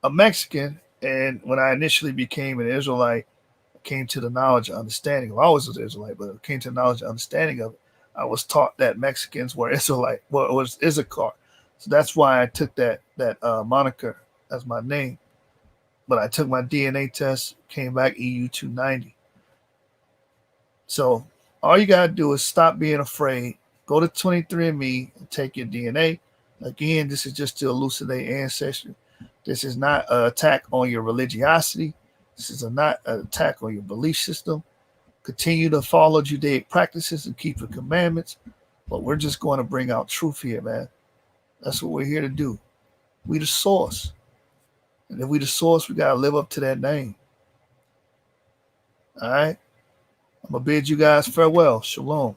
S5: a Mexican. And when I initially became an Israelite, I came to the knowledge and understanding. I always was an Israelite, but I came to the knowledge and understanding of it. I was taught that Mexicans were Israelite, well, it was Issachar. So that's why I took that moniker as my name. But I took my DNA test, came back EU 290. So all you got to do is stop being afraid. Go to 23andMe and take your DNA. Again, this is just to elucidate ancestry. This is not an attack on your religiosity. This is not an attack on your belief system. Continue to follow Judaic practices and keep the commandments. But we're just going to bring out truth here, man. That's what we're here to do. We the source. And if we the source, we got to live up to that name. All right? I'm going to bid you guys farewell. Shalom.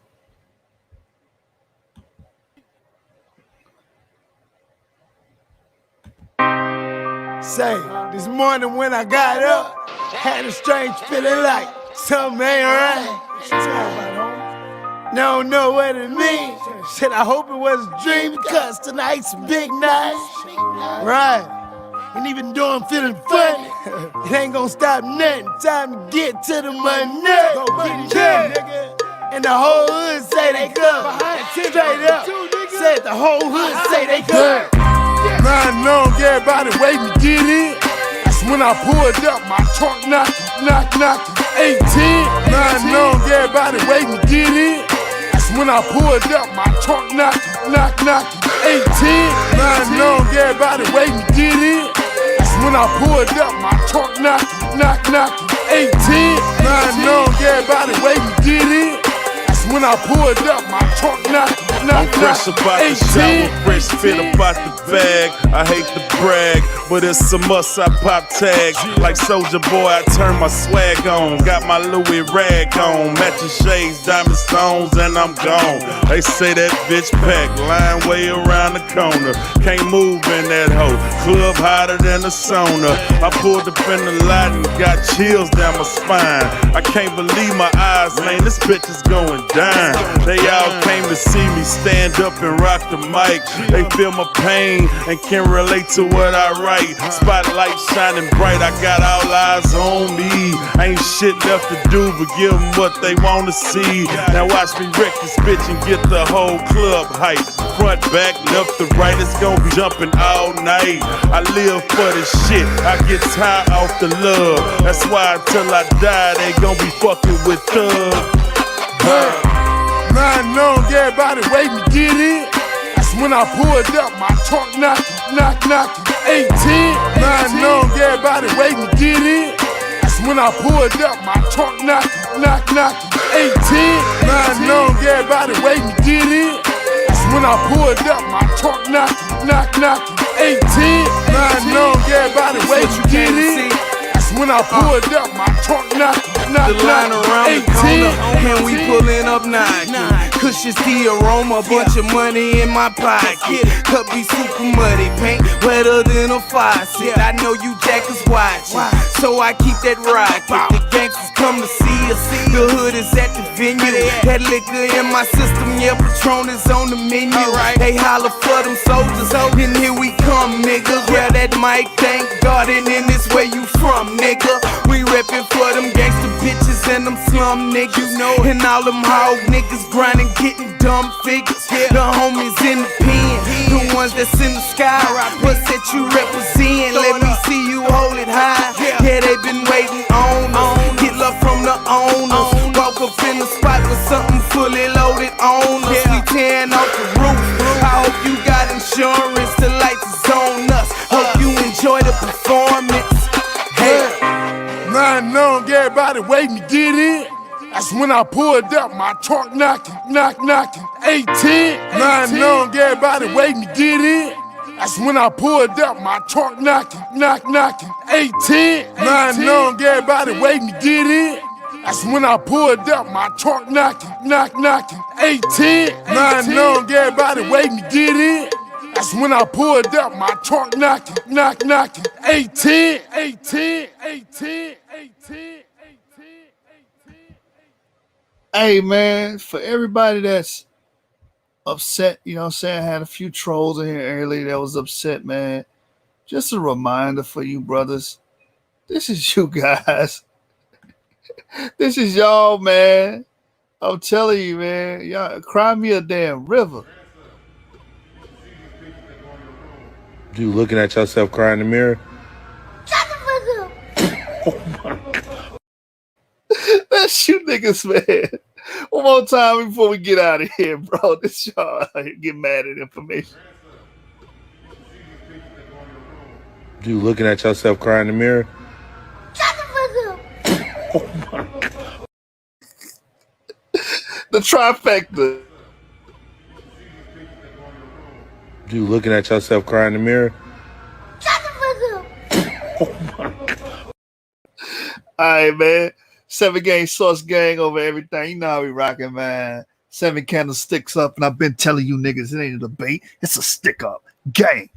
S1: Say, this morning when I got up, had a strange feeling like something ain't right. Don't know what it means. Shit, I hope it was a dream because tonight's a big night. Right. And even though I'm feeling funny, it ain't gonna stop nothing. Time to get to the money. Go get it, nigga. And the whole hood say they come. Straight up. Said the whole hood say they come.
S2: 9 long, everybody waiting to get in. That's when I pulled up, my trunk knocking, knock, knocking. 18, 9 long, everybody waiting to get in. That's when I pulled up, my trunk knocking, knock, knocking. 18, 9 long, everybody waiting to get in. That's when I pulled up, my trunk knocking, knock, knocking. 18, 9 long, everybody waiting to get in. That's when I pulled up, my trunk knocking.
S3: I'm fresh about the shower, fresh fit about the bag. I hate to brag, but it's a must. I pop tags like Soldier Boy. I turn my swag on, got my Louis rag on, matching shades, diamond stones, and I'm gone. They say that bitch packed, line way around the corner. Can't move in that hoe, club hotter than a sauna. I pulled up in the lot and got chills down my spine. I can't believe my eyes, man. This bitch is going down. They all came to see me. stand up and rock the mic. They feel my pain and can relate to what I write. Spotlight shining bright, I got all eyes on me. Ain't shit left to do but give them what they wanna see. Now watch me wreck this bitch and get the whole club hype. Front, back, left to right, it's gonna be jumping all night. I live for this shit, I get tired off the love. That's why until I die, they gon' be fucking with thugs.
S2: 9 long, everybody waiting to get in. That's when I pulled up, my trunk knocking. 18, 9 long, everybody waiting to get in. That's when I pulled up, my trunk knocking. 18, 9 long, everybody waiting to get in. That's when I pulled up, my trunk knocking. 18, 9 long, everybody waiting to get in. That's when I pulled up, my trunk knocking.
S4: The line around the corner, and we pulling up knocking. Kush is the aroma, bunch of money in my pocket. Cup be super muddy, paint wetter than a faucet. I know you jackers watching, so I keep that rocket. The gangsters come to see us, the hood is at the venue. That liquor in my system, yeah, Patron is on the menu. They holler for them soldiers, and here we come, nigga. Yeah, that mic, thank God, and then this where you from, nigga. We reppin' for them gangster bitches and them slum niggas, and all them hog niggas grinding, getting dumb figures. The homies in the pen, the ones that's in the sky. What's that you represent? Let me see you hold it high. Yeah, they been waiting on us. Get love from the owners. Walk up in the spot with something fully loaded on us. We tearing off the roof. I hope you got insurance. The lights is on us. Hope you enjoy the performance. Hey.
S2: 9 long, everybody waiting to get in. That's when I pulled up, my trunk knocking. 18, 9 long, everybody waiting to get in. That's when I pulled up, my trunk knocking. 18, 9 long, everybody waiting to get in. That's when I pulled up, my trunk knocking. 18, 9 long, everybody waiting to get in. That's when I pulled up, my trunk knocking. 18.
S5: Hey man, for everybody that's upset, you know what I'm saying? I had a few trolls in here earlier that was upset, man. Just a reminder for you brothers. This is you guys. This is y'all, man. I'm telling you, man. Y'all cry me a damn river.
S6: You looking at yourself cry in the mirror?
S5: That's you niggas, man. One more time before we get out of here, bro. This y'all get mad at information.
S6: You looking at yourself cry in the mirror?
S5: The trifecta.
S6: You looking at yourself cry in the mirror?
S5: All right, man. 7 gang sauce gang over everything. You know how we rocking, man. 7 candlesticks up, and I've been telling you niggas it ain't a debate. It's a stick up. Gang.